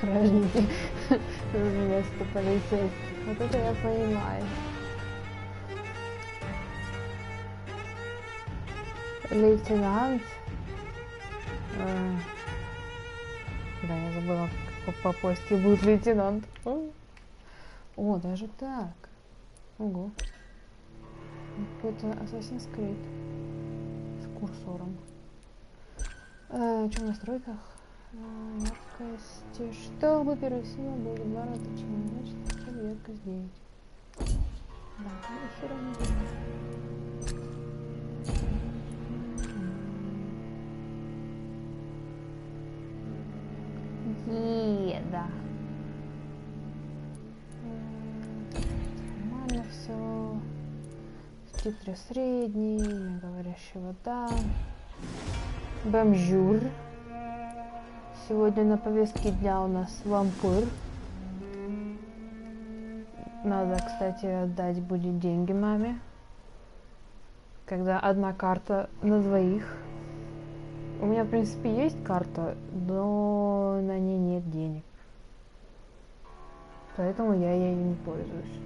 стражники вместо полицейских. Вот это я понимаю. Лейтенант. Да, я забыла, как по-польски будет лейтенант. О, даже так. Ого. Какой-то Assassin's Creed с курсором. Что в настройках? Яркость. Чтобы первая сила была 2 раза точнее, значит, чтобы яркость 9. Да, ну хера не знаю. Да. Нормально все. Титры средний, говорящего да. Бомжур. Сегодня на повестке дня у нас вампир. Надо, кстати, отдать будет деньги маме. Когда одна карта на двоих. У меня, в принципе, есть карта, но на ней нет денег. Поэтому я ею не пользуюсь.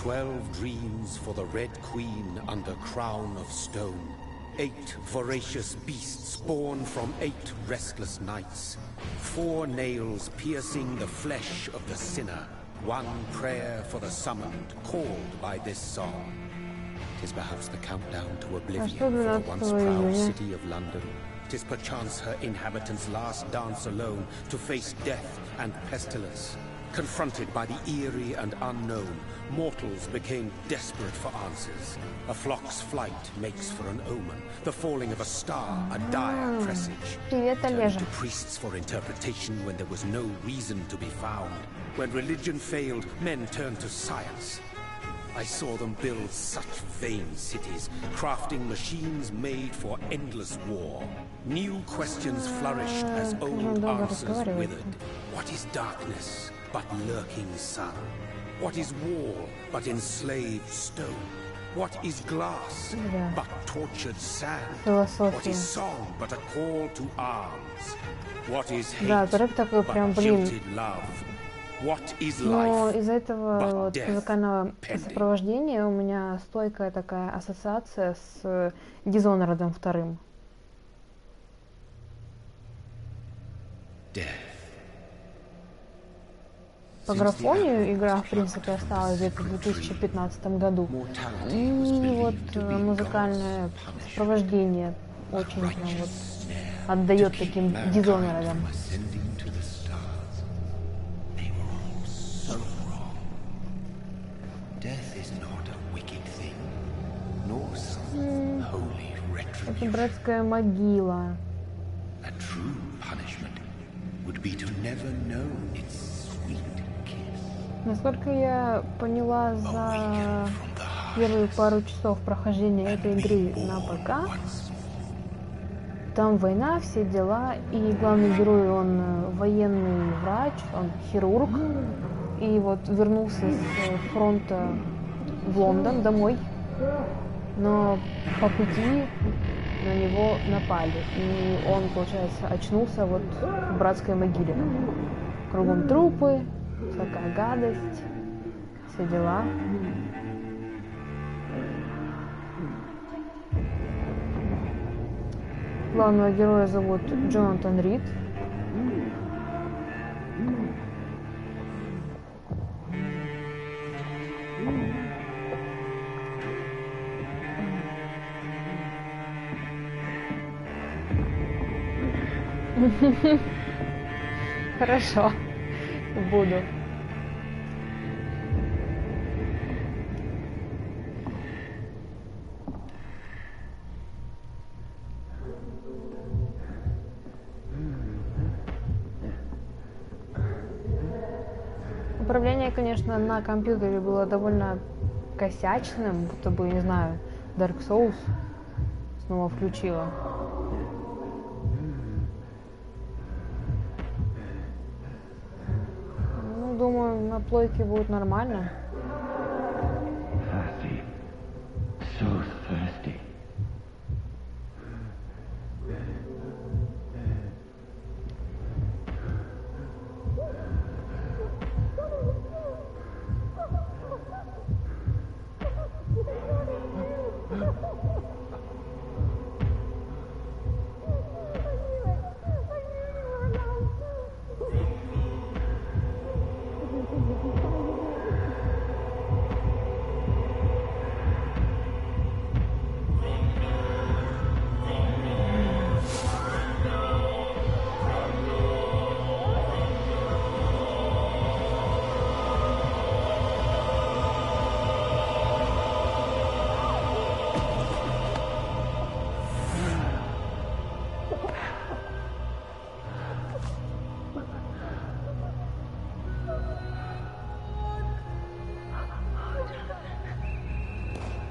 "12 dreams for the Red Queen under crown of stone. 8 voracious beasts born from 8 restless nights. 4 nails piercing the flesh of the sinner. 1 prayer for the summoned, called by this song. 'Tis perhaps the countdown to oblivion for the once proud city of London. 'Tis perchance her inhabitants' last dance alone to face death and pestilence. Confronted by the eerie and unknown, mortals became desperate for answers. A flock's flight makes for an omen, the falling of a star a dire presage. Turning to priests for interpretation when there was no reason to be found. When religion failed, men turned to science. I saw them build such vain cities, crafting machines made for endless war. New questions flourished as old answers withered. What is darkness but lurking sun? What is war but enslaved stone? What is glass but tortured sand? What is song but a call to arms? What is hate but jilted love? What is life? Но из-за этого вот музыкального сопровождения у меня стойкая такая ассоциация с Dishonored 2. По графонию игра, в принципе, осталась где-то в 2015 году. И вот музыкальное сопровождение очень прям вот отдает таким Dishonored. Это братская могила. Насколько я поняла за первые пару часов прохождения этой игры на ПК, там война, все дела, и главный герой, он военный врач, он хирург, и вот вернулся с фронта в Лондон домой, но по пути на него напали, и он, получается, очнулся вот в братской могиле. Кругом трупы, всякая гадость, все дела. Главного героя зовут Джонатан Рид. Хорошо, буду. Управление, конечно, на компьютере было довольно косячным, будто бы, не знаю, Dark Souls снова включила. думаю, на плойке будет нормально. Thirsty. So thirsty.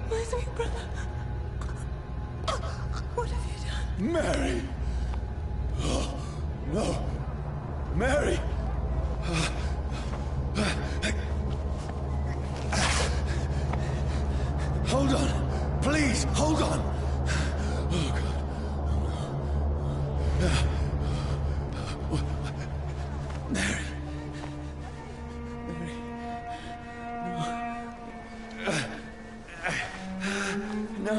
My sweet brother. What have you done? Mary! Oh, no! Mary! Hold on! Please, hold on! Oh, God. Mary. Mary. No.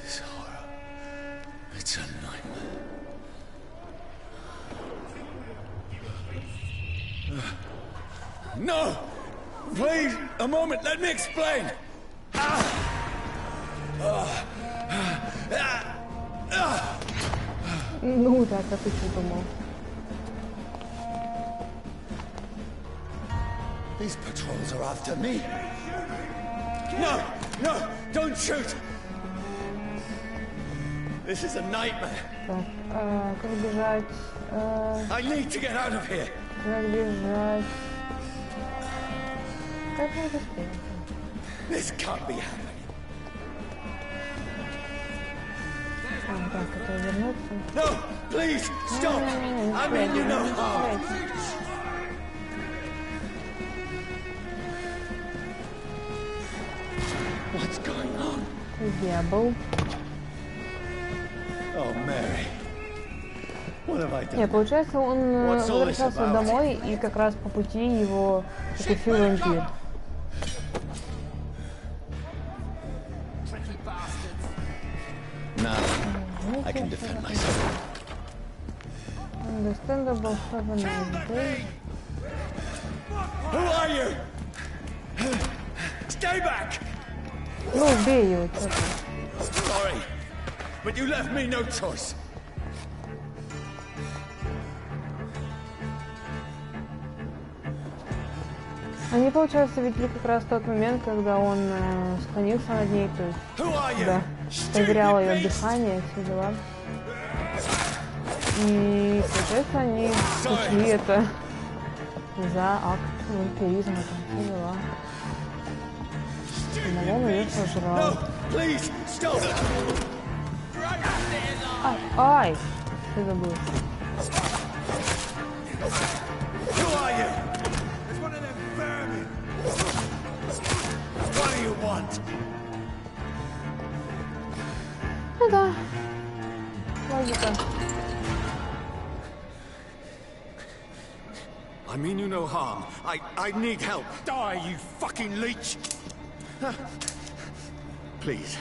This horror. It's a nightmare. No! Please, a moment, let me explain! Ну, так, а ты что думал? These patrols are after me. No! No! Don't shoot! This is a nightmare. Так, как бежать? I need to get out of here. Как бежать? Как мы это сделаем? This can't be happening. Так, это вернуться. No! Please! Stop! I mean you no harm. What's going on? Где я был? Oh, Mary. What have I Не, done? получается, он What's all this возвращался about? домой, и как раз по пути его укусил вампир. No. I can defend myself. Understandable, have a nice day. Who are you? Stay back! Ну, убей его, что ты. Sorry, but you left me no choice. Они, получается, видели как раз тот момент, когда он склонился над ней, то есть, Who are you? да, проверял ее дыхание, все дела. И, соответственно, они сочли это за акт вампиризма, там, все дела. Самого он ее сожрал. No, please, stop! Ай! Что забыл? Who are you? It's one of them vermin. What do you want? Ну да. Логика. I mean you no harm. I need help. Die, you fucking leech! Please,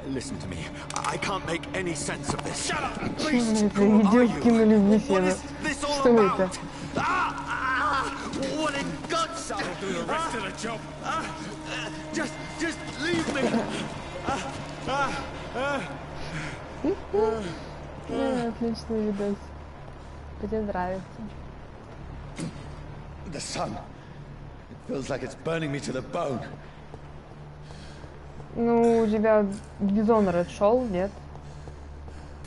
listen to me. I can't make any sense of this. Shut up! Please, who are Идиот кинули в you? беседу. What is this all Что это? about? What in God's name? I'll do the rest of the job. Just leave me. Отличный видос. Тебе нравится. The sun. It feels like it's burning me to the bone. Ну, у тебя Dishonored шел, нет?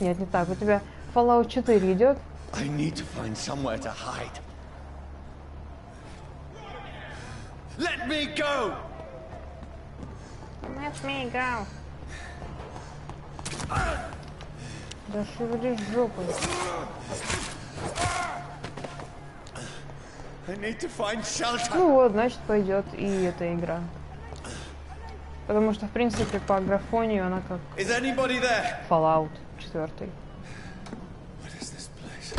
Нет, не так. У тебя Fallout 4 идет. I need to find somewhere to hide. Let me go! Let me go. Да шевелишь жопой. I need to find shelter. Ну вот, значит, пойдет и эта игра. Потому что, в принципе, по графонию она как Is anybody there? Fallout 4. What is this place?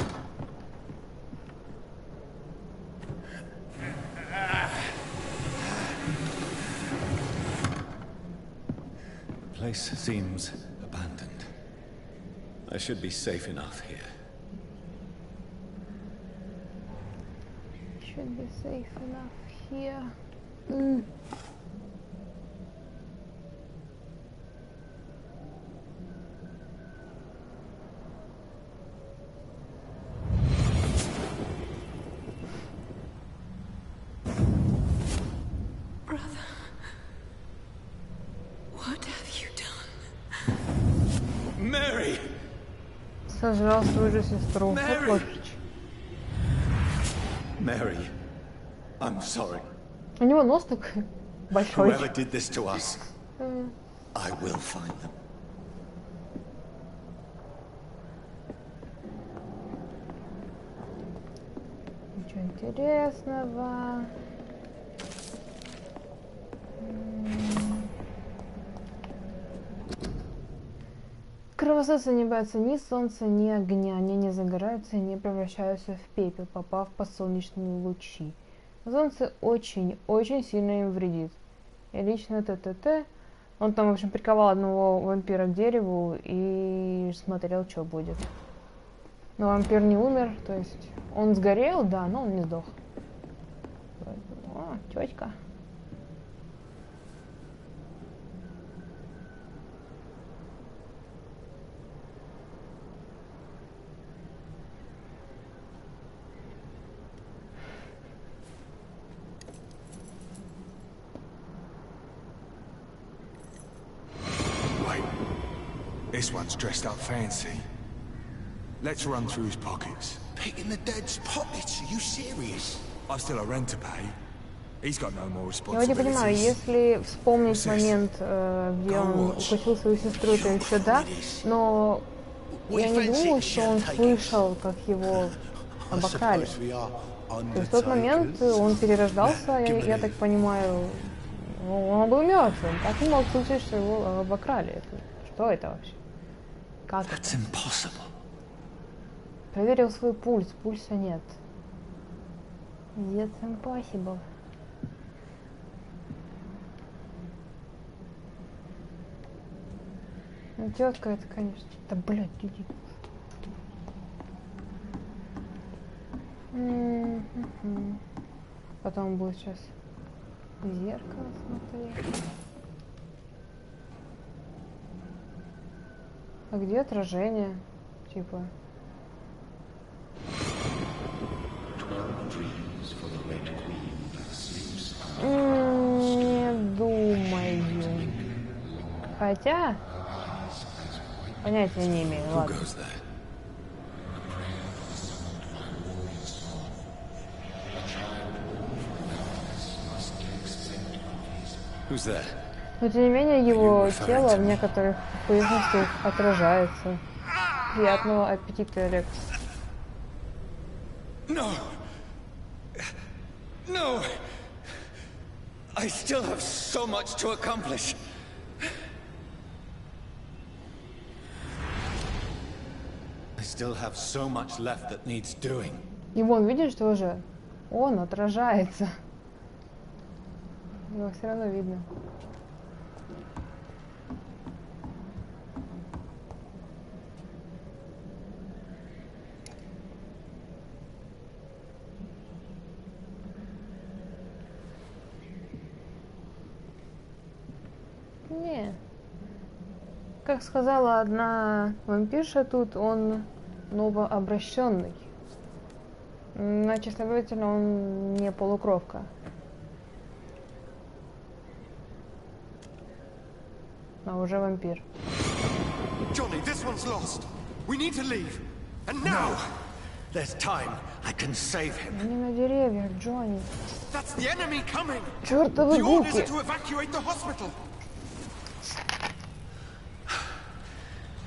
Place seems abandoned. I should be safe enough here. Should be safe enough here. Brother, what have you done? Mary! Сожрал свою же сестру. Mary! Вот лошадь. Mary, I'm sorry. У него нос такой большой. Whoever did this to us, I will find them. Ничего интересного. Кровососы не боятся ни солнца, ни огня. Они не загораются и не превращаются в пепел, попав под солнечные лучи. Солнце очень сильно им вредит. И лично ТТТ, он там, в общем, приковал одного вампира к дереву и смотрел, что будет. Но вампир не умер, то есть он сгорел, да, но он не сдох. О, тетка. Wait. This one's dressed up fancy. Let's run through his pockets. Picking the dead's pockets? Are you serious? I've still a rent to pay. He's got no more Я вот не понимаю, responsibilities. если вспомнить момент, где он укусил свою сестру, то еще да, но я не думаю, что он слышал, как его обокрали. То есть в тот момент он перерождался, я так понимаю, он был мертвым. Как не мог слышать, что его обокрали? Что это вообще? Как это? That's impossible. Проверил свой пульс, пульса нет. That's impossible. Ну, тетка это, конечно. Да, блядь, иди. Потом будет сейчас в зеркало смотреть. А где отражение? Типа. Не думаю. Хотя понятия не имею. Who Ладно. goes there? Who's there? Но тем не менее его тело в некоторых поверхностях отражается. Приятного аппетита, Алекс. No! No! I still have so much to accomplish. I still have so much left that needs doing. И вон, видишь, тоже он отражается. Его все равно видно. Не. Как сказала одна вампирша тут, он новообращенный. Значит, следовательно, он не полукровка. А уже вампир. Johnny, this one's lost. We need to leave. And now! There's time. I can save him. Они на деревьях, Джонни. That's the enemy coming! Чёртовы The orders are гуки! to evacuate the hospital!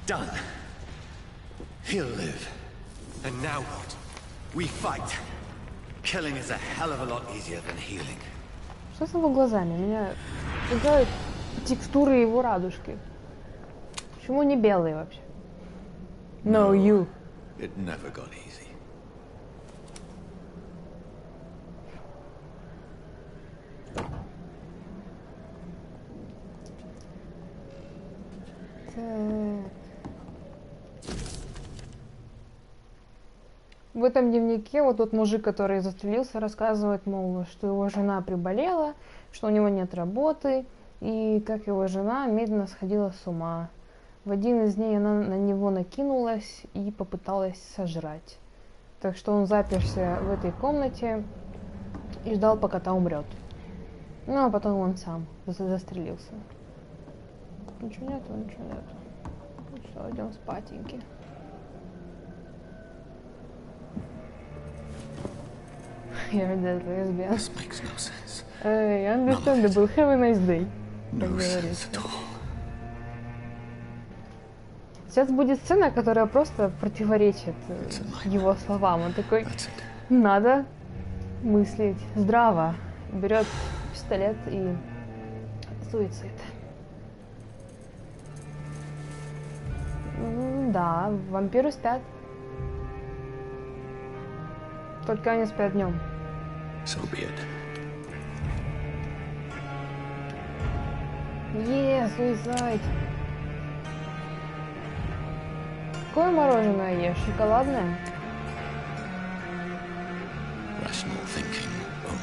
Done. He'll live. And now what? We fight. Killing is a hell of a lot easier than healing. Что с его глазами? Меня пугают текстуры его радужки. Почему не белые вообще? No, you. It never got easy. Так. В этом дневнике вот тот мужик, который застрелился, рассказывает, мол, что его жена приболела, что у него нет работы, и как его жена медленно сходила с ума. В один из дней она на него накинулась и попыталась сожрать. Так что он заперся в этой комнате и ждал, пока та умрет. Ну, а потом он сам застрелился. Ничего нету, ничего нету. Ну что, идем спатеньки. You're dead lesbian. This makes no sense. Understandable. Have a nice day. No Как sense говорится. at all. Сейчас будет сцена, которая просто противоречит его словам. Он такой, That's it. надо мыслить здраво. Берет пистолет и суицид. Да, вампиры спят. Только они спят днем. So be it. Суицид. Какое мороженое ешь? Шоколадное? Rational thinking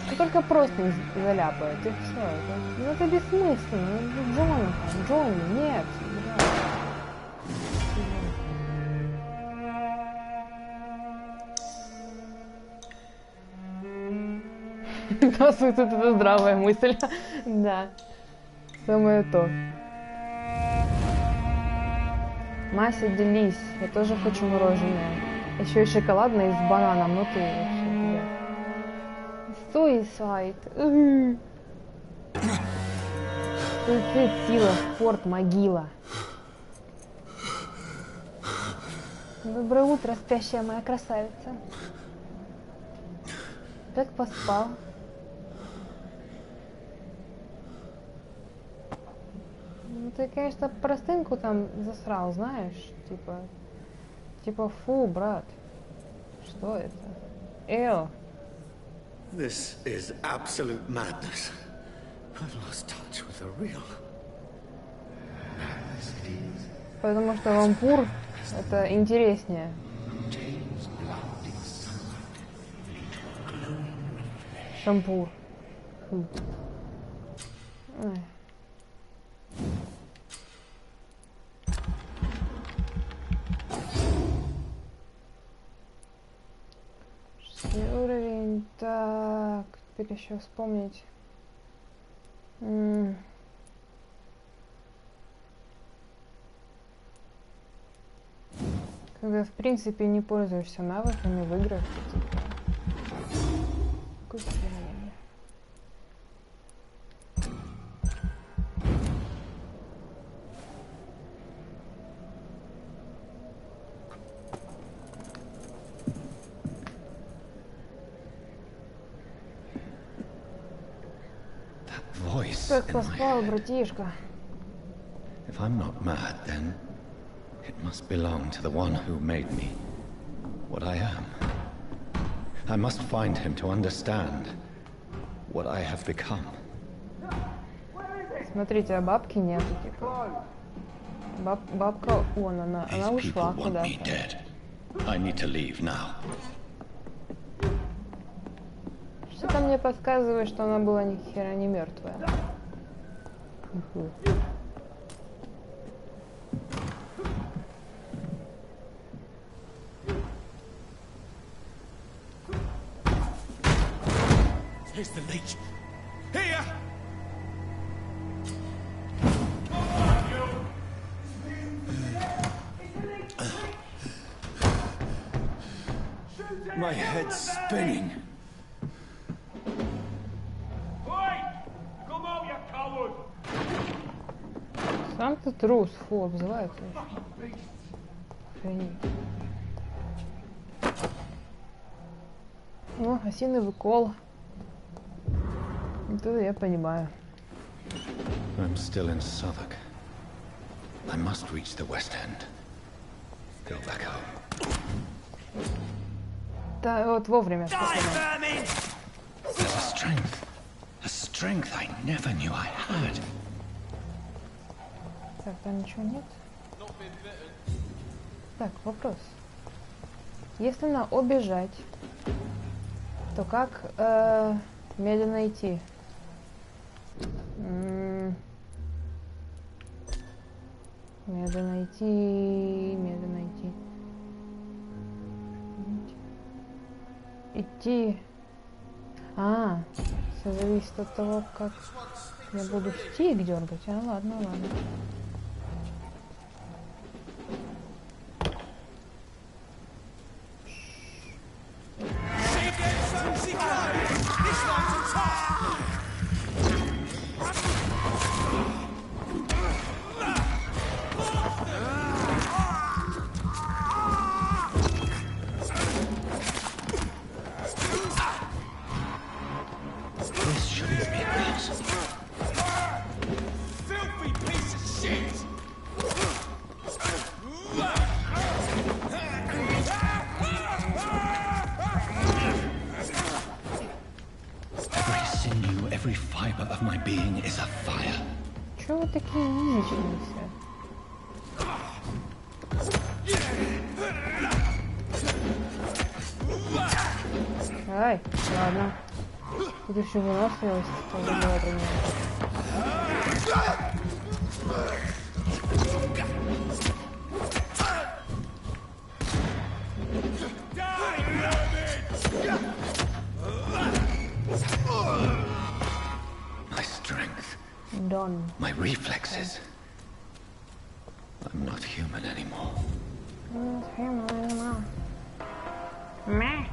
Ты only. только просто не заляпает, и все. Это бессмысленно. Джонни, нет. Да, суицид — это здравая мысль. Да. Самое то. Мася, делись. Я тоже хочу мороженое. Еще и шоколадное с бананом. Ну ты вообще. Суицид. Суицид, сила, спорт, могила. Доброе утро, спящая моя красавица. Как поспал? Ну ты, конечно, простынку там засрал, знаешь? Типа, фу, брат. Что это? Эо. This is absolute madness. I've lost touch with the real. Потому что вампур это интереснее. Шампур. Фу. Ай. Уровень. Так, теперь еще вспомнить. Когда в принципе не пользуешься навыками в играх, то типа... Какое хрень. Voice Как in my поспал, head. братишка? If I'm not mad, then it must belong to the one who made me what I am. I must find him to understand what I have become. Смотрите, а бабки нету, типа. Бабка, она These ушла people want me куда-то. dead. I need to leave now. Что-то мне подсказывает, что она была ни хера не мертвая. Here's the leech. Here! My head's spinning. Сам ты трус, фу, обзывается еще. Охренеть. Ну, осиновый кол. Это я понимаю. I'm still in Southwark. I must reach the West End. Go back home. Да, вот вовремя. There's a strength I never knew I had. Так, там ничего нет. Так, вопрос. Если на убежать, то как медленно идти? Медленно идти, медленно идти. Идти. Все зависит от того, как я буду стик дергать. Ладно, ладно. This shouldn't be possible. Filthy piece of shit! Every sinew, every fiber of my being is afire. Чего вы такие низичные все? Ай, ладно. Тут еще выносливость тоже была при мне. My strength, Done. my reflexes. I'm not human anymore. Meh.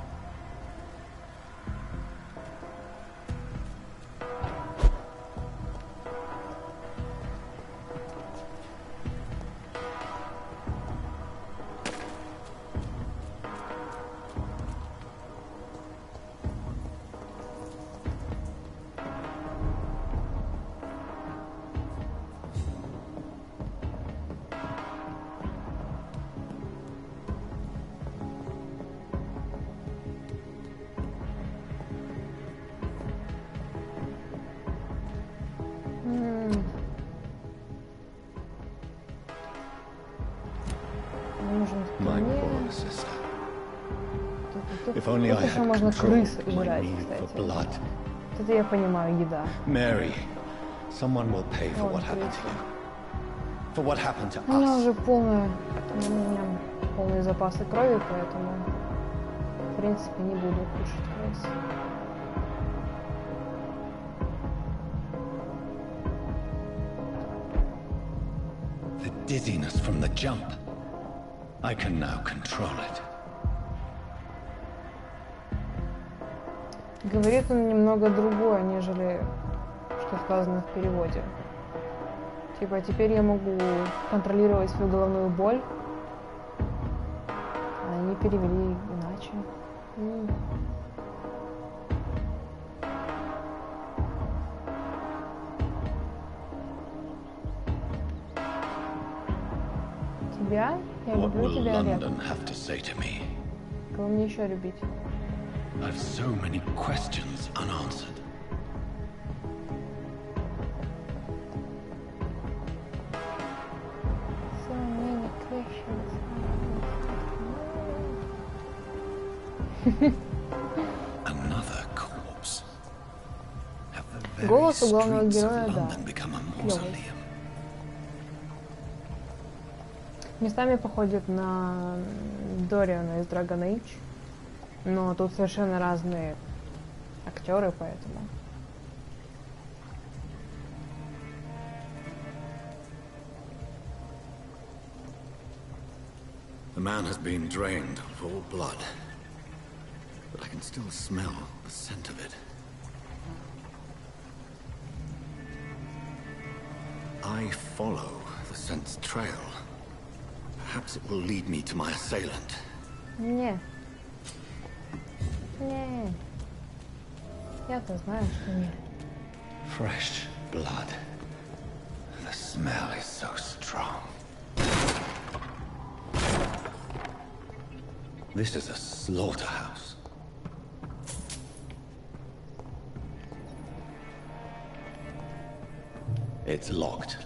My poor sister. If Тут only I еще had можно крыс control my жрать, need for кстати. blood. Тут я понимаю, еда. Mary, someone will pay for Вон what happened to крысы. you. For what happened to У меня us. уже полные запасы крови, поэтому в принципе не буду кушать крыс. The dizziness from the jump. I can now control it. Говорит он немного другое, нежели что сказано в переводе. Типа, теперь я могу контролировать свою головную боль. А они перевели иначе. Тебя? Я What люблю will тебя, Олег. London have to say to me? Кого мне еще любить? I've so many questions unanswered. So many questions. Another corpse. Have the very Голос у главного streets of героя, да. London become a mausoleum? Местами походит на Дориана из Dragon Age, но тут совершенно разные актеры, поэтому. The man has been drained of all blood. but I can still smell the scent of it. I follow the scent's trail. Perhaps it will lead me to my assailant. Не. Не. Я-то знаю, что нет. Fresh blood. The smell is so strong. This is a slaughterhouse. It's locked.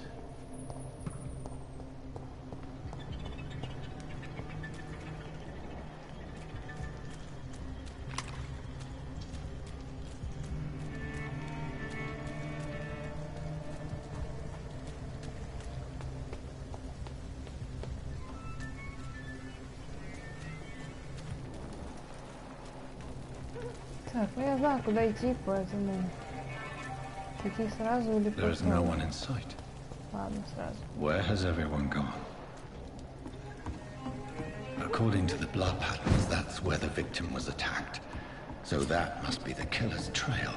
Так, ну я знаю, куда идти, поэтому идти сразу или There is просто... no one in sight. Ладно, сразу. Where has everyone gone? According to the blood patterns, that's where the victim was attacked. So that must be the killer's trail.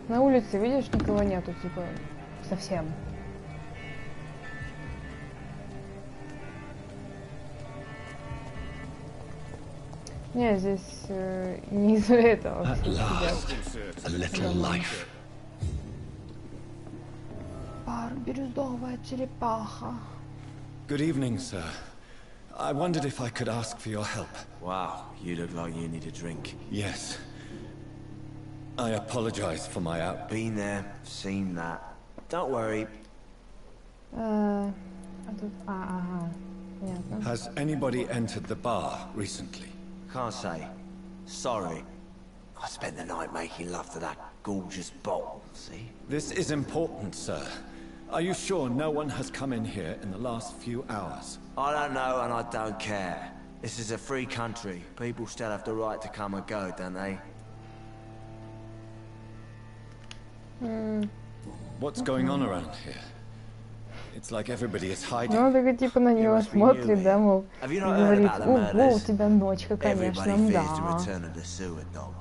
На улице, видишь, никого нету, типа, совсем. Не, здесь не из-за этого At все last, сидят. a little life. Бирюзовая черепаха. Good evening, sir. I wondered if I could ask for your help. Wow, you look like you need a drink. Yes. I apologize for my Been there, seen that. Don't worry. А тут... ага, понятно. Has anybody entered the bar recently? Can't say. Sorry. I spent the night making love to that gorgeous bottle, see? This is important, sir. Are you sure no one has come in here in the last few hours? I don't know and I don't care. This is a free country. People still have the right to come and go, don't they? What's going on around here? It's like everybody is hiding. Ну, так типа на него must be смотрит, new да, here. мол, Have и you not heard говорит, about the ого, у murders? тебя ночка, конечно, Everybody fears the да. return of the sewer dog.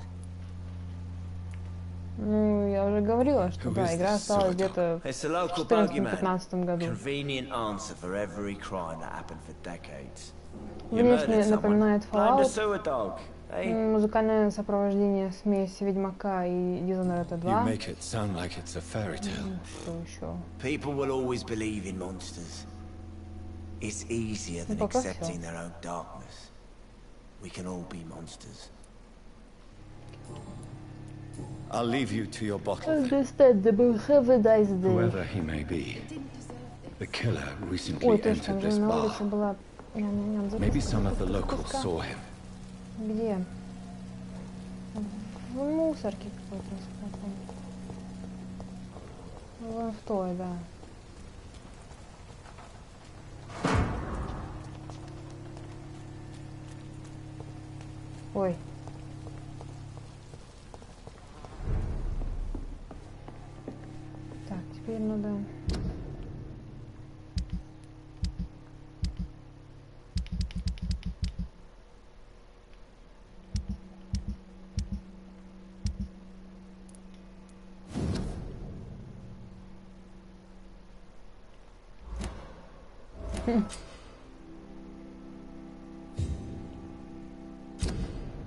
Ну, я уже говорила, что Who да, is игра this осталась sewer где-то в It's a local bogeyman. 2014-2015 году. Convenient answer for every crime that happened for decades. You Внешне murdered someone, напоминает blamed a Fallout. sewer dog. Hey? Музыкальное сопровождение смесь Ведьмака и Dishonored You 2. make it sound like it's a fairy tale. Что еще? People will always believe in monsters. It's easier than пока accepting всё. their own darkness. We can all be monsters. I'll leave you to your bottle. Understandable, have a nice day. Whoever he may be, the killer recently Ой, точно, entered уже this на bar. улице была... Maybe some of the locals saw him. Где? В мусорке какой-то спрятан. Вон в той, да. Ой. Так, теперь надо...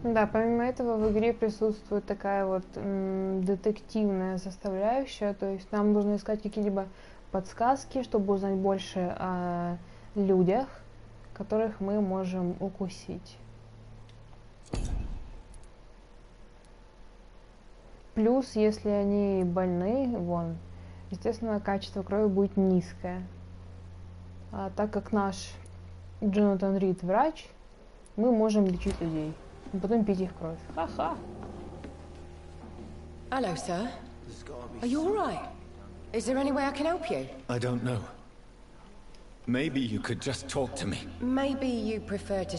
Да, помимо этого в игре присутствует такая вот детективная составляющая, то есть нам нужно искать какие-либо подсказки, чтобы узнать больше о людях, которых мы можем укусить. Плюс, если они больны, вон, естественно, качество крови будет низкое. А так как наш Джонатан Рид врач, мы можем лечить людей. а потом пить их кровь. Ха-ха. Hello, sir. Are you all right? Is there any way I can help you? I don't know. Maybe you could just talk to me. Maybe you prefer to...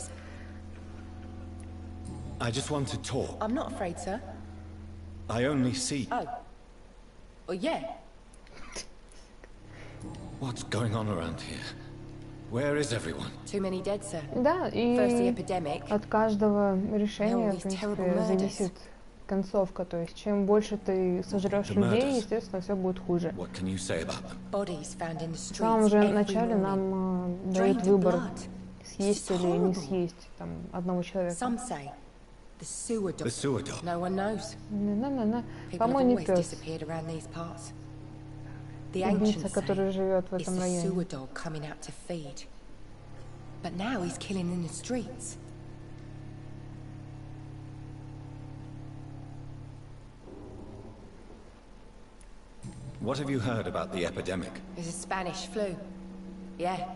I just want to talk. I'm not afraid, sir. I only see... Oh. Well, yeah. What's going on around here? Where is everyone? Too many dead, sir. Да, First the и epidemic. от каждого решения, these в принципе, terrible murders. зависит концовка. То есть, чем больше ты сожрешь The людей, murders. естественно, все будет хуже. What can you say about them? Bodies found in the В streets самом же every начале morning. нам дают Drained of выбор, blood. съесть It's или не horrible. съесть там, одного человека. Some say the sewer dog. The sewer dog. No one knows. На-на-на. People have По-моему, не always пес. disappeared around these parts. The Убийца, ancients который say живет в it's этом the районе. sewer dog coming out to feed. But now he's killing in the streets. What have you heard about the epidemic? There's a Spanish flu. Yeah.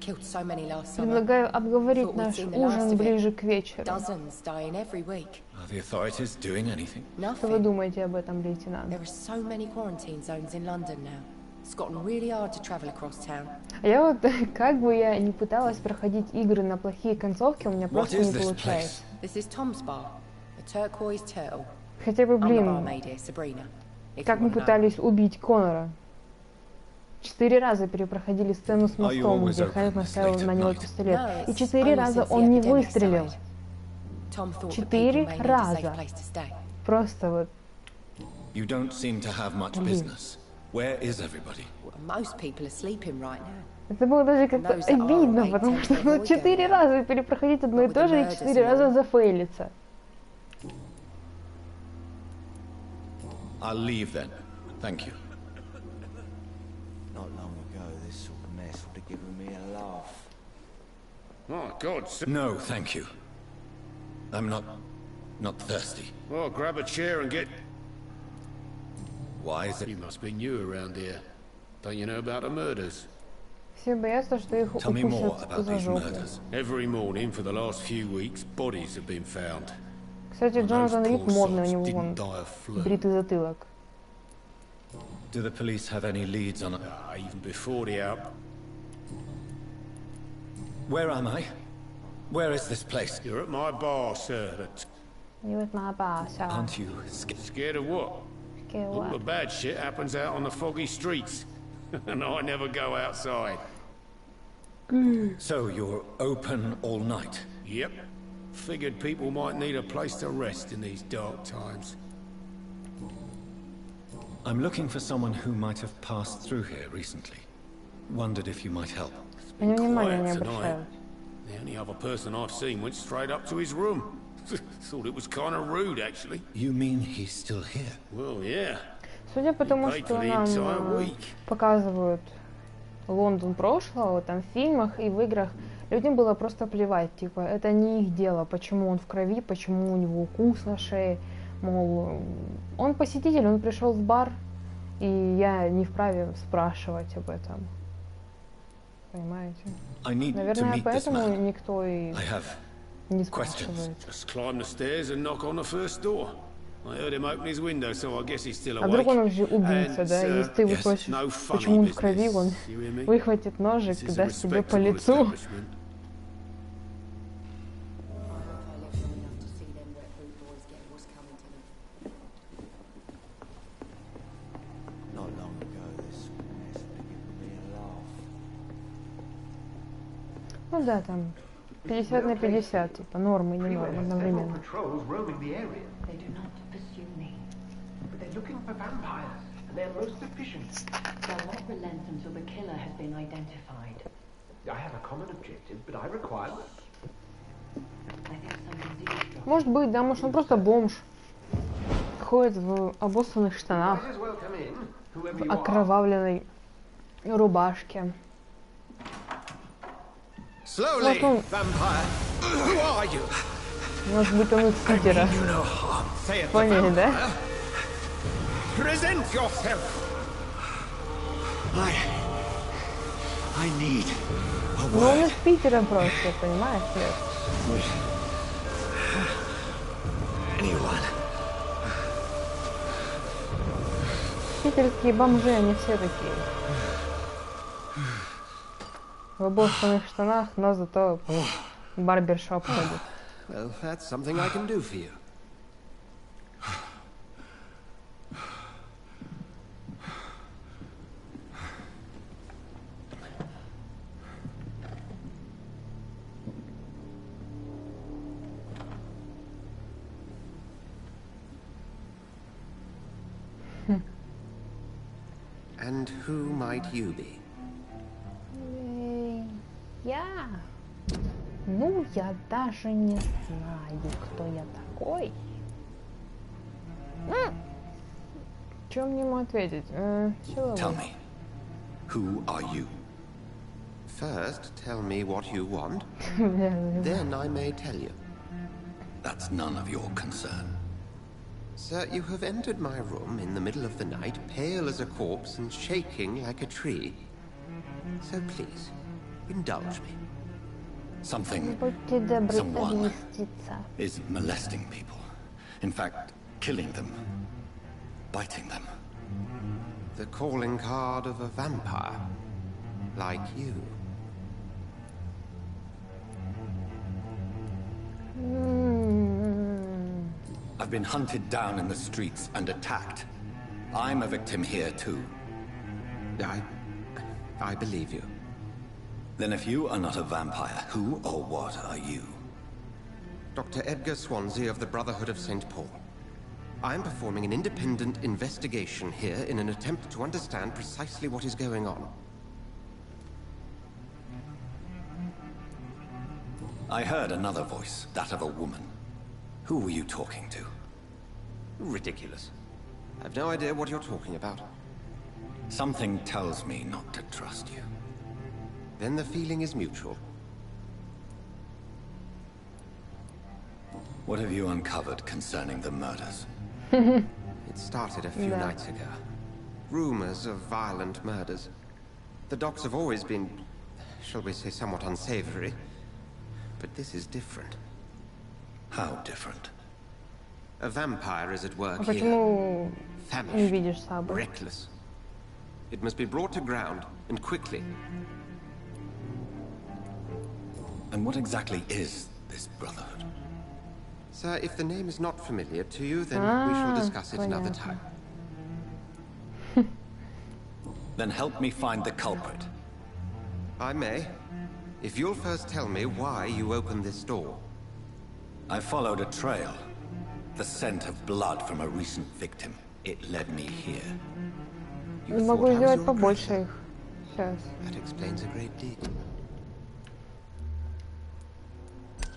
Killed so many last summer. Предлагаю обговорить Thought we'd наш seen the last ужин of it. ближе к вечеру. Dozens dying every week. Are the authorities doing anything? Что вы Nothing. думаете об этом, лейтенант? There are so many quarantine zones in London now. It's gotten really hard to travel across town. А я вот, как бы я не пыталась проходить игры на плохие концовки, у меня What просто is не this получается. place? This is Tom's bar, a turquoise turtle. Хотя бы, I'm the блин, barmaid here, Sabrina. If как you мы wanna know. пытались убить Конора. 4 раза перепроходили сцену с Are you мостом, always где open Хайд this наставил late на at него night? пистолет. No, И it's 4 only раза since the он не epidemic выстрелил. started. Tom thought that 4 people may need a safe раза. place to stay. Просто вот. You don't seem to have much business. Where is everybody? Well, most people are sleeping right now. Это было даже как-то Those that are обидно, alright потому tend что to ну, avoid 4 going раза перепроходить одно и But with то the же, и murders 4 and раза all. зафейлиться. I'll leave then. Thank you. Not long ago, this sort of mess would have given me a laugh. Oh, God. No, thank you. I'm not thirsty. Well, grab a chair and get... Why is it? You must be new around here. Don't you know about the murders? Все боятся, что их Tell me more укусят about за these жопу. murders. Every morning for the last few weeks, bodies have been found. Кстати, And those Джонатан Рид poor модный, у sods него didn't вон die of flu. бритый затылок. Do the police have any leads on it? Even before the out... Where am I? Where is this place? You're at my bar, sir. That's You with my boss, Aren't you scared? scared of what? All the bad shit happens out on the foggy streets. And I never go outside. So you're open all night? Yep. Figured people might need a place to rest in these dark times. I'm looking for someone who might have passed through here recently. Wondered if you might help. Они внимания не Quiet tonight. обращают. The only other person I've seen went straight up to his room. Thought it was kind of rude, actually. You mean he's still here? Well, yeah. Судя по тому, paid что for the нам entire week. показывают Лондон прошлого, там в фильмах и в играх, людям было просто плевать, типа, это не их дело, почему он в крови, почему у него укус на шее, мол, он посетитель, он пришел в бар, и я не вправе спрашивать об этом. Понимаете? I need to Наверное, meet this поэтому man. никто и I have не questions. спрашивает. Just climb the stairs and knock on the first door. I heard him open his window, so I guess he's still А вдруг awake. он уже убийца, да? And, Если ты его yes, спросишь, no funny почему он в крови, business. он You hear me? выхватит ножик This и is a даст тебе по respectable лицу. establishment. Not long ago, this sort of mess would have given me a laugh. Ну да, там 50 на 50, типа нормы и не нормы одновременно. Patrols roaming the area. They do not pursue me. But they're looking for vampires, and they're most efficient. They'll not relent until the killer has been identified. I have a common objective, but I require... I think somebody's eavesdropping. Может быть, да, может он просто бомж. Ходит в обоссанных штанах, Might as well come in, whoever в you are. окровавленной рубашке. Slowly, Может, он, vampire. Who are you? может быть, он из Питера. No harm. Say it, Поняли, да? Present yourself. I need a Ну он word. из Питера просто, понимаешь? Нет. anyone. Питерские бомжи, они все такие. В обоссанных штанах, но зато в барбершоп ходят. Well, that's something I can do for you. And who might you be? Я? Ну, я даже не знаю, кто я такой. Что мне ему ответить? Tell me, who are you? First, tell me what you want. Then I may tell you. That's none of your concern. Sir, you have entered my room in the middle of the night, pale as a corpse and shaking like a tree. So please, indulge me. Something, Будьте добры, someone поместиться. is molesting people. In fact, killing them. Biting them. The calling card of a vampire. Like you. I've been hunted down in the streets and attacked. I'm a victim here too. I believe you. Then if you are not a vampire, who or what are you? Dr. Edgar Swansea of the Brotherhood of St. Paul. I'm performing an independent investigation here in an attempt to understand precisely what is going on. I heard another voice, that of a woman. Who were you talking to? Ridiculous. I've no idea what you're talking about. Something tells me not to trust you. Then the feeling is mutual. What have you uncovered concerning the murders? It started a few nights ago. Rumors of violent murders. The docs have always been, shall we say, somewhat unsavory. But this is different. How different? A vampire is at work А here. почему не Famished, видишь Сабру? reckless. It must be brought to ground, and quickly. And what exactly is this brotherhood? Sir, if the name is not familiar to you, then we shall discuss it another time. Then help me find the culprit. I may. If you'll first tell me why you opened this door. I followed a trail. The scent of blood from a recent victim. It led me here. Не могу сделать побольше их. Сейчас. That explains a great deal.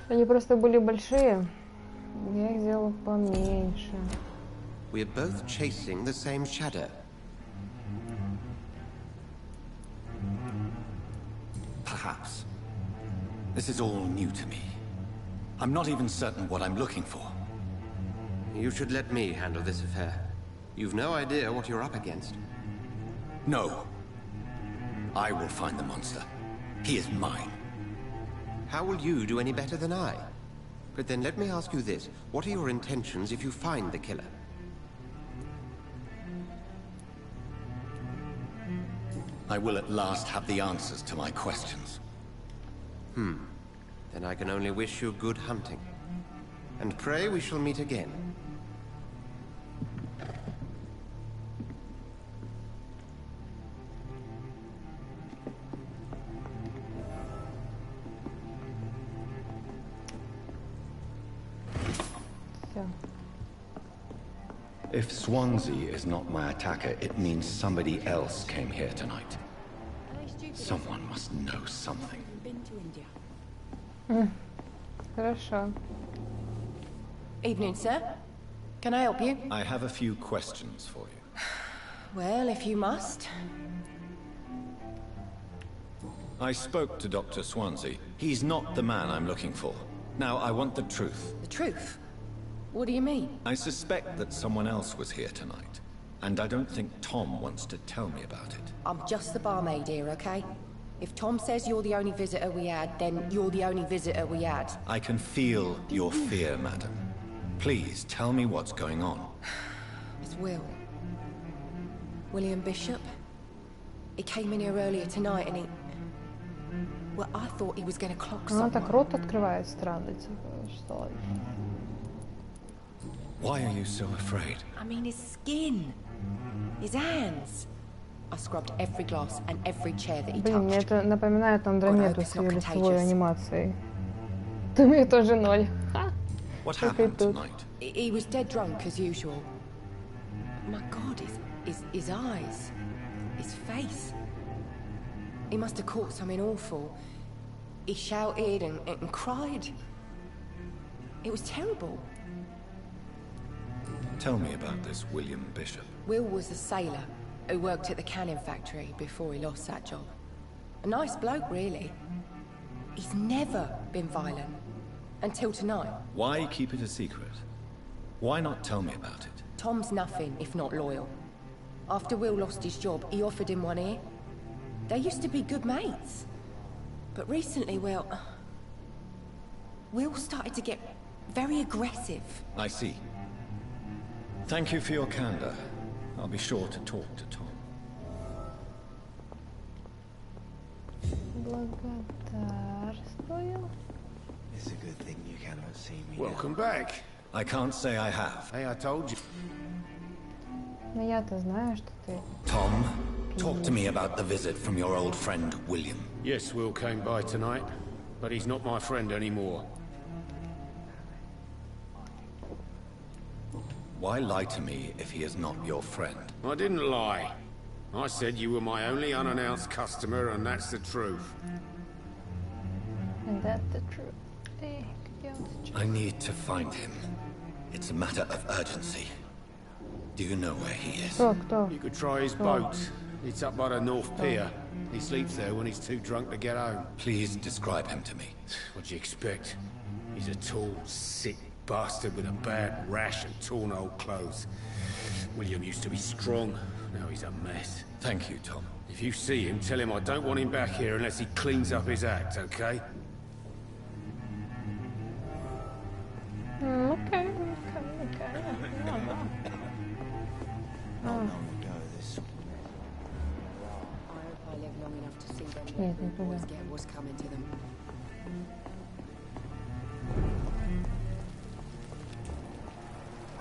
Они просто были большие. Я их сделала поменьше. We're both chasing the same shadow. Perhaps. This is all new to me. I'm not even certain what I'm looking for. You should let me handle this affair. You've no idea what you're up against. No. I will find the monster. He is mine. How will you do any better than I? But then let me ask you this. What are your intentions if you find the killer? I will at last have the answers to my questions. Then I can only wish you good hunting. And pray we shall meet again. Все. If Swansea is not my attacker, it means somebody else came here tonight. Someone must know something. Been to India. Хорошо. Evening, sir. Can I help you? I have a few questions for you. Well, if you must. I spoke to Dr. Swansea. He's not the man I'm looking for. Now, I want the truth. The truth? What do you mean? I suspect that someone else was here tonight. And I don't think Tom wants to tell me about it. I'm just the barmaid here, okay? If Tom says you're the only visitor we had, then you're the only visitor we had. I can feel your fear, madam. Please, tell me what's going on. It's Will. William Bishop. He came in here earlier tonight and he... Well, I thought he was going to clock Она someone. так рот открывает странно, типа, что... Why are you so afraid? I mean, his skin. His hands. I scrubbed every glass and every chair that he Блин, мне touched. это напоминает Андромеду с ее лицевой анимацией. Ты мне тоже ноль. What happened tonight? He was dead drunk as usual. My God, his eyes, his face. He must have caught something awful. He shouted and cried. It was terrible. Tell me about this William Bishop. Will was a sailor who worked at the canning factory before he lost that job. A nice bloke, really. He's never been violent. Until tonight. Why keep it a secret? Why not tell me about it? Tom's nothing if not loyal. After Will lost his job, he offered him one ear. They used to be good mates. But recently, well... Will started to get very aggressive. I see. Thank you for your candor. I'll be sure to talk to Tom. Благодарствую. It's a good thing you cannot see me. Welcome back. I can't say I have. Hey, I told you. Но я-то знаю, что ты... Tom, talk to me about the visit from your old friend, William. Yes, Will came by tonight, but he's not my friend anymore. Why lie to me if he is not your friend? I didn't lie. I said you were my only unannounced customer, and that's the truth. And that's the truth. Эй, где он сейчас? I need to find him. It's a matter of urgency. Do you know where he is? Кто? You could try his boat. It's up by the North Pier. He sleeps there when he's too drunk to get home. Please describe him to me. What do you expect? He's a tall, sick bastard with a bad rash and torn old clothes. William used to be strong. Now he's a mess. Thank you, Tom. If you see him, tell him I don't want him back here unless he cleans up his act, okay? Okay. Not long ago, this... I hope I live long enough to see them Нет, не boys туда. get what's coming to them.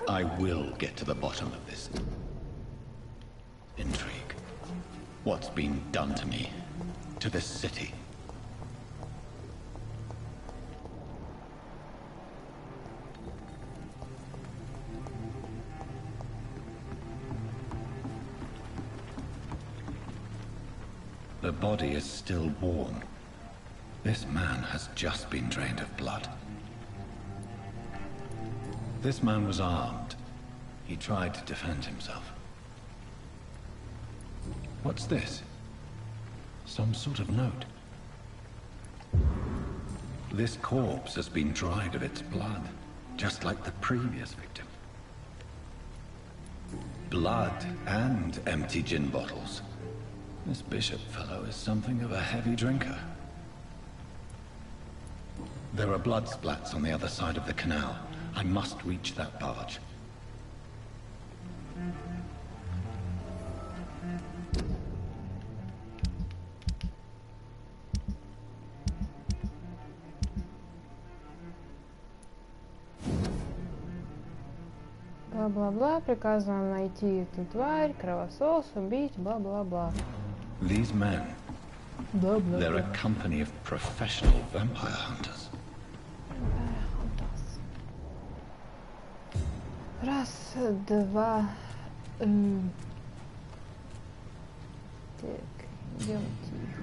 I will get to the bottom of this intrigue. What's been done to me, to this city? The body is still warm. This man has just been drained of blood. This man was armed. He tried to defend himself. What's this? Some sort of note. This corpse has been dried of its blood, just like the previous victim. Blood and empty gin bottles. This Bishop fellow is something of a heavy drinker. There are blood splats on the other side of the canal. I must reach that barge. Бла-бла-бла, приказываем найти эту тварь, кровосос, убить, бла-бла-бла. These men, Бла-бла-бла. they're a company of professional vampire hunters. Раз, два... Так, идем тихо.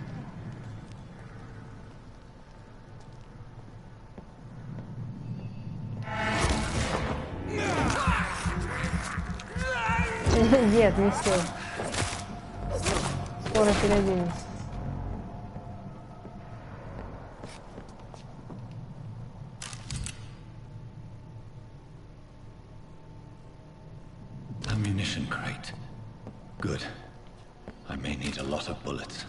Нет, не все. Скоро переоденется. Ammunition crate. Good. I may need a lot of bullets.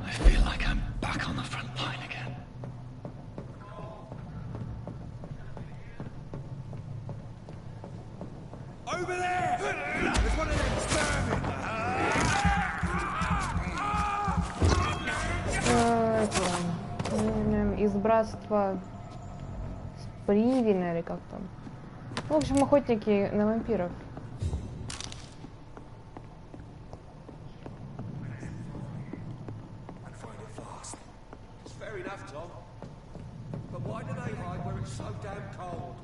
I feel like I'm back on the front line again. Over there! There's one of them Из братства Привина или как там. В общем, охотники на вампиров. Fair enough, Tom. But why do they hide where it's so damn cold?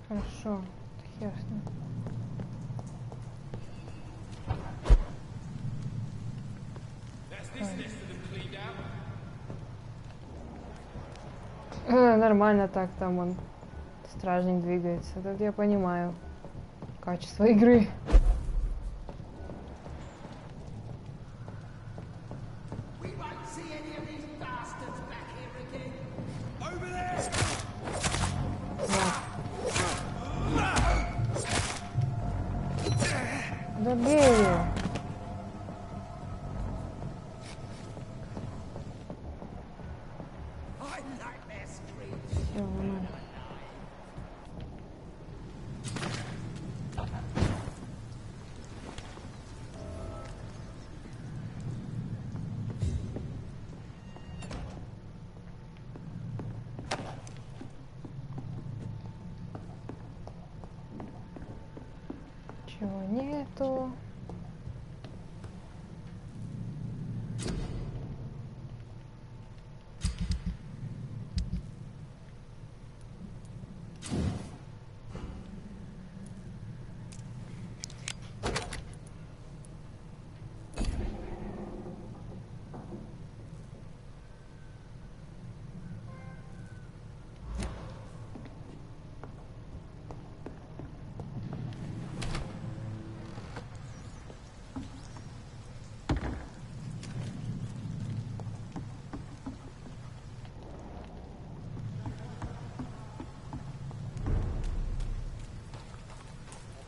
Хорошо. Ясно. Нормально так там он. Стражник двигается. Тут я понимаю качество игры. Да бей его. Всё, нормально. Чего нету?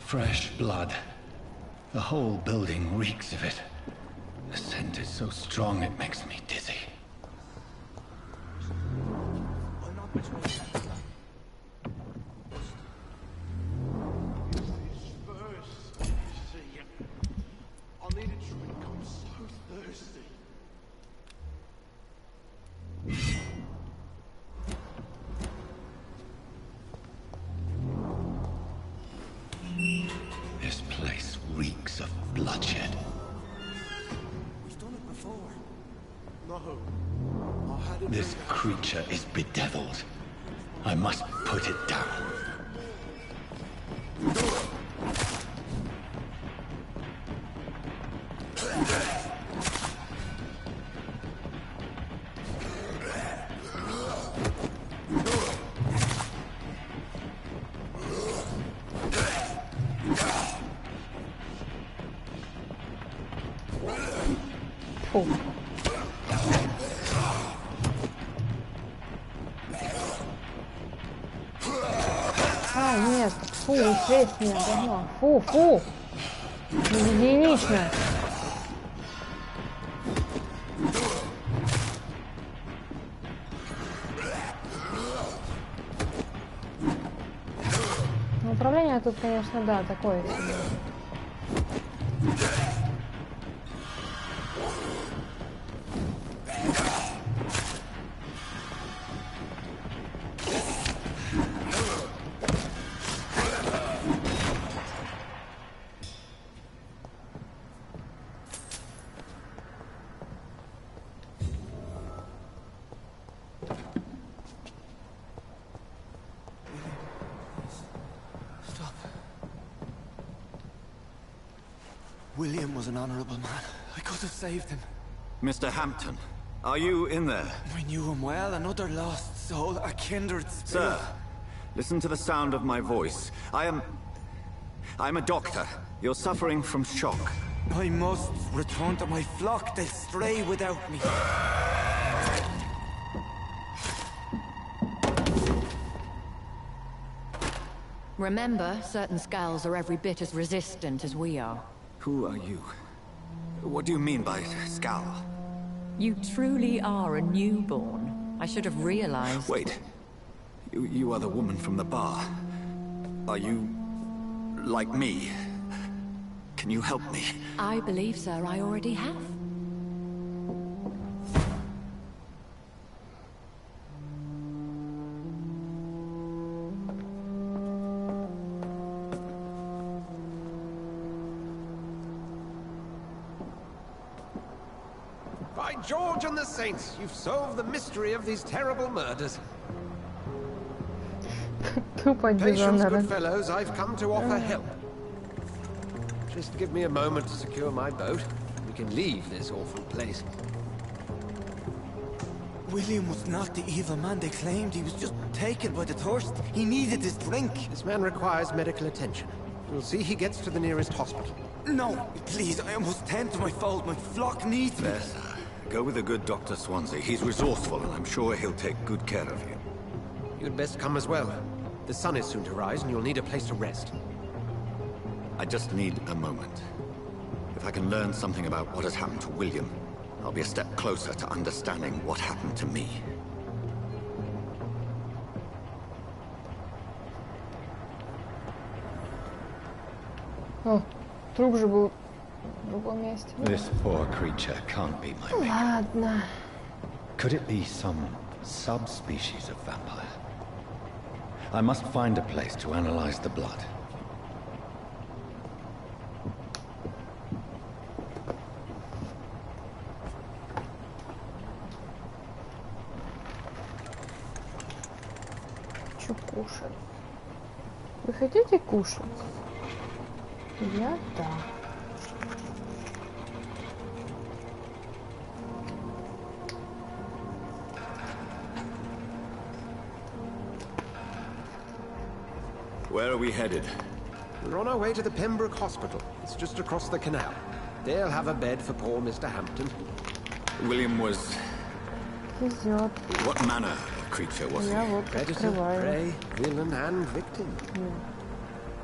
Fresh blood. The whole building reeks of it. The scent is so strong it makes me dizzy. This place reeks of bloodshed. We've done it before. No. This creature is bedeviled. I must put it down. Фу. А, нет, фу, слезь меня, говно. Фу, фу. Единично. Ну, управление тут, конечно, да, такое себе. William was an honorable man. I could have saved him. Mr. Hampton, are you in there? I knew him well, another lost soul, a kindred spirit. Sir, listen to the sound of my voice. I'm a doctor. You're suffering from shock. I must return to my flock. They'll stray without me. Remember, certain skulls are every bit as resistant as we are. Who are you? What do you mean by scowl? You truly are a newborn. I should have realized. Wait. You are the woman from the bar. Are you... like me? Can you help me? I believe, sir, I already have. By George and the Saints, you've solved the mystery of these terrible murders. Patience, good fellows, I've come to offer help. Just give me a moment to secure my boat. We can leave this awful place. William was not the evil man they claimed. He was just taken by the thirst. He needed his drink. This man requires medical attention. We'll see he gets to the nearest hospital. No, please, I must tend to my fold. My flock needs me. Yes, go with the good Dr. Swansea. He's resourceful, and I'm sure he'll take good care of you. You'd best come as well. The sun is soon to rise, and you'll need a place to rest. I just need a moment. If I can learn something about what has happened to William, I'll be a step closer to understanding what happened to me. О, труп же был в другом месте. This poor creature can't be my mate. Ладно. Could it be some subspecies of vampire? I must find a place to analyze the blood. Хочу кушать. Вы хотите кушать? Я да. Where are we headed? We're on our way to the Pembroke Hospital. It's just across the canal. They'll have a bed for poor Mr. Hampton. William was... Везет. What manner of creature was he? Я вот Predator, открываю. prey, villain, and victim.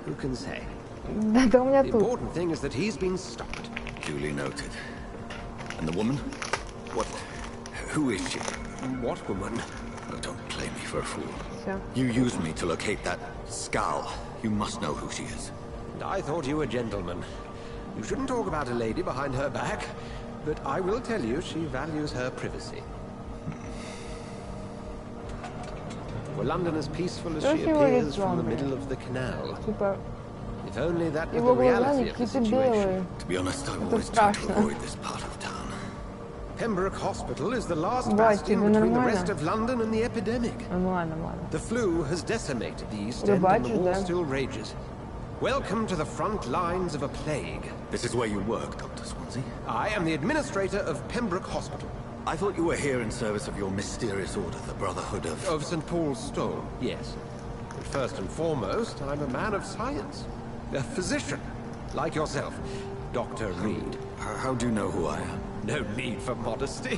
Who can say? Да у меня The тут. important thing is that he's been stopped. Duly noted. And the woman? What? Who is she? What woman? Oh, don't play me for a fool. Всё. You used me to locate that skull. You must know who she is. And I thought you a gentleman. You shouldn't talk about a lady behind her back, but I will tell you she values her privacy. Were London as peaceful as she appears from the middle of the canal? Типа, If only that were его the глаза reality of the какие-то situation. белые. To be honest, I've Это always tried to страшно. avoid this part of town. Pembroke Hospital is the last Бать, bastion тебе between the нормально? rest of London and the epidemic. Нормально, ладно. The flu has decimated the East End and Рыбачишь, the war да? still rages. Welcome to the front lines of a plague. This is where you work, Dr. Swansea? I am the administrator of Pembroke Hospital. I thought you were here in service of your mysterious order, the Brotherhood of... Of St. Paul's Stone, yes. But first and foremost, I'm a man of science. A physician, like yourself, Dr. Reed. How do you know who I am? No need for modesty.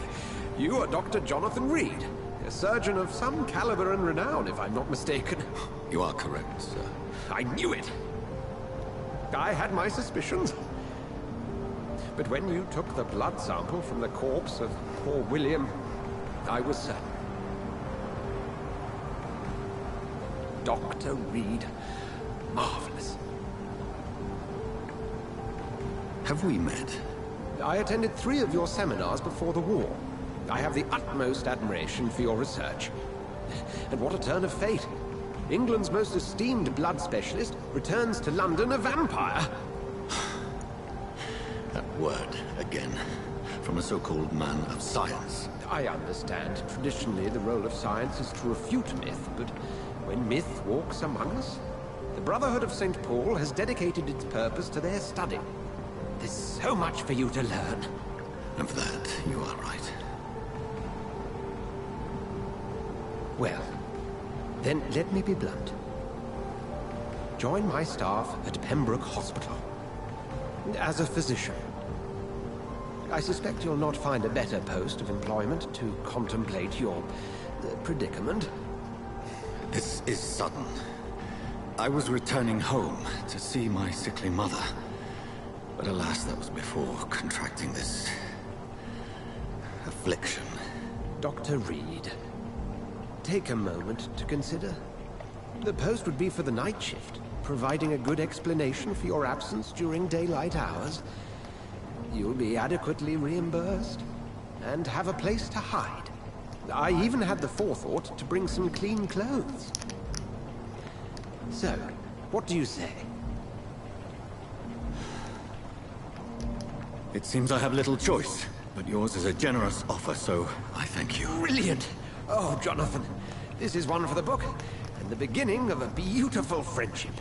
You are Dr. Jonathan Reed, a surgeon of some caliber and renown, if I'm not mistaken. You are correct, sir. I knew it! I had my suspicions. But when you took the blood sample from the corpse of poor William, I was certain. Dr. Reed. Marvelous. Have we met? I attended 3 of your seminars before the war. I have the utmost admiration for your research. And what a turn of fate. England's most esteemed blood specialist returns to London a vampire. That word, again. From a so-called man of science. I understand. Traditionally, the role of science is to refute myth, but when myth walks among us, the Brotherhood of St. Paul has dedicated its purpose to their study. There's so much for you to learn. And for that, you are right. Well, then let me be blunt. Join my staff at Pembroke Hospital. As a physician. I suspect you'll not find a better post of employment to contemplate your predicament. This is sudden. I was returning home to see my sickly mother. But alas, that was before contracting this affliction. Dr. Reed, take a moment to consider. The post would be for the night shift, providing a good explanation for your absence during daylight hours. You'll be adequately reimbursed, and have a place to hide. I even had the forethought to bring some clean clothes. So, what do you say? It seems I have little choice, but yours is a generous offer, so I thank you. Brilliant! Oh, Jonathan, this is one for the book, and the beginning of a beautiful friendship.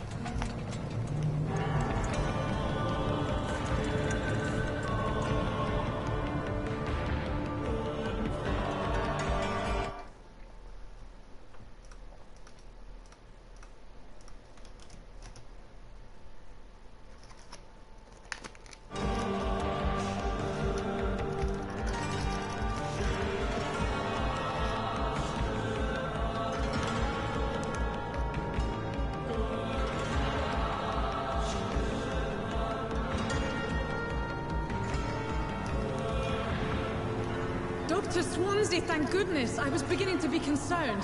Dr. Swansea, thank goodness. I was beginning to be concerned.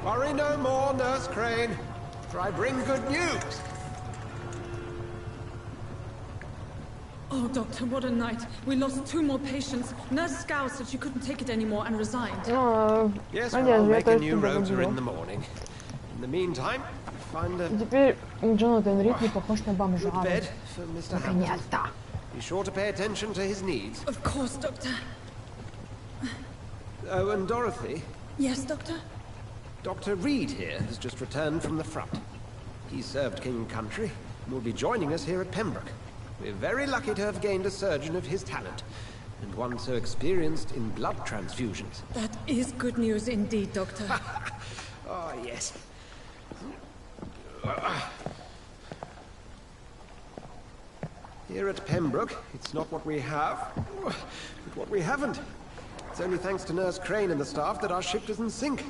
Worry no more, Nurse Crane, for I bring good news. Oh, Doctor, what a night. We lost 2 more patients. Nurse Scow said she couldn't take it anymore and resigned. Yes, well, I'll make a new rota in the morning. In the meantime, find a Теперь Джонатан Рид не похож на бомжа. good bed for Mr. Наконец-то. Be sure to pay attention to his needs. Of course, Doctor. Oh, and Dorothy, Yes, Doctor? Dr. Reed here has just returned from the front. He served King Country and will be joining us here at Pembroke. We're very lucky to have gained a surgeon of his talent, and one so experienced in blood transfusions. That is good news indeed, Doctor. Oh, yes. Here at Pembroke, it's not what we have, but what we haven't. It's only thanks to Nurse Crane and the staff that our ship doesn't sink.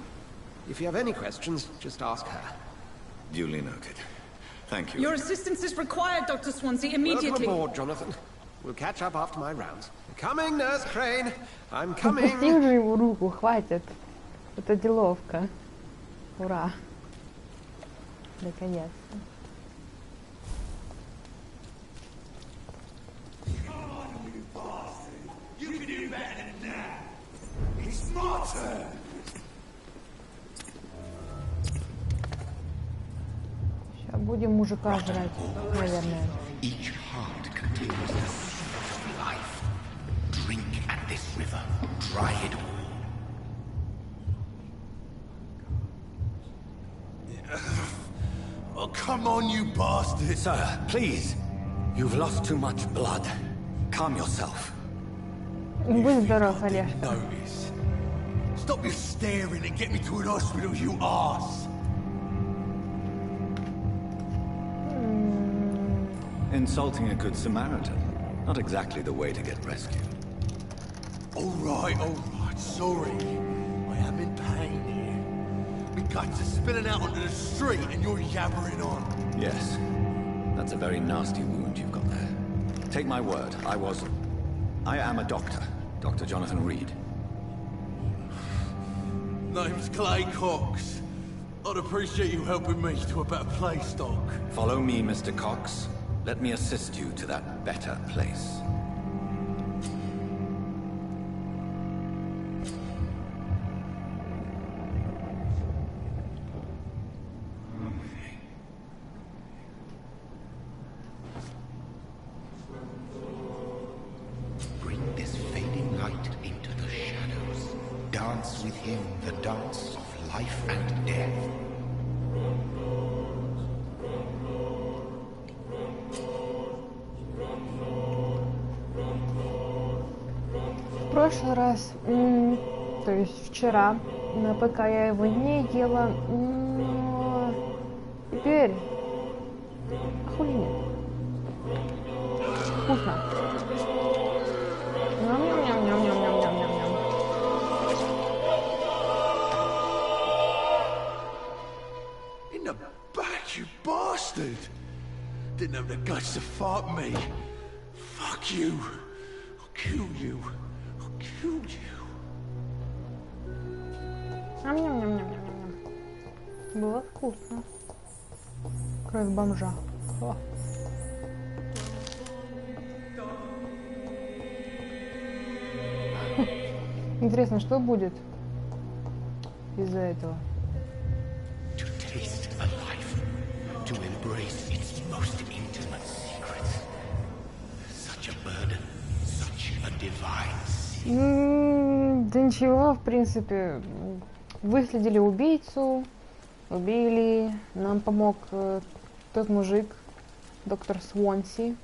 If you have any questions, just ask her. Duly noted. Thank you. Your assistance is required, Dr. Swansea, immediately. Welcome aboard, Jonathan. We'll catch up after my rounds. Coming, Nurse Crane. I'm coming. Отпусти уже его руку, хватит. Это деловка. Ура. Наконец-то. You can do better than that. It's my turn. Сейчас будем мужика жрать, наверное. Each heart contains the source of life. Drink at this river. Dry it all. Oh, come on, you bastard. Sir, please. You've lost too much blood. Calm yourself. Будь здоров, Олег. Notice. Stop your staring and get me to an hospital, you arse. Insulting a good Samaritan. Not exactly the way to get rescued. All right, sorry. I am in pain here. My guts are spilling out onto the street and you're yabbering on. Yes. That's a very nasty wound you've got there. Take my word, I am a doctor. Dr. Jonathan Reed. Name's Clay Cox. I'd appreciate you helping me to a better place, Doc. Follow me, Mr. Cox. Let me assist you to that better place. Bring this fading light into the shadows. Dance with him the dance of life and death. В прошлый раз, то есть вчера, на ПК я его не ела, но теперь... А хули нет? Вкусно. Ням-ням-ням-ням-ням-ням-ням-ням. In the back, you bastard! Didn't have the guts to fuck me. Fuck you. I'll kill you. I'll kill you. Было вкусно. Кровь бомжа. О. Интересно, что будет из-за этого? To taste a life, to embrace its most intimate secrets. Such a burden, such a divine sin. Да ничего, в принципе. Выследили убийцу, убили. Нам помог тот мужик, доктор Свонси.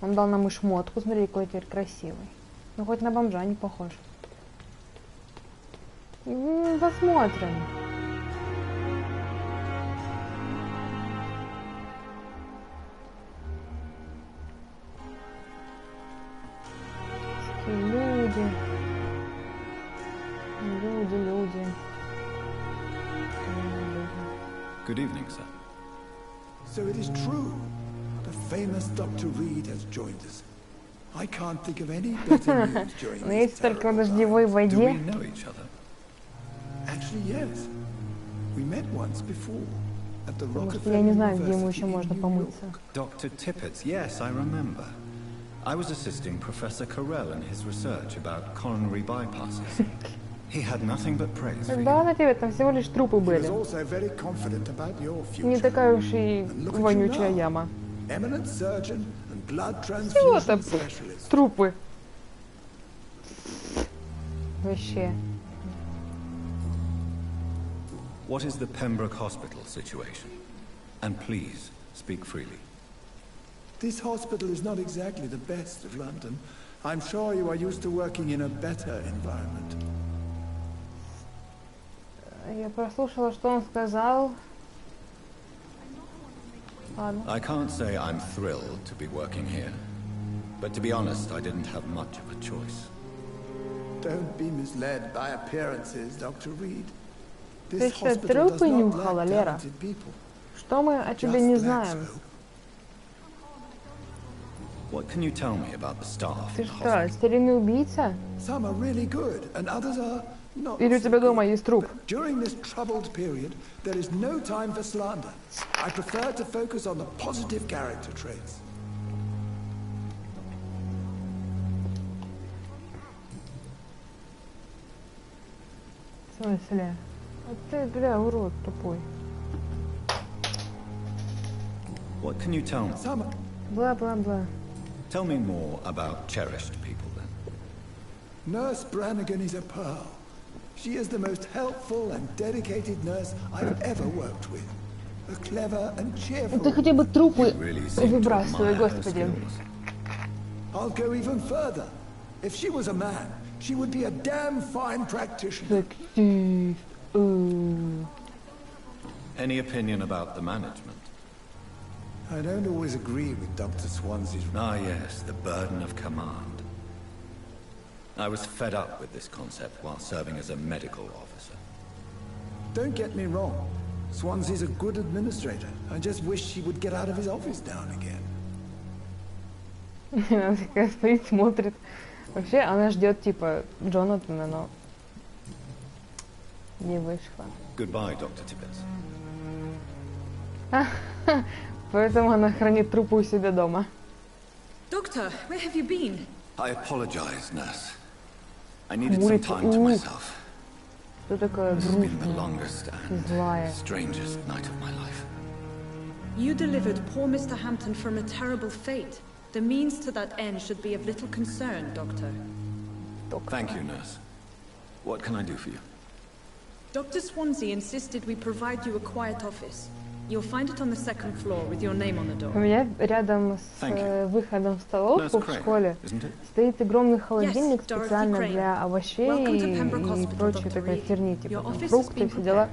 Он дал нам и шмотку, смотри, какой теперь красивый. Ну, хоть на бомжа не похож. Посмотрим. Люди. Люди. Good evening, sir. So it is true. The famous Dr. Reed has joined us. I can't think of any better news during Но если только в дождевой Do we воде. know each other? Actually, yes. We met once before at the Потому что Rockefeller я не знаю, где ему University еще in можно New помыться. Dr. Tippett, yes, I remember. I was assisting Professor Carell in his research about coronary bypasses. He had nothing but praise for Да, you. на тебе там всего лишь трупы He was были. also very confident about your Не future. такая уж и And look at you вонючая now. яма. Eminent surgeon and blood Всего-то transfusion specialist. трупы. Вообще. What is the Pembroke Hospital situation? And please, speak freely. This hospital is not exactly the best of London. I'm sure you are used to working in a better environment. Я прослушала, что он сказал. Ладно. I can't say I'm thrilled to be working here. But to be honest, I didn't have much of a choice. Don't be misled by appearances, Dr. Reed. Ты This что, hospital does трупы not нюхала, lack Лера? talented people. Что мы о тебе Just не lacks знаем? hope. What can you tell me about the staff? Ты at the что, hospital? стерильный убийца? Some are really good, and others are not. Или у so тебя дома good. есть труп? But during this troubled period, there is no time for slander. I prefer to focus on the positive character traits. В смысле? А ты, бля, урод тупой. What can you tell me? Some Бла-бла-бла. Tell me more about cherished people then. Nurse Brannigan is a pearl. She is the most helpful and dedicated nurse I've ever worked with. A clever and cheerful. Ты хотя бы трупы Really seem to выбрасывай, admire her господи. skills. I'll go even further. If she was a man, she would be a damn fine practitioner. Детектив. Any opinion about the management? I don't always agree with Dr. Swansea's. Ah, yes, the burden of command. I was fed up with this concept while serving as a medical officer. Don't get me wrong. Swansea's a good administrator. I just wish she would get out of his office now and again. Она такая стоит, смотрит. Вообще, она ждет, типа, Джонатана, но не вышла. Goodbye, Dr. Tippett. Поэтому она хранит трупы у себя дома. Doctor, where have you been? I apologize, nurse. I needed some time to myself. Что такое This has been the грустная longest и and злая? strangest night of my life. You delivered poor Mr. Hampton from a terrible fate. The means to that end should be of little concern, Doctor. Thank you, nurse. What can I do for you? Dr. Swansea insisted we provide you a quiet office. You'll find it on the second floor with your name on the door. У меня рядом с выходом в столовку в школе стоит огромный холодильник специально для овощей и прочей такой херни, типа там, фрукты, все дела.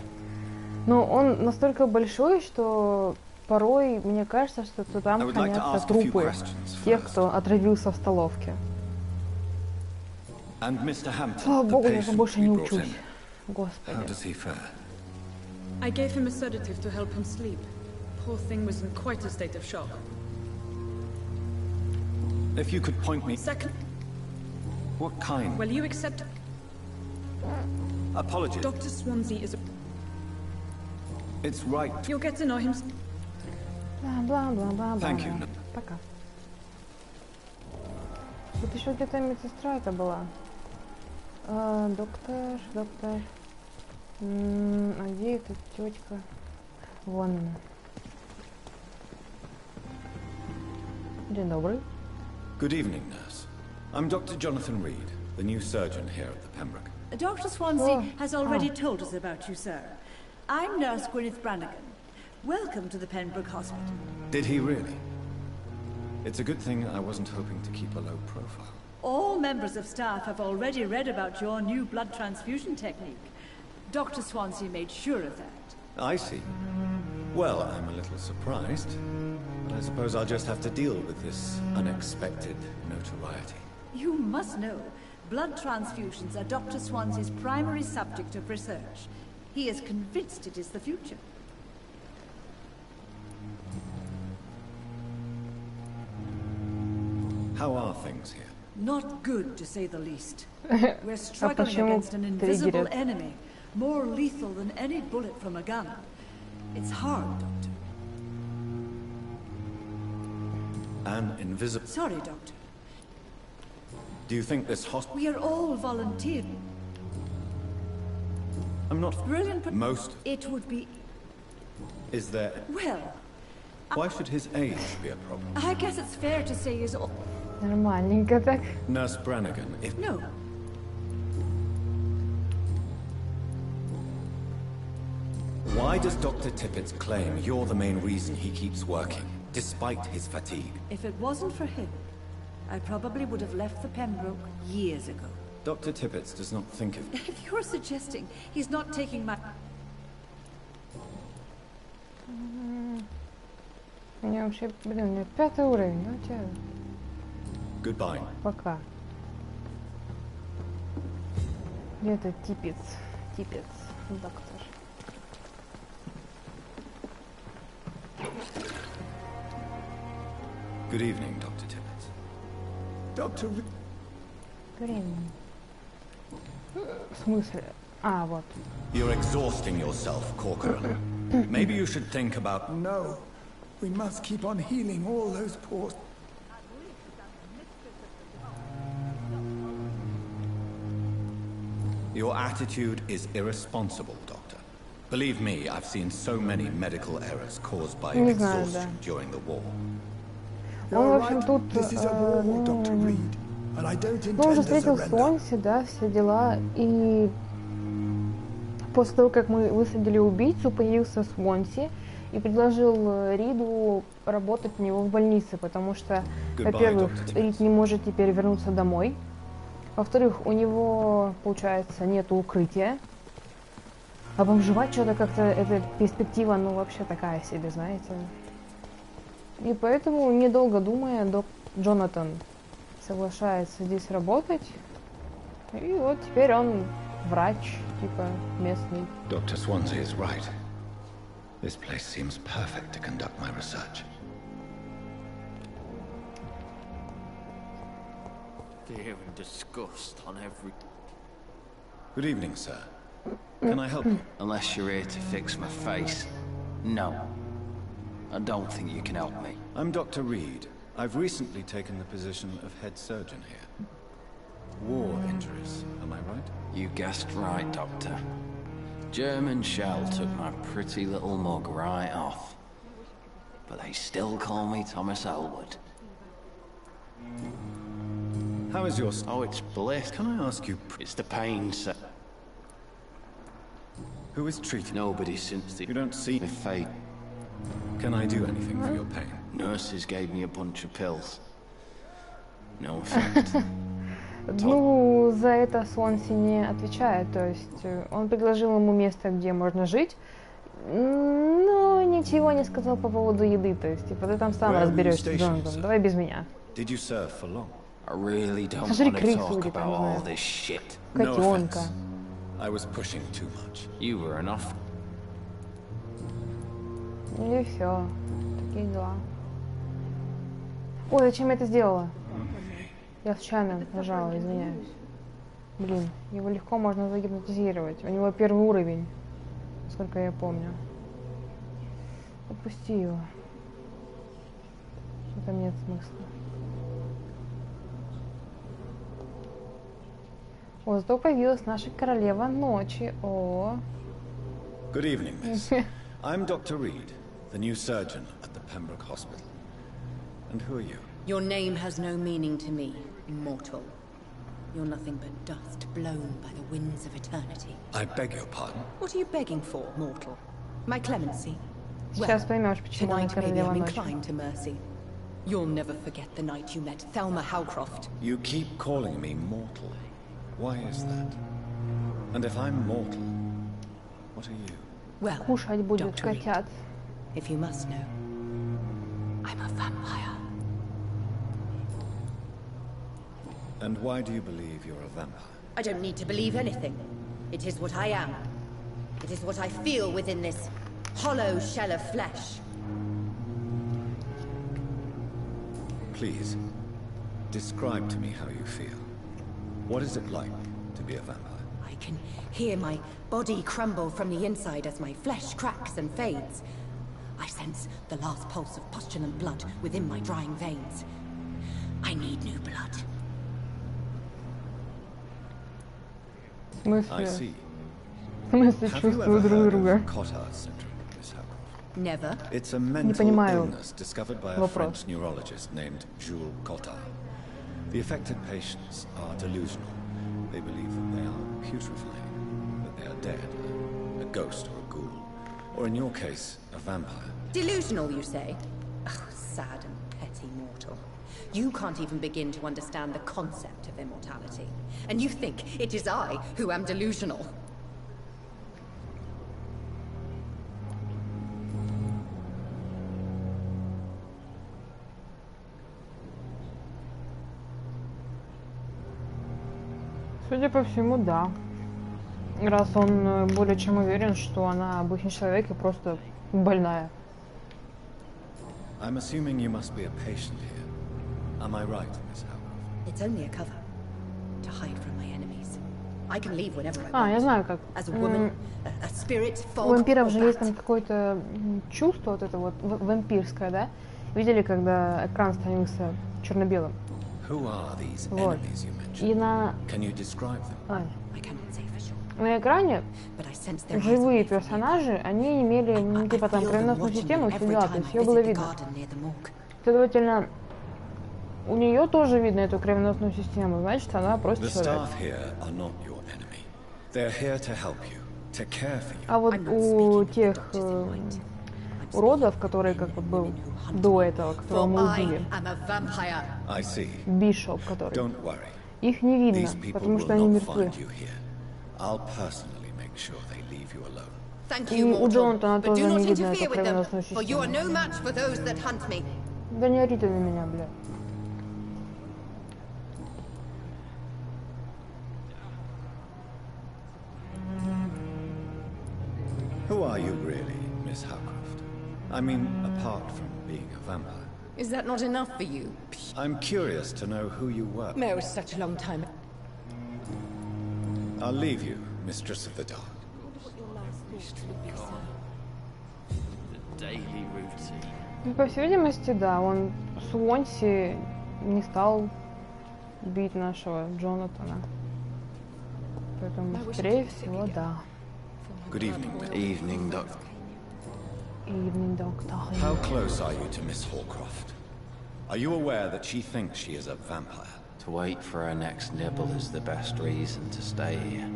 Но он настолько большой, что порой мне кажется, что там хранятся трупы тех, кто отравился в столовке. Слава богу, я же больше не учусь. Господи. I gave him a sedative to help him sleep. Poor thing was in quite a state of shock. If you could point me... Second. What kind? Well, you accept... Apologies. Dr. Swansea is... It's right. You'll get to know him... Бла-бла-бла-бла-бла. Thank you. Пока. Тут еще где-то медсестра это была. Доктор. А где эта тетка? Вон она. День добрый. Good evening, nurse. I'm Dr. Jonathan Reed, the new surgeon here at the Pembroke. Dr. Swansea has already told us about you, sir. I'm Nurse Gwyneth Brannigan. Welcome to the Pembroke Hospital. Did he really? It's a good thing I wasn't hoping to keep a low profile. All members of staff have already read about your new blood transfusion technique. Dr. Swansea made sure of that. I see. Well, I'm a little surprised, but I suppose I'll just have to deal with this unexpected notoriety. You must know, blood transfusions are Dr. Swansea's primary subject of research. He is convinced it is the future. How are things here? Not good, to say the least. We're struggling against an invisible enemy, more lethal than any bullet from a gun. It's hard, Doctor. An invisible... Sorry, Doctor. Do you think this hospital... We are all volunteers. I'm not... Brilliant, but... Most... It would be... Is there... Well... Why should his age be a problem? I guess it's fair to say he's... Нормальненько так. Nurse Brannigan, if... No. Why does Dr. Tippett's claim you're the main reason he keeps working, despite his fatigue? If it wasn't for him, I probably would have left the Pembroke years ago. Dr. Tippett does not think of... If you're suggesting he's not taking my... У меня вообще, блин, у меня 5-й уровень, ну чё? Goodbye. Пока. Где-то типец, доктор. Good evening, Dr. Tippett. Dr. Блин. В смысле? А, вот. You're exhausting yourself, Corcoran. Maybe you should think about... No. We must keep on healing all those poor... Your attitude is irresponsible, Doctor. Believe me, I've seen so many medical errors caused by exhaustion during the war. Он, в общем, тут, он уже встретил Свонси, да, все дела, и после того, как мы высадили убийцу, появился Свонси и предложил Риду работать у него в больнице, потому что, во-первых, Рид не может теперь вернуться домой, во-вторых, у него, получается, нет укрытия, а бомжевать что-то как-то, эта перспектива, ну, вообще такая себе, знаете. И поэтому, недолго думая, Джонатан соглашается здесь работать. И вот теперь он врач, типа местный. Dr. Swansea is right. This place seems perfect to conduct my research. Fear and disgust on every... Good evening, sir. Can I help you? Unless you're here to fix my face. No. I don't think you can help me. I'm Dr. Reed. I've recently taken the position of head surgeon here. War injuries, am I right? You guessed right, Doctor. German shell took my pretty little mug right off. But they still call me Thomas Elwood. How is your... Oh, it's bliss. Can I ask you... It's the pain, sir. Who is treating... Nobody since the... You don't see... The fate. Can I do anything for your pain? Nurses gave me a bunch of pills. No effect. Ну, за это Свонси не отвечает, то есть он предложил ему место, где можно жить, но ничего не сказал по поводу еды, то есть, типа, ты там сам разберешься, Джонатан, давай без меня. Did you serve for long? I really don't want to talk about all this shit. Котенка. I was pushing too much. You were enough. И все, такие дела. Ой, зачем я это сделала? Я случайно нажала, извиняюсь. Блин, его легко можно загипнотизировать. У него первый уровень, сколько я помню. Отпусти его. В этом нет смысла. О, зато появилась наша королева ночи. О. Good evening, miss. I'm Dr. Reed, the new surgeon at the Pembroke Hospital. And who are you? Your name has no meaning to me, mortal. You're nothing but dust blown by the winds of eternity. I beg your pardon? What are you begging for, mortal? My clemency? Сейчас поймешь, почему она Tonight maybe королева I'm ночи. inclined to mercy. You'll never forget the night you met Thelma Howcroft. You keep calling me mortal. Why is that? And if I'm mortal, what are you? Well, Кушать будет Dr. Reed, котят. if you must know, I'm a vampire. And why do you believe you're a vampire? I don't need to believe anything. It is what I am. It is what I feel within this hollow shell of flesh. Please, describe to me how you feel. What is it like to be a vampire? I can hear my body crumble from the inside as my flesh cracks and fades. I sense the last pulse of postulant blood within my drying veins. I need new blood. I see. В смысле Have you ever чувствую друг heard друга? of Cotard syndrome, Miss Howcroft? Never. It's a mental понимаю illness discovered by a вопрос. French neurologist named Jules Cotard. The affected patients are delusional. They believe that they are putrefying, that they are dead, a ghost or a ghoul, or in your case, a vampire. Delusional, you say? Oh, sad and petty mortal. You can't even begin to understand the concept of immortality. And you think it is I who am delusional. Судя по всему, да. Раз он более чем уверен, что она обычный человек и просто больная. I'm assuming you must be a patient here. Am I right, Miss Howcroft? It's only a cover. To hide from my enemies. I can leave whenever I want. Я знаю как. As a woman, a spirit, fog, У вампиров же or есть bat. там какое-то чувство, вот это вот вампирское, да? Видели, когда экран становился черно-белым? Who are these Вот. enemies you mentioned? И на... Can you describe them? I cannot say for sure. на экране But I sense their eyes живые on me from персонажи, они имели, ну, типа там feel them кровеносную watching систему, me все every дела, time то есть I ее было visit the видно. garden near the morgue. Следовательно, у нее тоже видно эту кровеносную систему, значит, она просто The человек. staff here are not your enemy. They're here to help you, to care for you. А вот у тех уродов, которые как вот был до этого, которого мы убили, I'm a vampire. I see. Бишоп, который, Don't worry. их не видно, These people потому will что они not мертвы. find you here. I'll personally make sure they leave you alone. Thank И you, у mortal. Джонатана But тоже do not не видно interfere эту with them, кровеносную for you are систему. no match for those that hunt me. Да не орите на меня, бля. Who are you really, Miss Howcroft? I mean, apart from being a vampire. Is that not enough for you? I'm curious to know who you were. It was such a long time. I'll leave you, Mistress of the Dark. The daily routine. Ну, по всей видимости, да, он с Уонси не стал бить нашего Джонатана. Поэтому, скорее всего, да. Good evening, Evening, Doctor. Evening, Doctor. How close are you to Miss Hawcroft? Are you aware that she thinks she is a vampire? To wait for her next nibble is the best reason to stay here.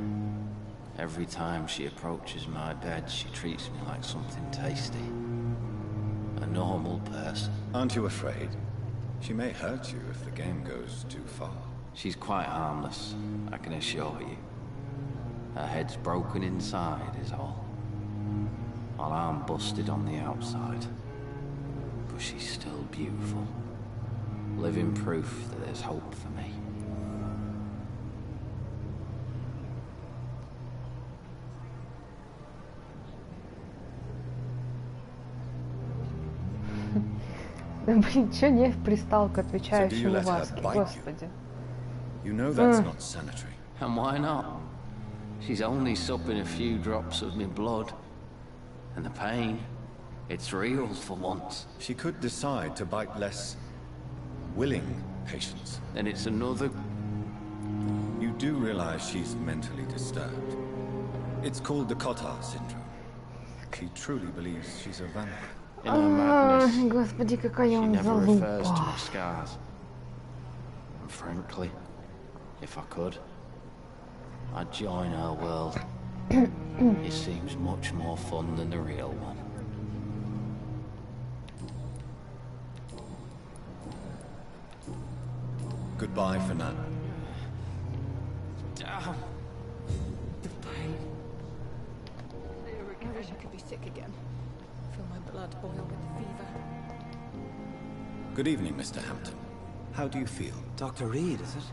Every time she approaches my bed, she treats me like something tasty. A normal person. Aren't you afraid? She may hurt you if the game goes too far. She's quite harmless, I can assure you. Her head's broken inside is all. While I'm busted on the outside. But she's still beautiful. Living proof that there's hope for me. Да блин, чё не пристал к So do you отвечающему let her Васке, bite you? господи. You know that's not sanitary. And why not? She's only supping a few drops of me blood. And the pain, it's real for once. She could decide to bite less willing patients. And it's another... You do realize she's mentally disturbed. It's called the Cotard syndrome. She truly believes she's a vampire. In her madness, Господи, какая she он never refers to залупа. my scars. And frankly, if I could, I'd join her world. It seems much more fun than the real one. Goodbye for now. Damn. The pain. I wish I could be sick again. Feel my blood boil with the fever. Good evening, Mr. Hampton. How do you feel? Dr. Reed, is it?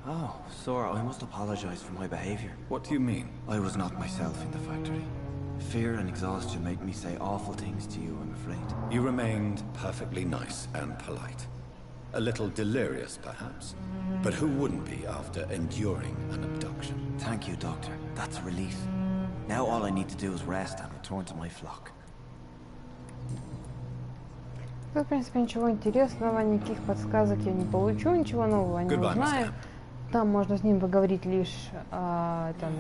Oh, sir, I must apologize for my behavior. What do you mean? I was not myself in the factory. Fear and exhaustion made me say awful things to you, I'm afraid. You remained perfectly nice and polite. A little delirious, perhaps. But who wouldn't be after enduring an abduction? Thank you, Doctor. That's a relief. Now all I need to do is rest and return to my flock. Тут, в принципе, ничего интересного, никаких подсказок я не получу, ничего нового не узнаю. Там можно с ним поговорить лишь о там,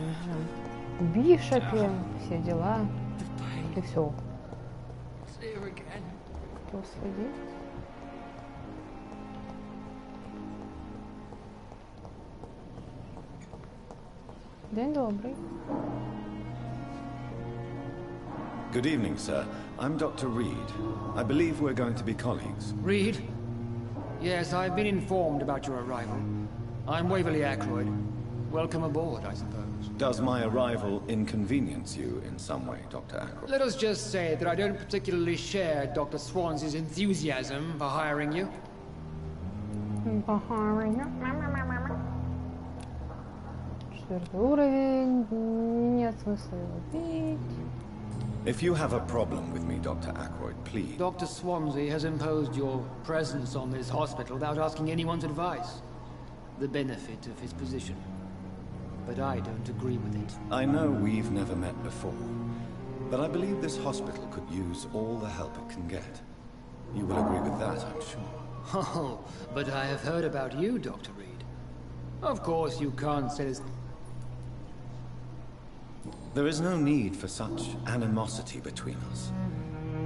бишопе, все дела, и все. Кто следит? День добрый. Good evening, sir. I'm Dr. Reed. I believe we're going to be colleagues. Reed? Yes, I've been informed about your arrival. I'm Waverly Ackroyd. Welcome aboard, I suppose. Does my arrival inconvenience you in some way, Dr. Ackroyd? Let us just say that I don't particularly share Dr. Swans's enthusiasm for hiring you. For hiring you? Четвертый уровень. Нет смысла его бить. If you have a problem with me, Dr. Ackroyd, please. Dr. Swansea has imposed your presence on this hospital without asking anyone's advice. The benefit of his position. But I don't agree with it. I know we've never met before, but I believe this hospital could use all the help it can get. You will agree with that, I'm sure. Oh, but I have heard about you, Dr. Reed. Of course, you can't say this. There is no need for such animosity between us.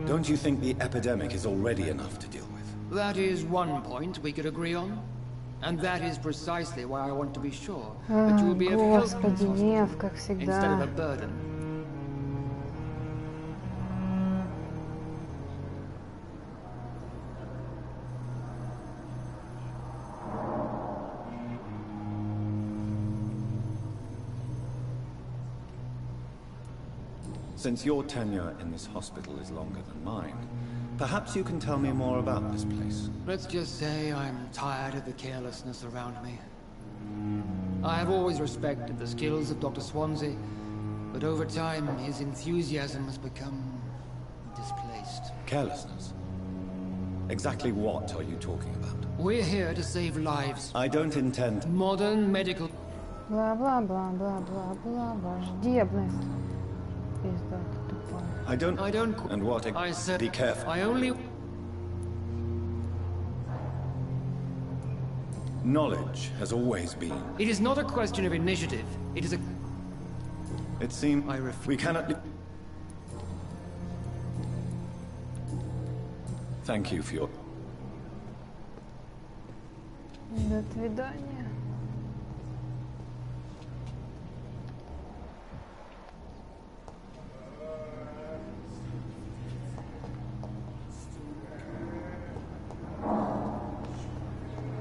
Don't you think the epidemic is already enough to deal with? That is one point we could agree on. And that is precisely why I want to be sure that you will be of help to this hospital instead of a burden. Since your tenure in this hospital is longer than mine, perhaps you can tell me more about this place. Let's just say I'm tired of the carelessness around me. I have always respected the skills of Dr. Swansea, but over time his enthusiasm has become displaced. Carelessness? Exactly what are you talking about? We're here to save lives. I don't intend... Modern medical... Blah, blah, blah, blah, blah, blah, blah. Ждебность. I don't... And what... I said... Be careful. I only... Knowledge has always been... It is not a question of initiative. It is a... It seems... We cannot... Thank you for your... До свидания.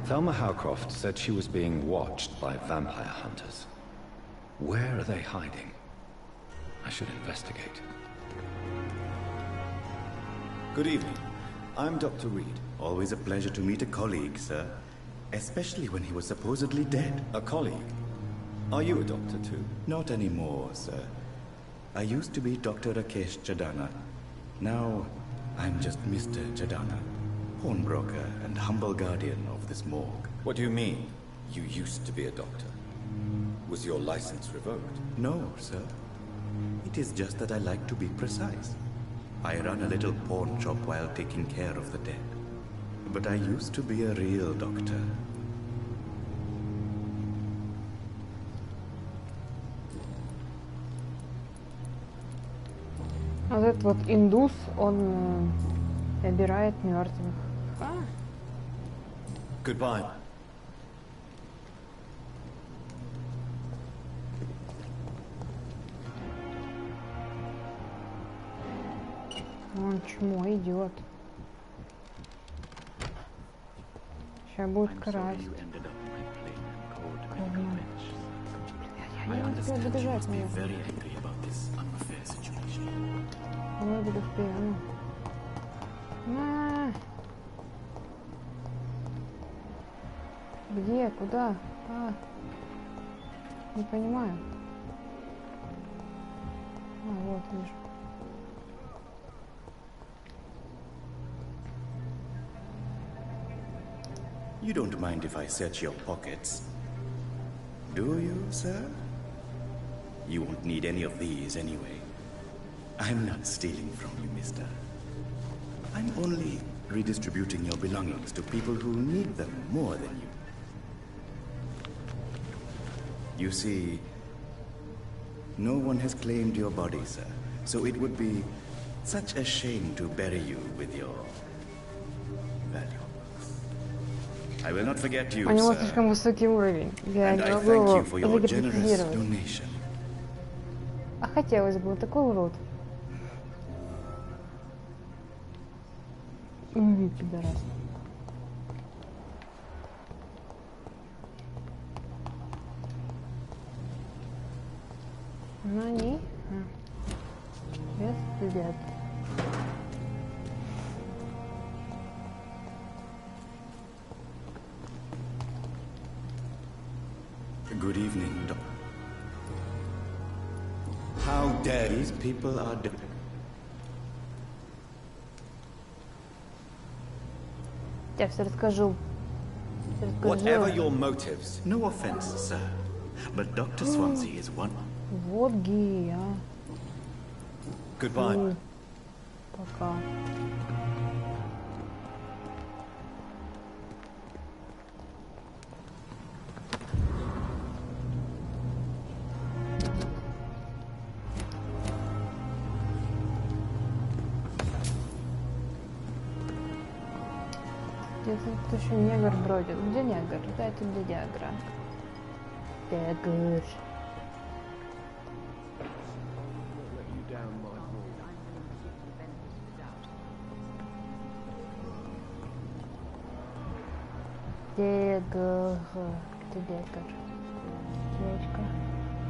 Thelma Howcroft said she was being watched by vampire hunters. Where are they hiding? I should investigate. Good evening. I'm Dr. Reed. Always a pleasure to meet a colleague, sir. Especially when he was supposedly dead. A colleague? Are you a doctor too? Not anymore, sir. I used to be Dr. Rakesh Jadana. Now, I'm just Mr. Jadana. Pawnbroker and humble guardian of this morgue. What do you mean? You used to be a doctor. Was your license revoked? No, sir. It is just that I like to be precise. I run a little pawn shop while taking care of the dead. But I used to be a real doctor. Вот этот вот индус, он обирает мертвых. Goodbye. Он чмо идет. Сейчас будет красть. Я не успею добежать, наверное. Ой, буду вперед. Где? Куда? Не понимаю. Вот, вижу. You don't mind if I search your pockets, do you, sir? You won't need any of these anyway. I'm not stealing from you, mister. I'm only redistributing your belongings to people who need them more than you. You see, no one has claimed your body, sir, so it would be such a shame to bury you with your valuables. I will not forget you, У него sir. слишком высокий уровень. Я And не I могу thank его you for your generous загипнотизировать. donation. А хотелось бы, такой урод. Пидорас. Ну они. Без ребят. Good evening, Doc. How dare these people are Я все расскажу. Whatever your motives, no offense, sir, but Dr. Swansea is one. Вот гей, а. Goodbye. Пока. Где-то еще негр бродит. Где негр? Да, это где негра. Негр. Негр. Где негр? Девочка.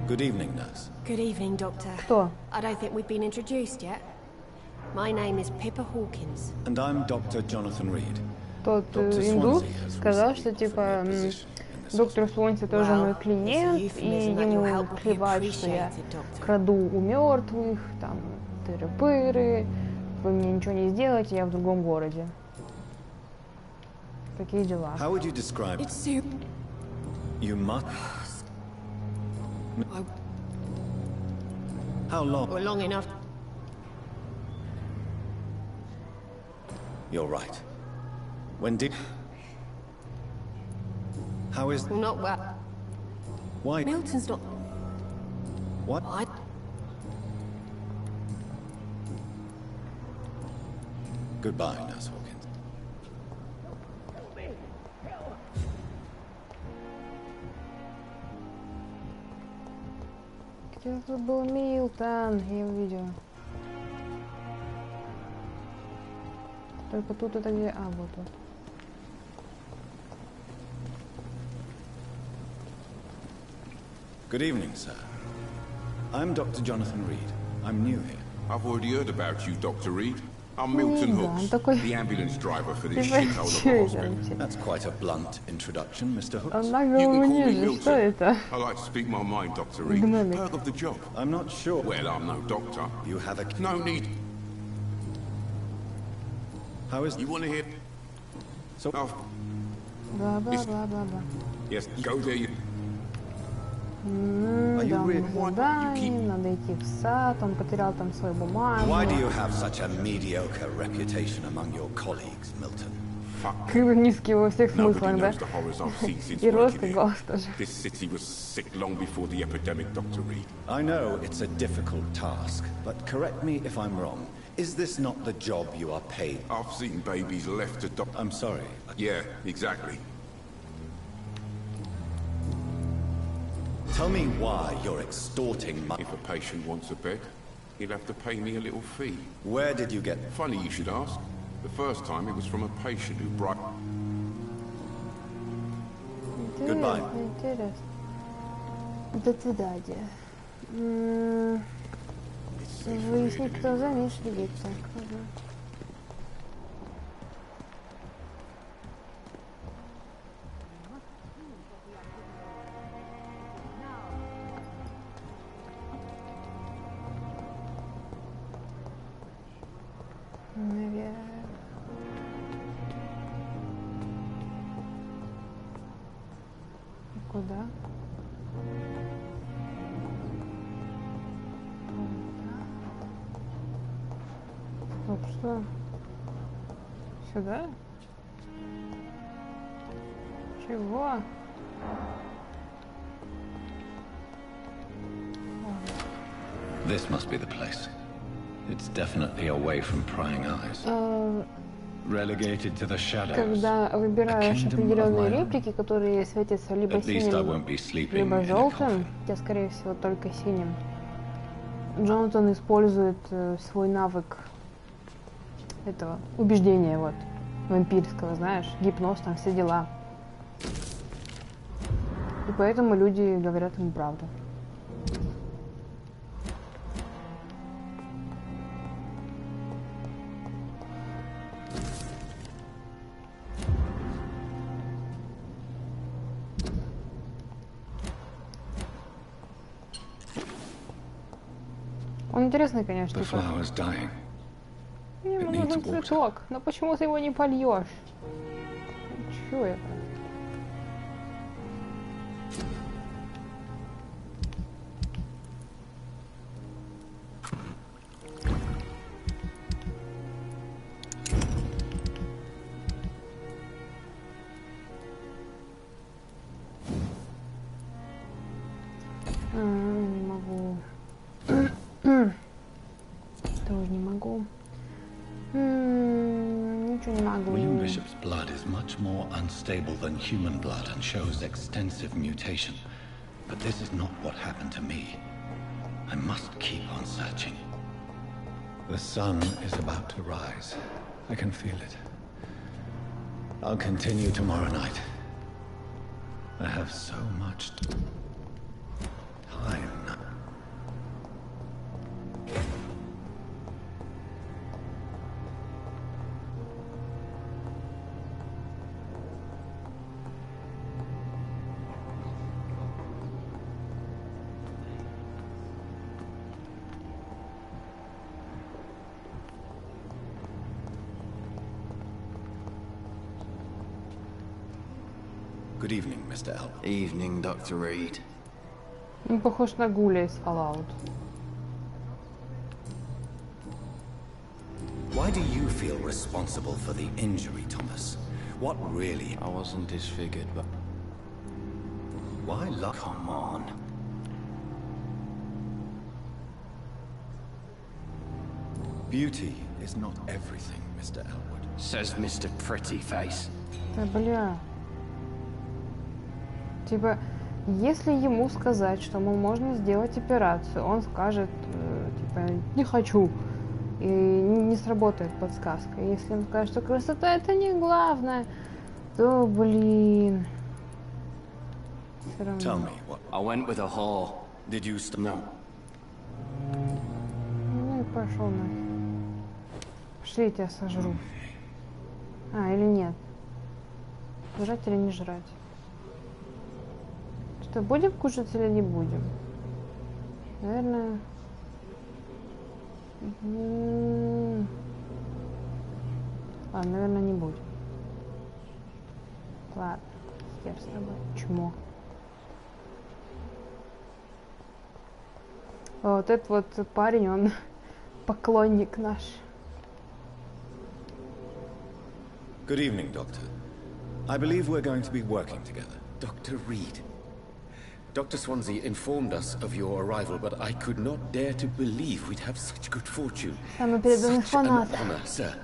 Good evening, nurse. Good evening, Doctor. Кто? I don't think we've been introduced yet. My name is Pippa Hawkins. And I'm Dr. Jonathan Reed. Тот индус сказал, что типа доктор Свонси тоже мой клиент, и ему плевать, что я краду у мертвых, там, тыры-пыры, вы мне ничего не сделаете, я в другом городе. Такие дела. How would you describe It's soup. You must. How long? Well, long enough. You're right. When did? How is? Well, not well. Why? Milton's not. What? Goodbye, Nurse Hawkins. Где тут был Милтон? Я его видела. Только тут это где? А, вот тут. Good evening, sir. I'm Dr. Jonathan Reed. I'm new here. I've already heard about you, Dr. Reed. I'm Milton Hooks, the ambulance driver for this shithole of a hospital. That's quite a blunt introduction, Mr. Hooks. Он нагло ниже. Что это? I like to speak my mind, Dr. Reed. Гномик. Perk of the job. I'm not sure. Well, I'm no doctor. You have a... No need. How is... You want to hear... So... Бла-бла-бла-бла-бла. Yes, go there. Задание, надо идти в сад, он потерял там свою бумагу. Why do you have such a mediocre reputation among your colleagues, Milton? Низкий во всех смыслах, да? И рост, и голос тоже. This city was sick long before the epidemic, Dr. Reed. I know it's a difficult task, but correct me if I'm wrong. Is this not the job you are paid? I've seen babies left to die. I'm sorry. Yeah, exactly. Tell me why you're extorting my... If a patient wants a bed, he'll have to pay me a little fee. Where did you get... Funny you should ask. The first time it was from a patient who brought... Goodbye. Интересно. До свидания. Выяснить, кто замешивается. Наверное. Куда? Вот что? Сюда? Чего? This must be the place. It's definitely away from prying eyes. Relegated to the shadows. Когда выбираешь определенные реплики, которые светятся либо синим, либо желтым, я, скорее всего, только синим, Джонатан использует свой навык этого убеждения, вот, вампирского, знаешь, гипноз, там все дела. И поэтому люди говорят ему правду. Он интересный, конечно. Мне нужен цветок, но почему ты его не польешь? Чё это? Не могу. Тоже не могу. Ничего не могу. William Bishop's blood is much more unstable than human blood and shows extensive mutation. But this is not what happened to me. I must keep on searching. The sun is about to rise. I can feel it. I'll continue tomorrow night. I have so much time now. Good evening, Mr. Elwood. Evening, Dr. Reed. Он похож на Гуля из Fallout. Why do you feel responsible for the injury, Thomas? What really... I wasn't disfigured, but... Why luck? Come on. Beauty is not everything, Mr. Elwood. Says Mr. Pretty Face. Да бля. Типа, если ему сказать, что ему можно сделать операцию, он скажет, типа, не хочу. И не сработает подсказка. Если он скажет, что красота это не главное, то, блин. Все равно. Tell me what... I went with a whore. Did you... No. Ну и пошел нафиг. Пошли, я тебя сожру. А, или нет? Жрать или не жрать? Что, будем кушать или не будем? Наверное... Ладно, наверное, не будем. Ладно. Хер с тобой, чмо. Вот этот вот парень, он поклонник наш. Good evening, Doctor. I believe we're going to be working together. Dr. Reed. Dr. Swansea informed us of your arrival, but I could not dare to believe we'd have such good fortune. Such an honor, sir.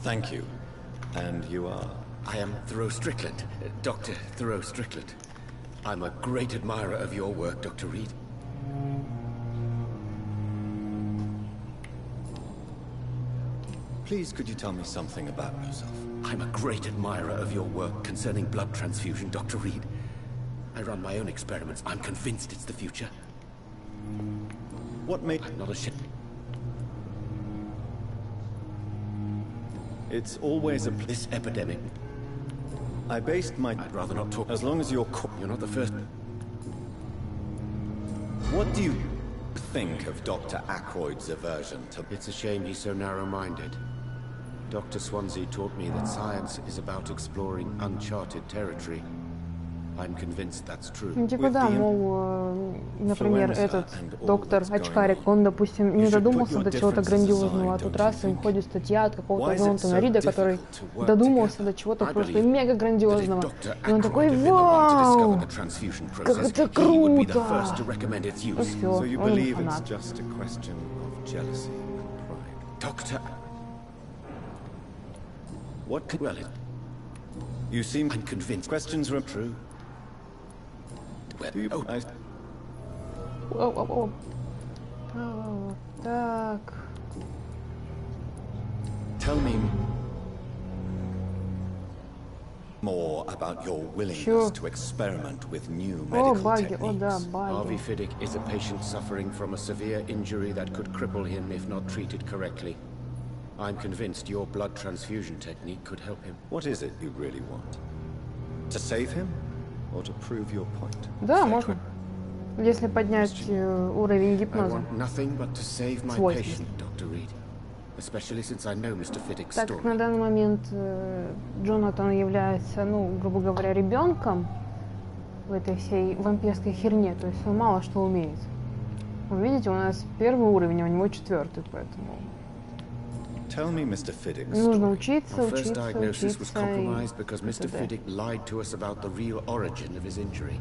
Thank you. And you are? I am Thoreau Strickland, Dr. Thoreau Strickland. I'm a great admirer of your work, Dr. Reed. Please, could you tell me something about yourself? I'm a great admirer of your work concerning blood transfusion, Dr. Reed. I run my own experiments. I'm convinced it's the future. What made... I'm not ashamed. It's always a... This epidemic. I based my... I'd rather not talk... As long as you're... You're not the first... What do you think of Dr. Ackroyd's aversion to... It's a shame he's so narrow-minded. Dr. Swansea taught me that science is about exploring uncharted territory. I'm convinced that's true. Ну, типа да, мол, например, этот доктор Очкарик, он, допустим, не додумался до чего-то грандиозного, а тут раз им ходит статья от какого-то Джонатана Рида, который додумался до чего-то просто мега грандиозного. И он такой, вау, как это круто! И все, он фанат. What could... Well, you seem... I'm convinced. Questions were true. Oh. Oh, так. Tell me more about your willingness to experiment with new medical techniques. Harvey Fiddick is a patient suffering from a severe injury that could cripple him if not treated correctly. I'm convinced your blood transfusion technique could help him. What is it you really want? To save him? Or to prove your point? Да, можно. Если поднять уровень гипноза. I want nothing but to save my patient, Dr. Reed. Especially since I know Mr. Fiddick's story. Так как на данный момент Джонатан является, ну, грубо говоря, ребенком в этой всей вампирской херне, то есть он мало что умеет. Вы видите, у нас первый уровень, а у него 4-й, поэтому... Tell me, Mr. Fiddick's Нужно учиться, Our first diagnosis was compromised because Mr. Fiddick lied to us about the real origin of his injury.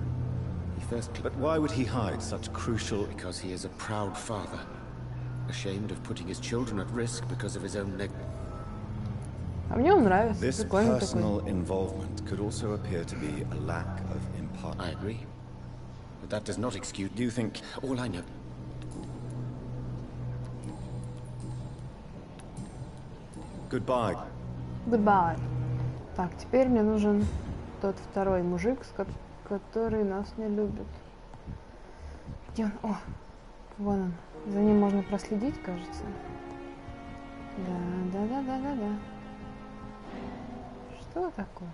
But why would he hide such crucial... Because he is a proud father, ashamed of putting his children at risk because of his own А мне он нравится. This personal involvement could also appear to be a lack of impartiality. I agree. But that does not excuse... Do you think... All I know... Goodbye. Goodbye. Так, теперь мне нужен тот второй мужик, который нас не любит. Где он? О, вон он. За ним можно проследить, кажется. Да. Что такое?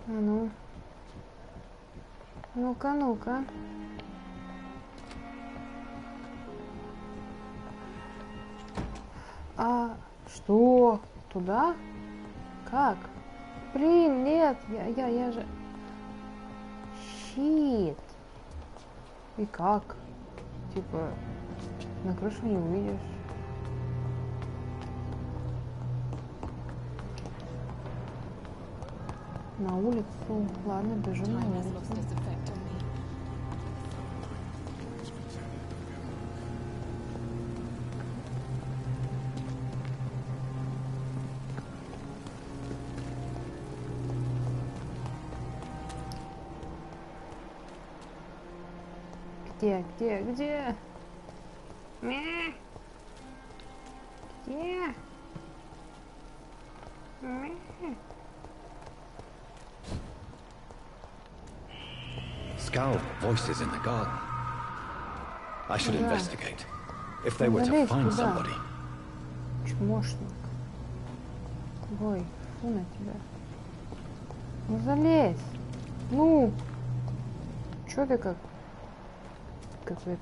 А ну. Ну-ка, ну-ка. А что? Туда? Как? Блин, нет, я же... Щит. И как? Типа, на крышу не выйдешь. На улицу. Ладно, бежу на улицу. Где? Где? Skull voices in the garden. I should investigate. If they were to find somebody. Чмошник. Ой, фу на тебя. Ну залезь. Ну. Чё ты как? Какой-то.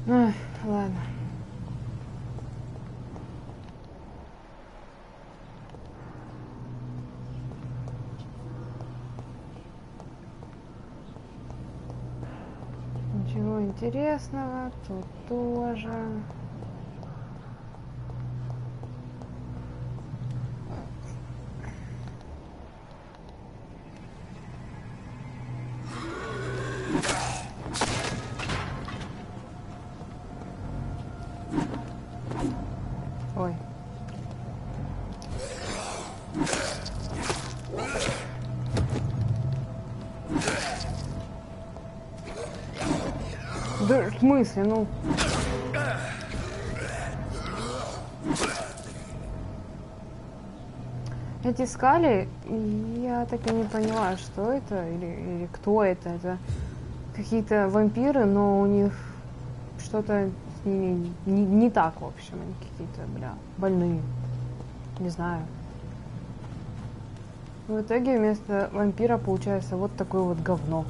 Ах, ладно. Ничего интересного, тут тоже. Ой. Да, в смысле, ну? Эти скали, я так и не поняла, что это или кто это. Это какие-то вампиры, но у них что-то с ними не так, в общем. Они какие-то, бля, больные. Не знаю. В итоге вместо вампира получается вот такое вот говно.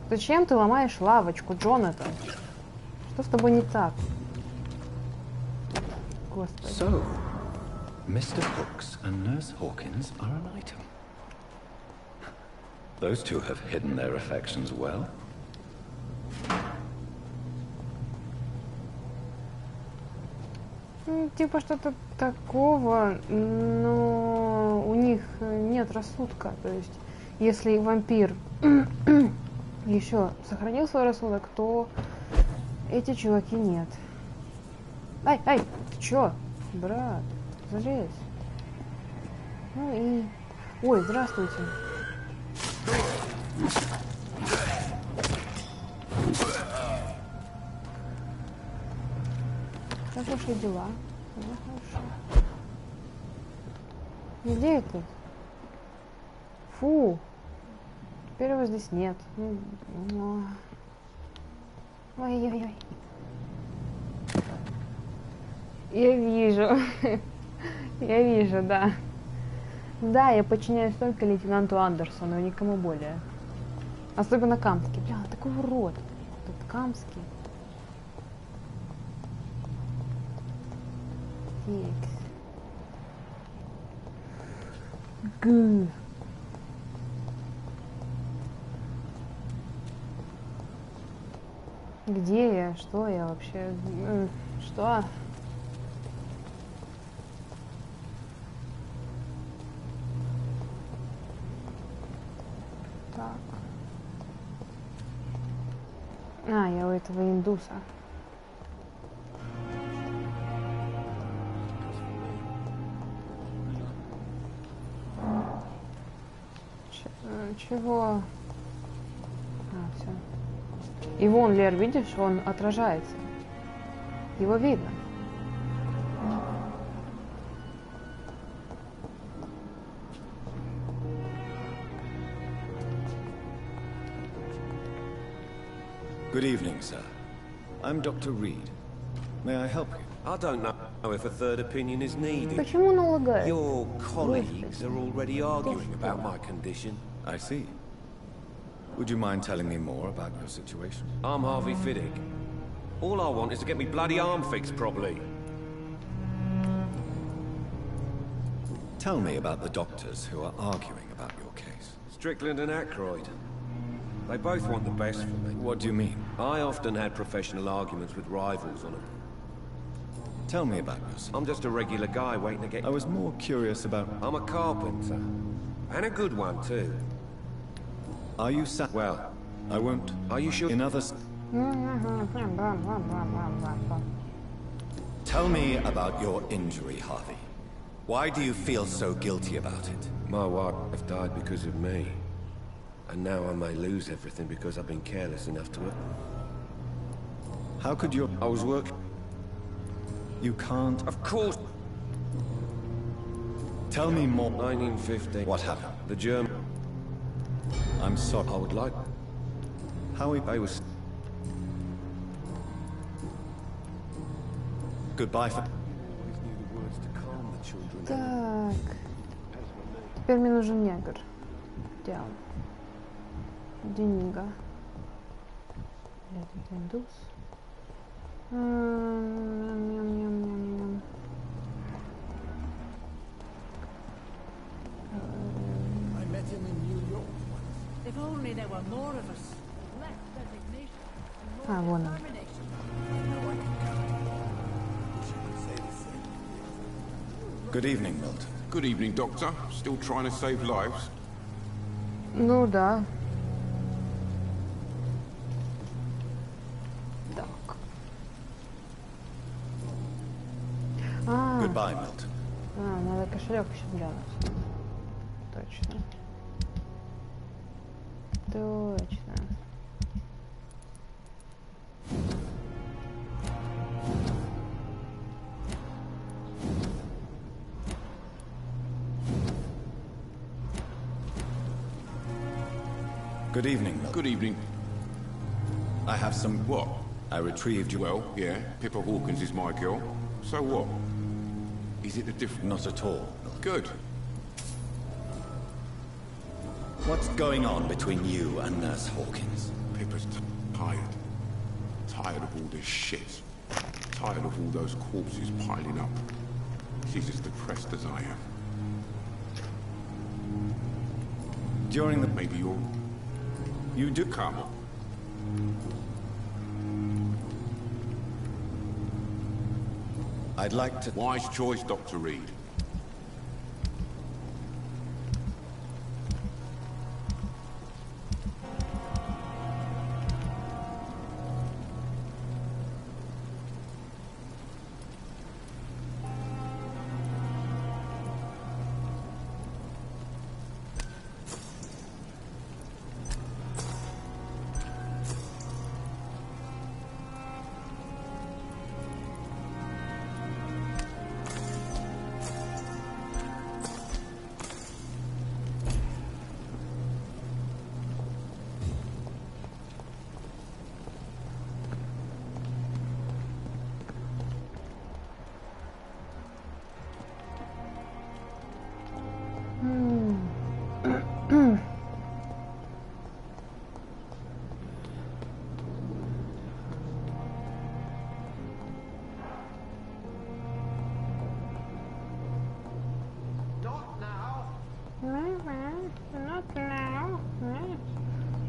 Зачем ты ломаешь лавочку, Джонатан? Что с тобой не так? Господи. So, Mr. Hooks and Nurse Hawkins are an item. Those two have hidden their affections well. Типа что-то такого, но у них нет рассудка. То есть, если вампир еще сохранил свой рассудок, то эти чуваки нет. Ай, ты чё? Брат, залезь. Ну и... Ой, здравствуйте. Как ваши дела? Ну, хорошо. Где это? Фу. Теперь его здесь нет. Ой-ой-ой. Я вижу. Я вижу, да. Да, я подчиняюсь только лейтенанту Андерсону, и никому более. Особенно Камский. Бля, он такой урод. Тут Камский. Текс. Гы. Где я? Что я вообще? Что? Так. А, я у этого индуса. Чего? А, все. И вон, Лер, видишь, он отражается. Его видно. Good evening, sir. I'm Dr. Reed. May I help you? I don't know if a third opinion is needed. Почему он лагает? Your colleagues are already arguing about my condition. I see. Would you mind telling me more about your situation? I'm Harvey Fiddick. All I want is to get me bloody arm fixed properly. Tell me about the doctors who are arguing about your case. Strickland and Aykroyd. They both want the best for me. What do you mean? I often had professional arguments with rivals on them. Tell me about yourself. I'm just a regular guy waiting to get... I was more curious about... I'm a carpenter. And a good one, too. Are you Well... I won't... Are you sure? In others... Tell me about your injury, Harvey. Why do you feel so guilty about it? My wife died because of me. And now I may lose everything because I've been careless enough to... How could you... I was working... You can't... Of course. Tell me more. 1950. What happened? The German... I'm sorry. I would like... How I was... Goodbye for... Так. Теперь мне нужен негр. Где он? Денига. Или это индус? I met him in New York once. If only there were more of us. Less designation. А, вон он. Good evening, Milton. Good evening, Doctor. Still trying to save lives? Ну да. Так. Goodbye, Milton. Надо кошелек еще глянуть. Точно. Точно. Good evening, Milton. Good evening. I have some... What? I retrieved you. Well, yeah, Pippa Hawkins is my girl. So what? Is it a different... Not at all, Milton. Good. What's going on between you and Nurse Hawkins? Pippa's tired. Tired of all this shit. Tired of all those corpses piling up. She's as depressed as I am. During the... Maybe you're... You do... Come. I'd like to... Wise choice, Dr. Reed.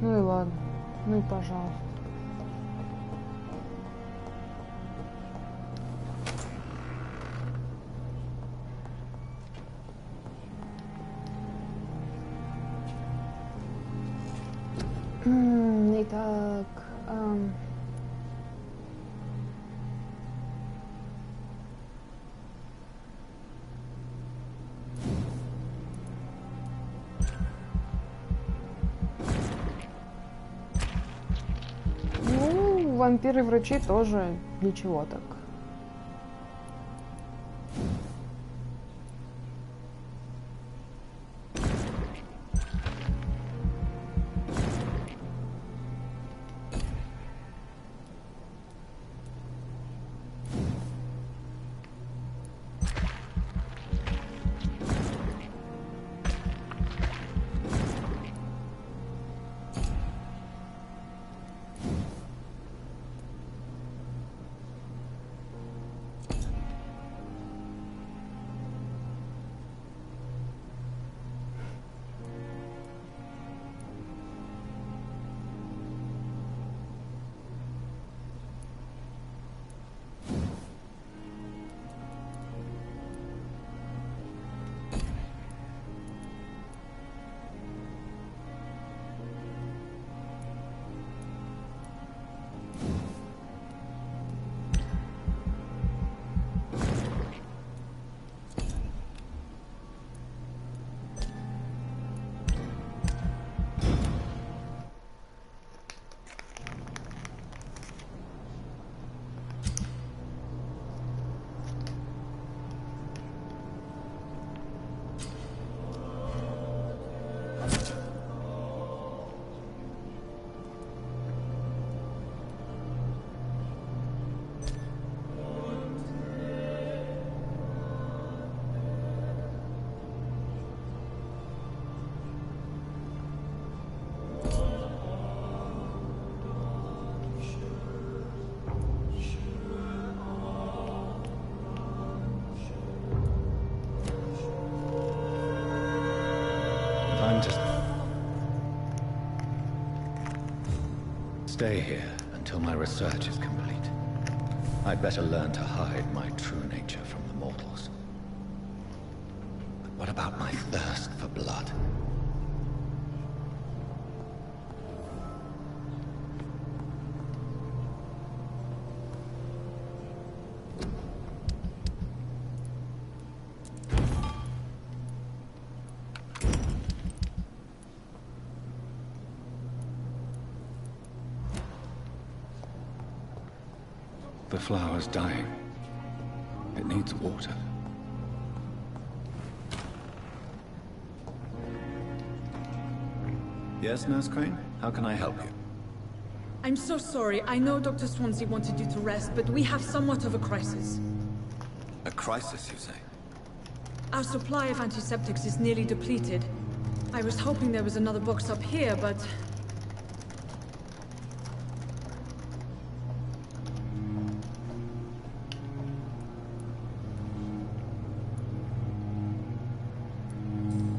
Ну и ладно. Ну и пожалуйста. Итак, ну, вампиры-врачи тоже ничего так. stay here until my research is complete. I'd better learn to hide my true nature from the mortals. But what about my thirst for blood? The flower's dying. It needs water. Yes, Nurse Crane? How can I help you? I'm so sorry. I know Dr. Swansea wanted you to rest, but we have somewhat of a crisis. A crisis, you say? Our supply of antiseptics is nearly depleted. I was hoping there was another box up here, but...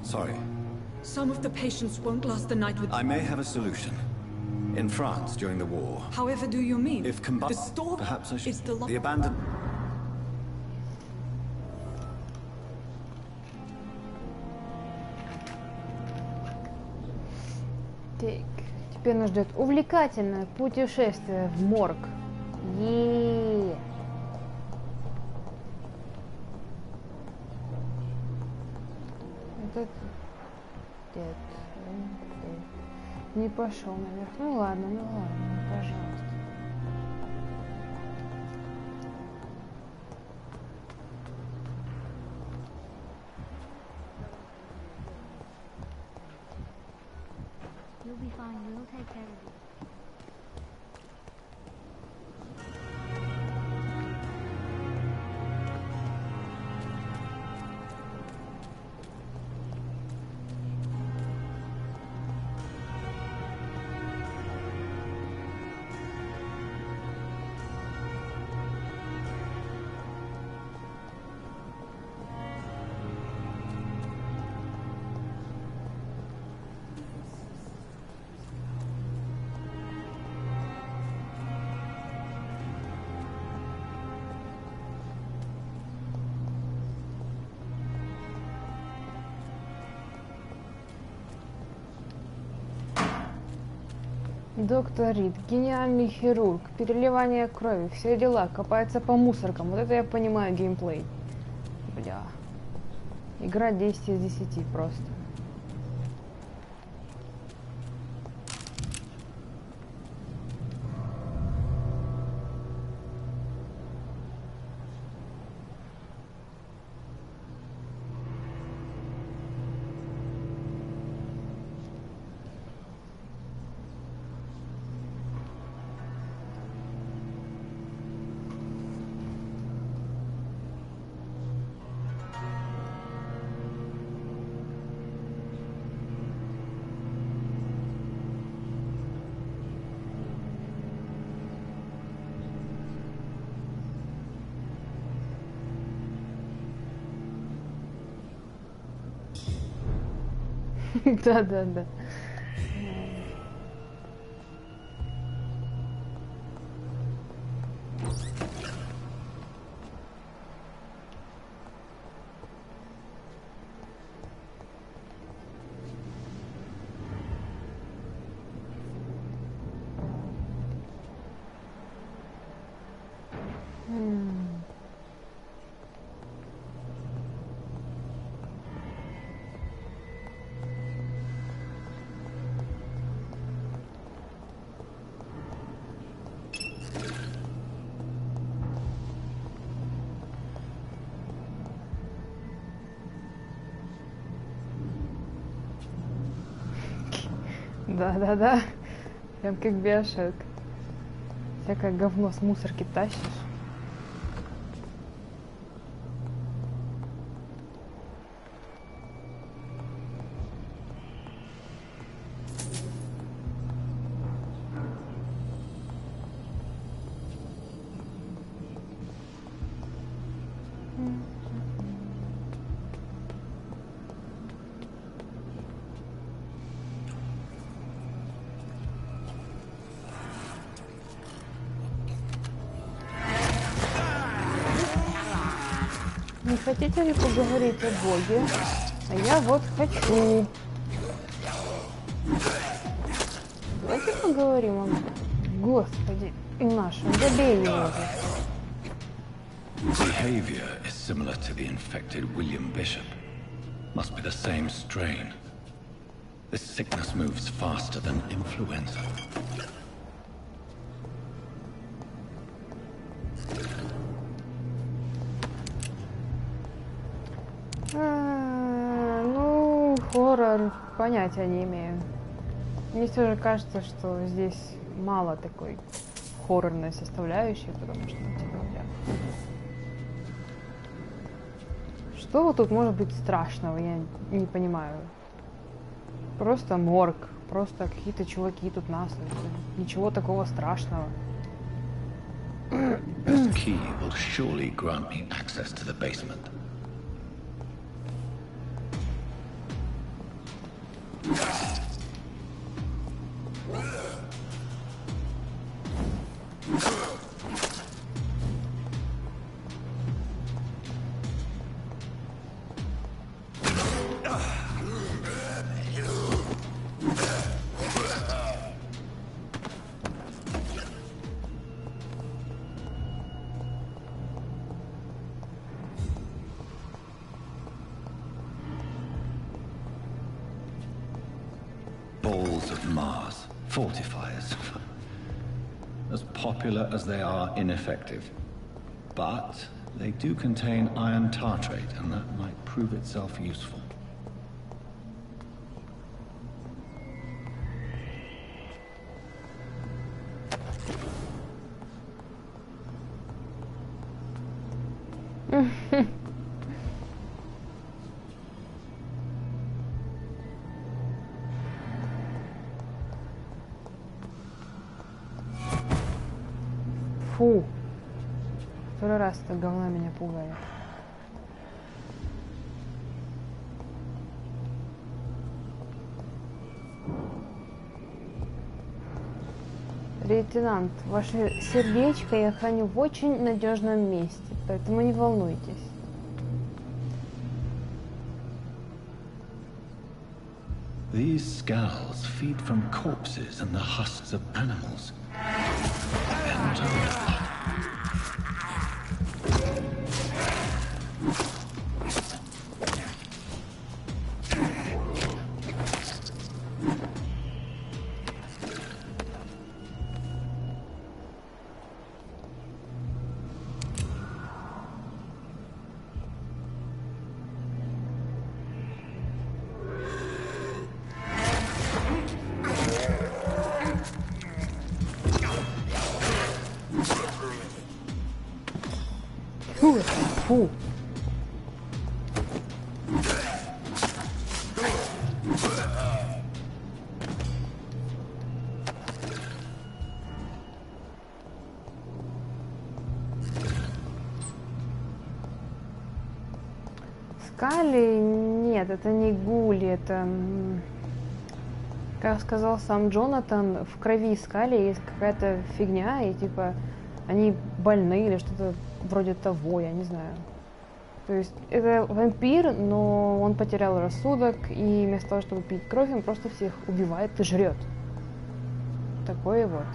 Sorry. Some of the patients won't last the night with... I may have a solution. In France, during the war... However do you mean? If The store... Perhaps I should... is the... The abandoned... Так, теперь нас ждет увлекательное путешествие в морг. Е-е-е. Этот дед, не пошел наверх. Ну ладно, пожалуйста. You'll be fine. We'll take care of you. Доктор Рид, гениальный хирург, переливание крови, все дела, копается по мусоркам. Вот это я понимаю геймплей. Бля. Игра 10 из 10 просто. Да. Да. Прям как Биошок. Всякое говно с мусорки тащишь. Не хотите ли поговорить о Боге? А я вот хочу. Давайте поговорим о... Господи, и нашем. Добей его. Behavior is similar to the infected William Bishop. Must be the same strain. This sickness moves faster than influenza. Ну, хоррор, понятия не имею. Мне все же кажется, что здесь мало такой хоррорной составляющей, потому что, типа, что вот тут может быть страшного, я не понимаю. Просто морг, просто какие-то чуваки тут нас, ничего такого страшного. This key will surely grant me access to the basement. Balls of Mars, fortifiers. As popular as they are ineffective. But they do contain iron tartrate, and that might prove itself useful. Фу. Второй раз это говно меня пугает. Лейтенант, ваше сердечко я храню в очень надежном месте, поэтому не волнуйтесь. These skulls feed from corpses and the husks of animals. Фу. Скали? Нет, это не гули, это... Как сказал сам Джонатан, в крови Скали есть какая-то фигня, и типа они больны или что-то вроде того, я не знаю. То есть это вампир, но он потерял рассудок, и вместо того, чтобы пить кровь, он просто всех убивает и жрет. Такое вот.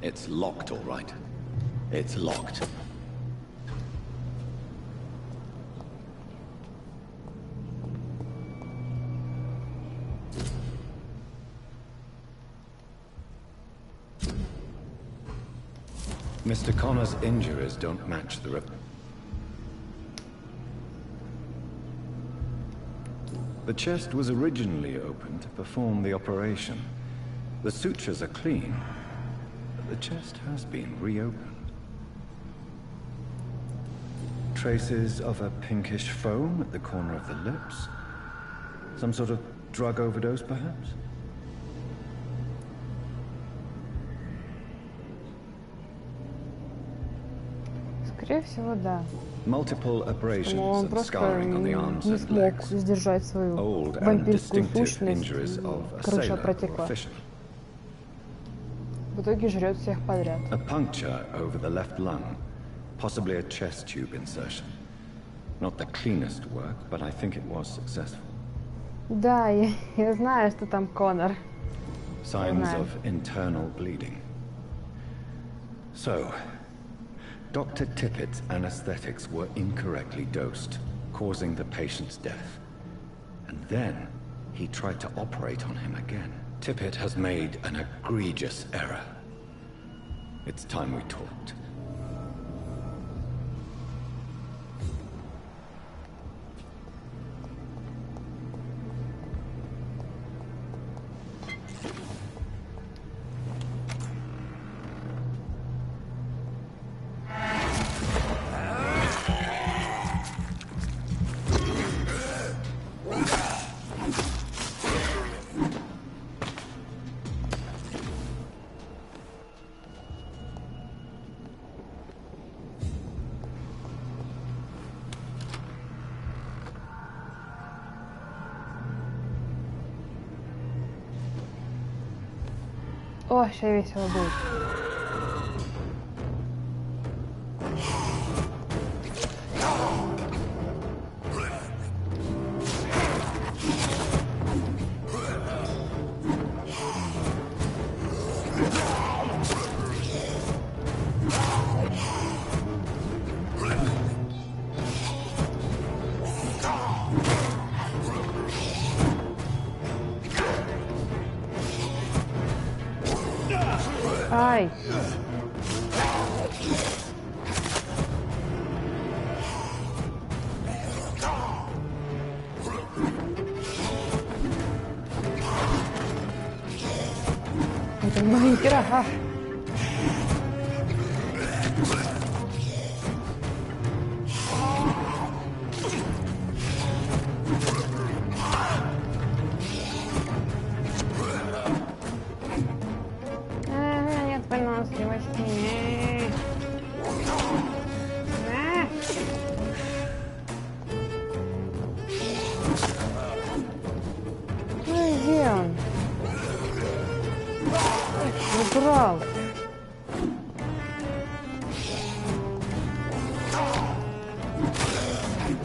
It's locked, all right. It's locked. Mr. Connor's injuries don't match the The chest was originally opened to perform the operation. The sutures are clean, but the chest has been reopened. Traces of a pinkish foam at the corner of the lips. Some sort of drug overdose, perhaps? Скорее всего, да. Multiple abrasions Он and просто scarring on the arms не and смог legs. сдержать свою Old and вампирскую distinctive сущность, injuries of и a крыша sailor or протекла. fisherman. В итоге жрет всех подряд. A puncture over the left lung, possibly a chest tube insertion. Not the cleanest work, but I think it was successful. Да, я знаю, что там Конор. Signs of internal bleeding. So, Dr. Tippett's anesthetics were incorrectly dosed, causing the patient's death. And then, he tried to operate on him again. Tippett has made an egregious error. It's time we talked. О, сейчас весело будет. Ай! Это вампир, ага. Нет выносливости. Ну где он? Украл.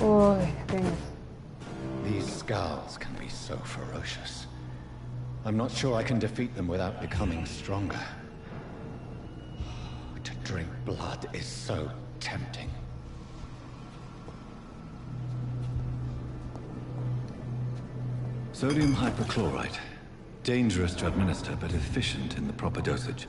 Ой, наконец. These scowls can be so ferocious. I'm not sure I can defeat them without becoming stronger. To drink blood is so tempting. Sodium hypochlorite. Dangerous to administer, but efficient in the proper dosage.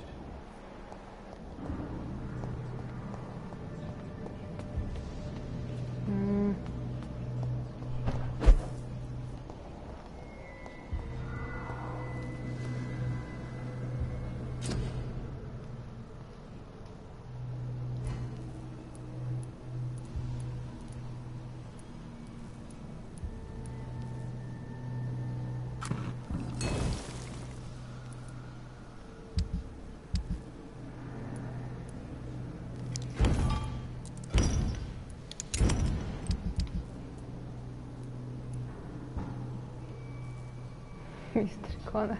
Мистер Конор.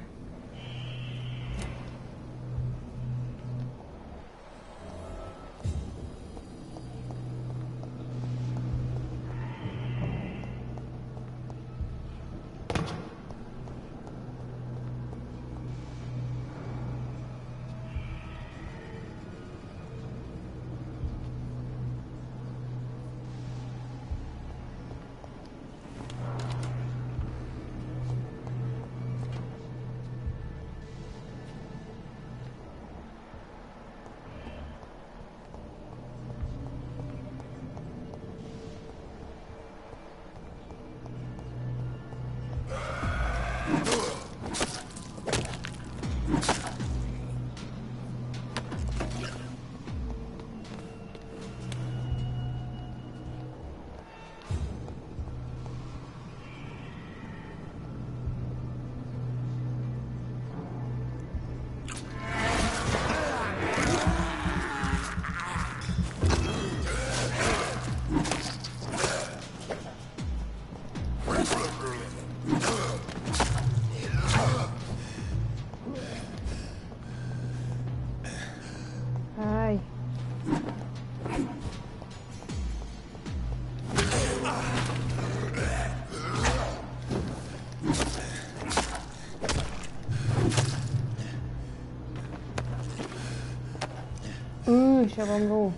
я помру.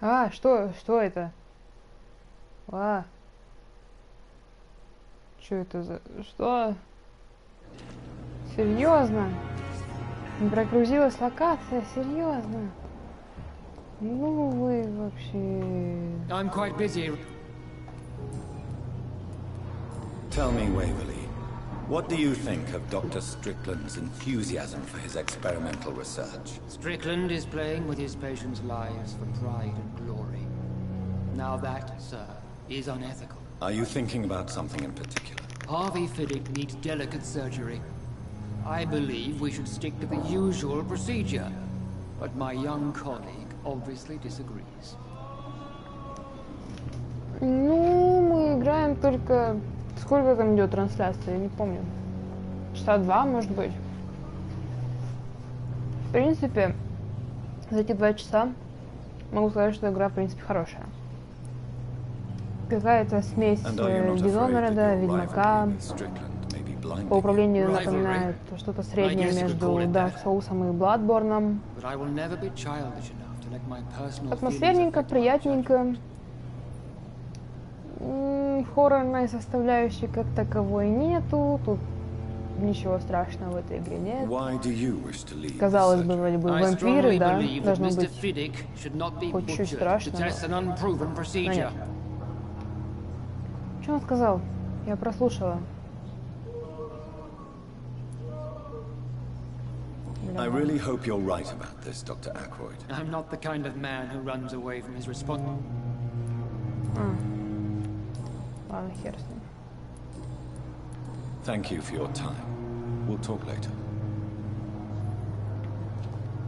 А, что это? А. Что это за... Что? Серьезно? Не прогрузилась локация? Серьезно? Ну вы вообще... I'm quite busy. Tell me, Waverly, what do you think of Dr. Strickland's enthusiasm for his experimental research? Strickland is playing with his patients' lives for pride and glory. Now that, sir, is unethical. Are you thinking about something in particular? Harvey Fiddick needs delicate surgery. I believe we should stick to the usual procedure. But my young colleague obviously disagrees. Ну, мы играем только... Сколько там идет трансляция? Я не помню. Часа 2, может быть. В принципе, за эти 2 часа могу сказать, что игра, в принципе, хорошая. Какая-то смесь Dishonored, Ведьмака. По управлению напоминает что-то среднее между Dark Souls и Bloodborne. Атмосферненько, приятненько. Хоррорной составляющей как таковой нету. Тут ничего страшного в этой игре нет. Казалось бы, вроде бы вампиры, да? Должно быть хоть чуть страшно. Но нет. Что он сказал? Я прослушала. I really hope you're right about this, Dr. Ackroyd. I'm not the kind of man who runs away from his responsibility. Ладно, хер с ним. Thank you for your time. We'll talk later.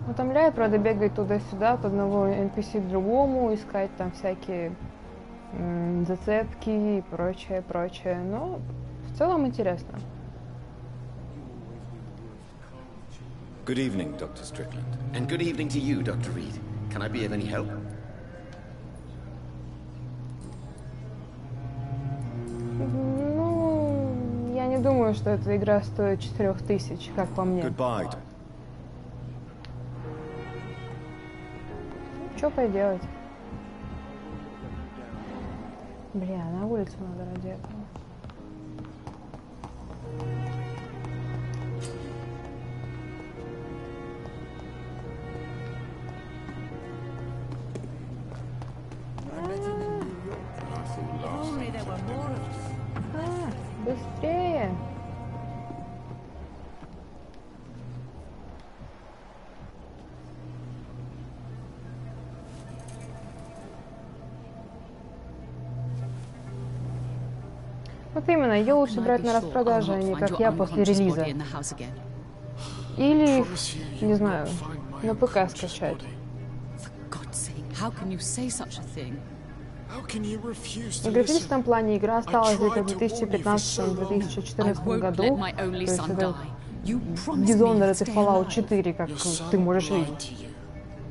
Утомляет, правда, бегать туда-сюда, от одного NPC к другому, искать там всякие зацепки и прочее. Но в целом интересно. Good evening, Dr. Strickland. And good evening to you, Dr. Reed. Can I be of any help? Ну, я не думаю, что эта игра стоит 4000, как по мне. Goodbye. Что поделать? Бля, на улицу надо ради этого. Вот именно, ее лучше брать на распродаже, а не как я после релиза. Или, не знаю, на ПК скачать. В графическом плане игра осталась где-то в 2015-2014 году. То есть это Dishonored и Fallout 4, как ты можешь видеть.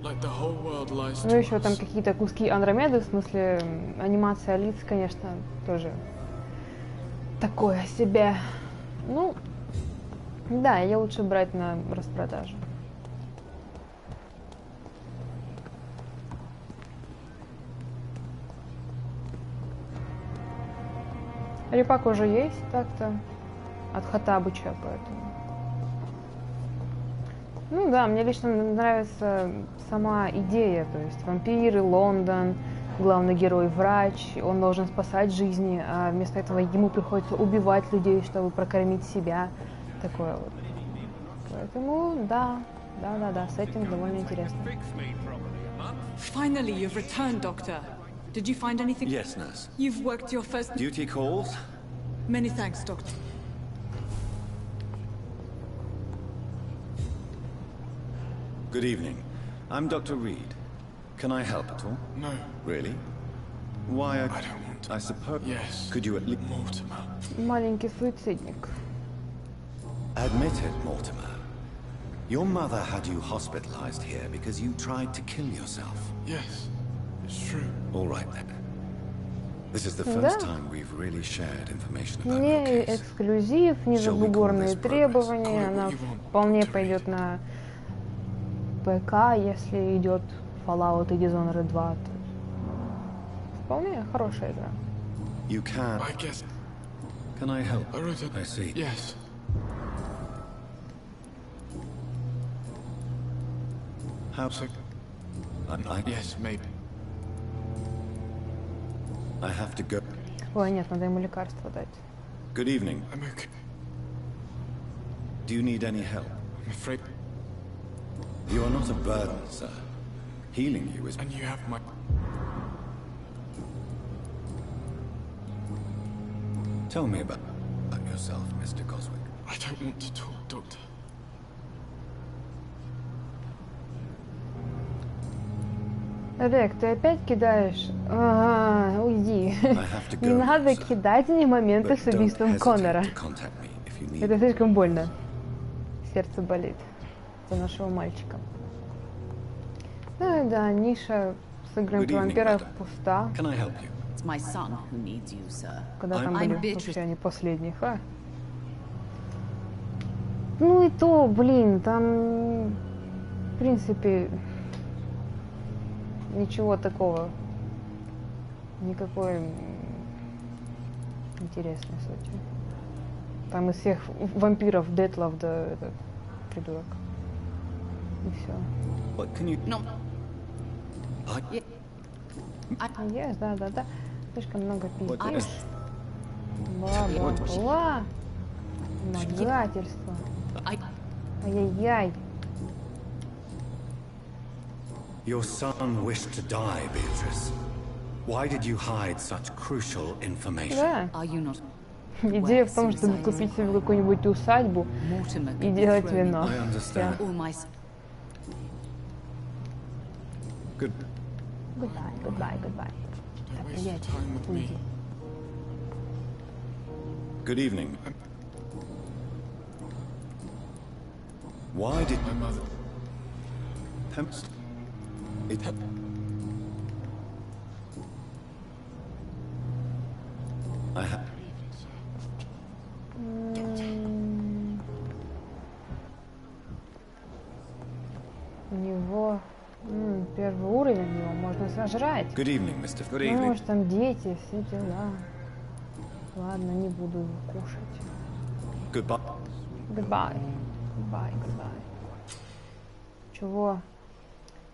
Ну еще там какие-то куски Андромеды, в смысле анимация лиц, конечно, тоже такое себе. Ну, да, ее лучше брать на распродажу. Репак уже есть так-то от Хаттабыча, поэтому. Ну да, мне лично нравится сама идея, то есть вампиры, Лондон, главный герой врач, он должен спасать жизни, а вместо этого ему приходится убивать людей, чтобы прокормить себя, такое вот. Поэтому да, сеттинг довольно интересный. Finally, you've returned, Doctor. Did you find anything? Yes, nurse. You've worked your first... Duty calls? Many thanks, Doctor. Good evening. I'm Dr. Reed. Can I help at all? No. Really? Why, I don't want to. I suppose... Yes. Could you at least... Mortimer. Маленький суицидник. Admit it, Mortimer. Your mother had you hospitalized here because you tried to kill yourself. Yes. It's true. All right then. This is the first time we've really shared information about your Не case. эксклюзив, не забугорные требования, она вполне пойдет на ПК, если идет Fallout и Dishonored 2. Вполне хорошая игра. You can. I guess. Can I help? I see. Yes. How so? Yes, maybe. I have to go. Ой, нет, надо ему лекарство дать. Good evening. I'm okay. Do you need any help? I'm afraid. You are not a burden, sir. Healing you is... And you have my... Tell me about yourself, Mr. Coswick. I don't want to talk, Doctor. Рек, ты опять кидаешь? Уйди. Не надо кидать мне моменты с убийством Коннора. Это слишком больно. Сердце болит за нашего мальчика. Ну да, ниша с играми про вампиров пуста. Когда там были вообще они последних, а? Ну и то, блин, там в принципе ничего такого, никакой интересной сути. Там из всех вампиров Детлов, да, этот придурок. И все. Yes, да. Слишком много пиздишь. Бла-бла-бла. Нагательство. Ай-яй-яй. Your son wished to die, Beatrice. Why did you hide such crucial information? Да. Идея в том, чтобы купить себе какую-нибудь усадьбу и делать вино. Goodbye. Good evening. Why did my mother... I have... У него первый уровень, его можно сожрать. Good evening, Mr. Good evening. Может, там дети, все дела. Ладно, не буду его кушать. Goodbye. Goodbye. Чего?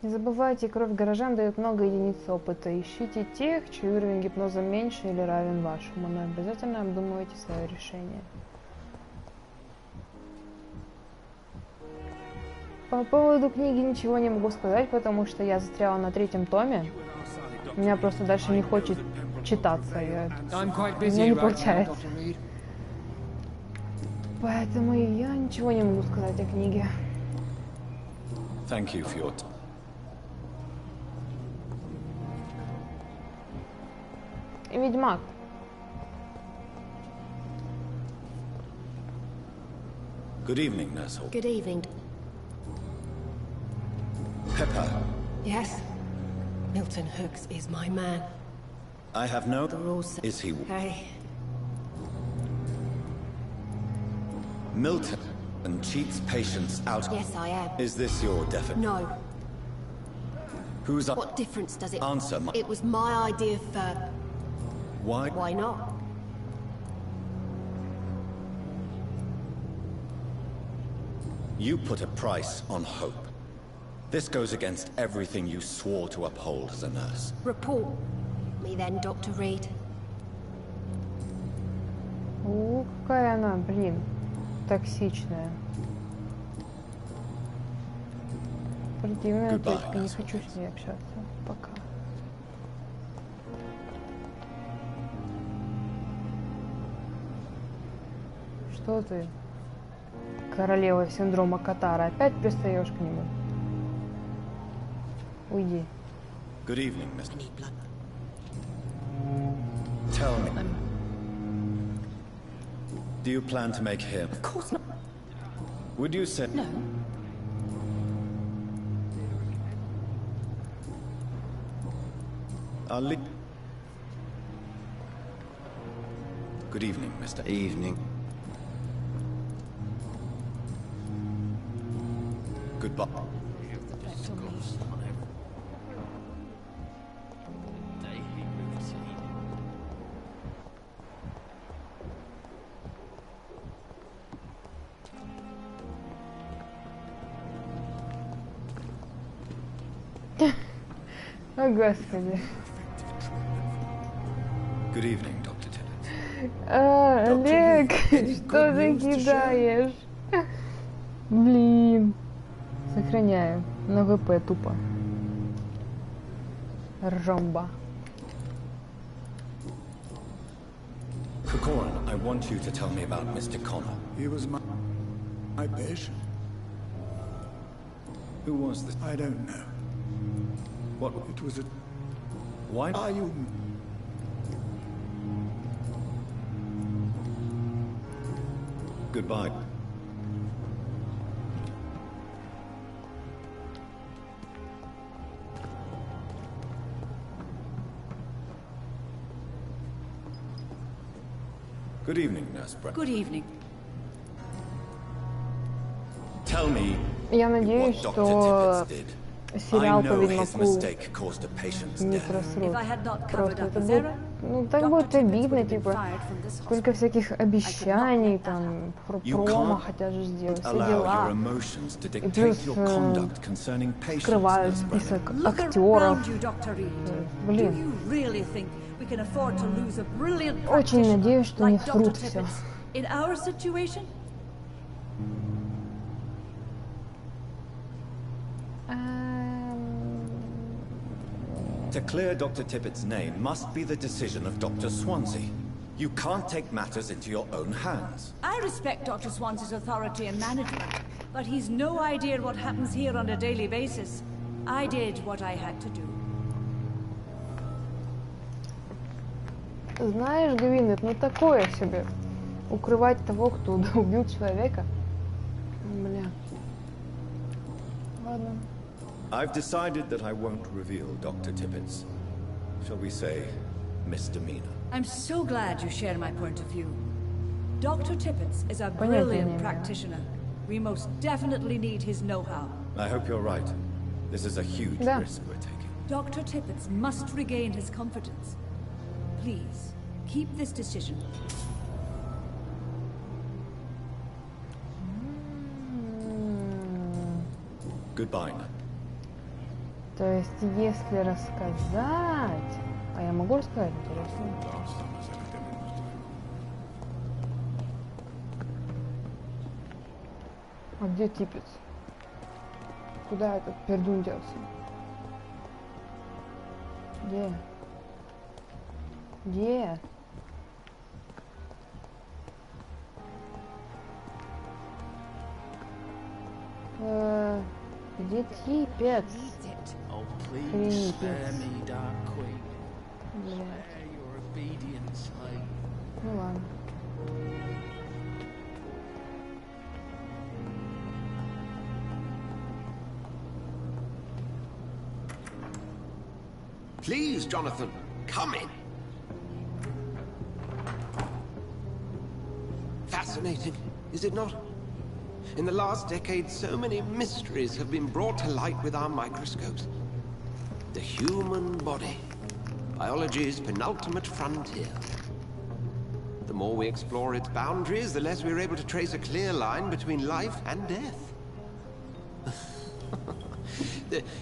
Не забывайте, кровь горожан дает много единиц опыта. Ищите тех, чей уровень гипноза меньше или равен вашему, но обязательно обдумывайте свое решение. По поводу книги ничего не могу сказать, потому что я застряла на 3-м томе. Меня просто дальше не хочет читаться. Не получается. Поэтому я ничего не могу сказать о книге. Thank you for your time. Ведьмак. Good evening, Nurse Hall. Good evening. Pepper. Yes? Milton Hooks is my man. I have no... Is he... Hey. Milton and cheats patients out... Yes, I am. Is this your definition? No. Who's... What difference does it... Answer my... It was my idea for... Why? Why not? You put a price on hope. This goes against everything you swore to uphold as a nurse. Report me then, Dr. Reed. О, какая она, блин, токсичная. Противная тетка, не хочу с ней общаться. Пока. Что ты, королева синдрома Катара, опять пристаешь к нему? Уйди. Good evening, Mr. Tell me. Do you plan to make him? Of course not. Would you say... No. I'll leave... Good evening, Mr. Evening. Goodbye. О, Господи. Good evening, Dr. Tibbets. Олег, что ты кидаешь? Блин. Сохраняю. На ВП тупо. Ржомба. Corcoran, I want you to tell me about Mr. Connor. He was my patient. Who was this? I don't know. What? It was a... Why? Are you... Goodbye. Good evening, Nurse Brett. Good evening. Tell me Я надеюсь, что сериал по Ведьмаку не просрут. Просто это будет, ну, так будет обидно, типа, сколько всяких обещаний, там, промо хотят же сделать, все дела. И плюс скрывают список актеров. Блин. Очень надеюсь, что не врут все. To clear Dr. Tippett's name must be the decision of Dr. Swansea. You can't take matters into your own hands. I respect Dr. Swansea's authority and management, but he's no idea what happens here on a daily basis. I did what I had to do. Знаешь, Гвин, это ну такое себе. Укрывать того, кто убил человека. Бля. Ладно. I've decided that I won't reveal Dr. Tippett's, shall we say, misdemeanor. I'm so glad you share my point of view. Dr. Tippett's is a brilliant practitioner. We most definitely need his know-how. I hope you're right. This is a huge risk we're taking. Dr. Tippett's must regain his confidence. Please, keep this decision. Goodbye. То есть, если рассказать... А я могу рассказать, интересно? А где Типпетс? Куда этот пердун делся? Где? Где? Где типец? Хренипец. Ну ладно. Please, Jonathan, come in. Fascinating, is it not? In the last decade, so many mysteries have been brought to light with our microscopes. The human body, biology's penultimate frontier. The more we explore its boundaries, the less we're able to trace a clear line between life and death.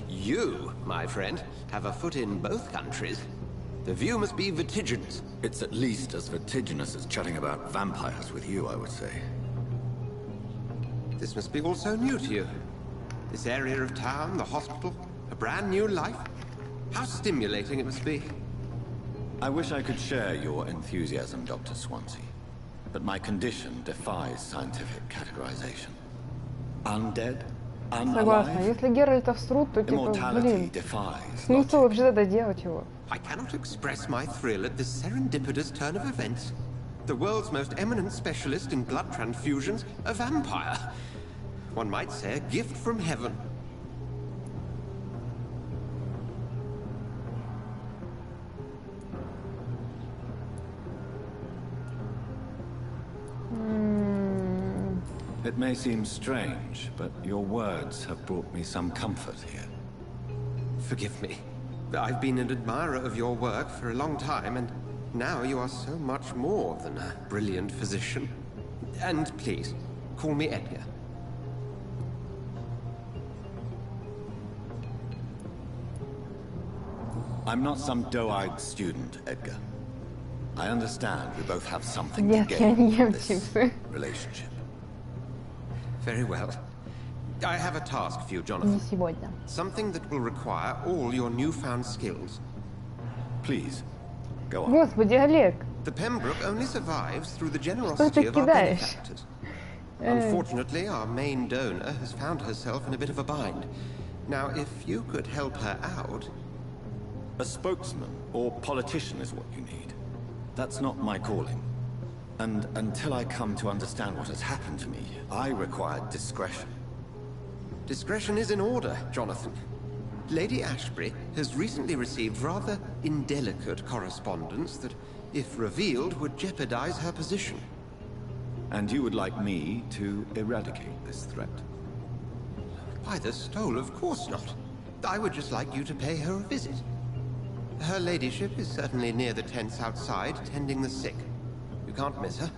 You, my friend, have a foot in both countries. The view must be vertiginous. It's at least as vertiginous as chatting about vampires with you, I would say. This must be all so new to you. This area of town, the hospital, a brand new life. How stimulating it must be. I wish I could share your enthusiasm, Dr. Swansea. But my condition defies scientific categorization. Undead? Согласна. Если Геральта всрут, то типа, блин, смысл вообще тогда делать его? I cannot express my thrill at this serendipitous turn of events. The world's most eminent specialist in blood transfusions, a vampire. One might say a gift from heaven. It may seem strange, but your words have brought me some comfort here. Forgive me. I've been an admirer of your work for a long time, and now you are so much more than a brilliant physician. And please, call me Edgar. I'm not some doe-eyed student, Edgar. I understand we both have something to gain from this relationship. Very well. I have a task for you, Jonathan. Something that will require all your newfound skills. Please, go on. Господи, Олег. The Pembroke only survives through the generosity of our benefactors. Unfortunately, our main donor has found herself in a bit of a bind. Now, if you could help her out... A spokesman or politician is what you need. That's not my calling. And until I come to understand what has happened to me, I require discretion. Discretion is in order, Jonathan. Lady Ashbury has recently received rather indelicate correspondence that, if revealed, would jeopardize her position. And you would like me to eradicate this threat? By the stole, of course not. I would just like you to pay her a visit. Her ladyship is certainly near the tents outside, tending the sick. You can't miss her.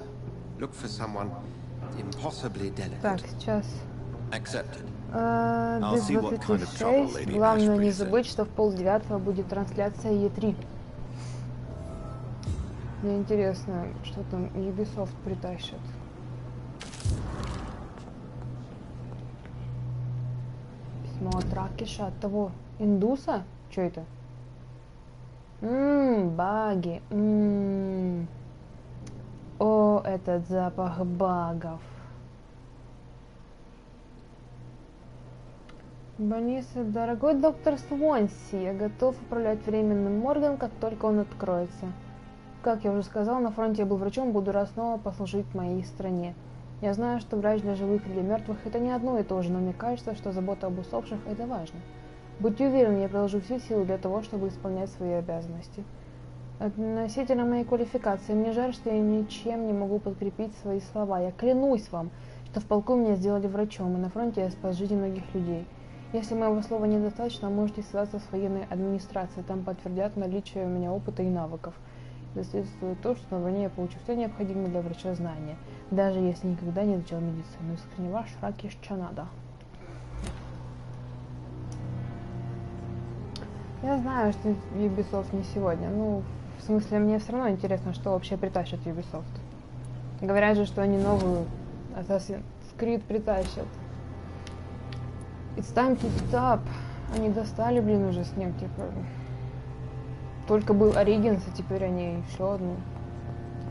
Look for someone impossibly delicate. Так, сейчас. Accepted. Без 26. Главное не забыть, что в 8:30 будет трансляция E3. Мне интересно, что там Ubisoft притащит. Письмо от Ракиша, от того индуса? Что это? Баги. О, этот запах багов. Больница, дорогой доктор Свонси, я готов управлять временным моргом, как только он откроется. Как я уже сказал, на фронте я был врачом, буду рад снова послужить моей стране. Я знаю, что врач для живых и для мертвых – это не одно и то же, но мне кажется, что забота об усопших – это важно. Будьте уверены, я приложу все силы для того, чтобы исполнять свои обязанности. Относительно моей квалификации, мне жаль, что я ничем не могу подкрепить свои слова. Я клянусь вам, что в полку меня сделали врачом, и на фронте я спас жизни многих людей. Если моего слова недостаточно, можете связаться с военной администрацией, там подтвердят наличие у меня опыта и навыков. Свидетельствует то, что на войне я получу все необходимое для врача знания, даже если никогда не изучал медицину. Искренне ваш Ракиш Чанада. Я знаю, что Ubisoft не сегодня. Ну, в смысле, мне все равно интересно, что вообще притащит Ubisoft. Говорят же, что они новую Assassin's Creed притащат. It's time to stop. Они достали, блин, уже снег, типа. Только был Оригинс, а теперь они еще одну.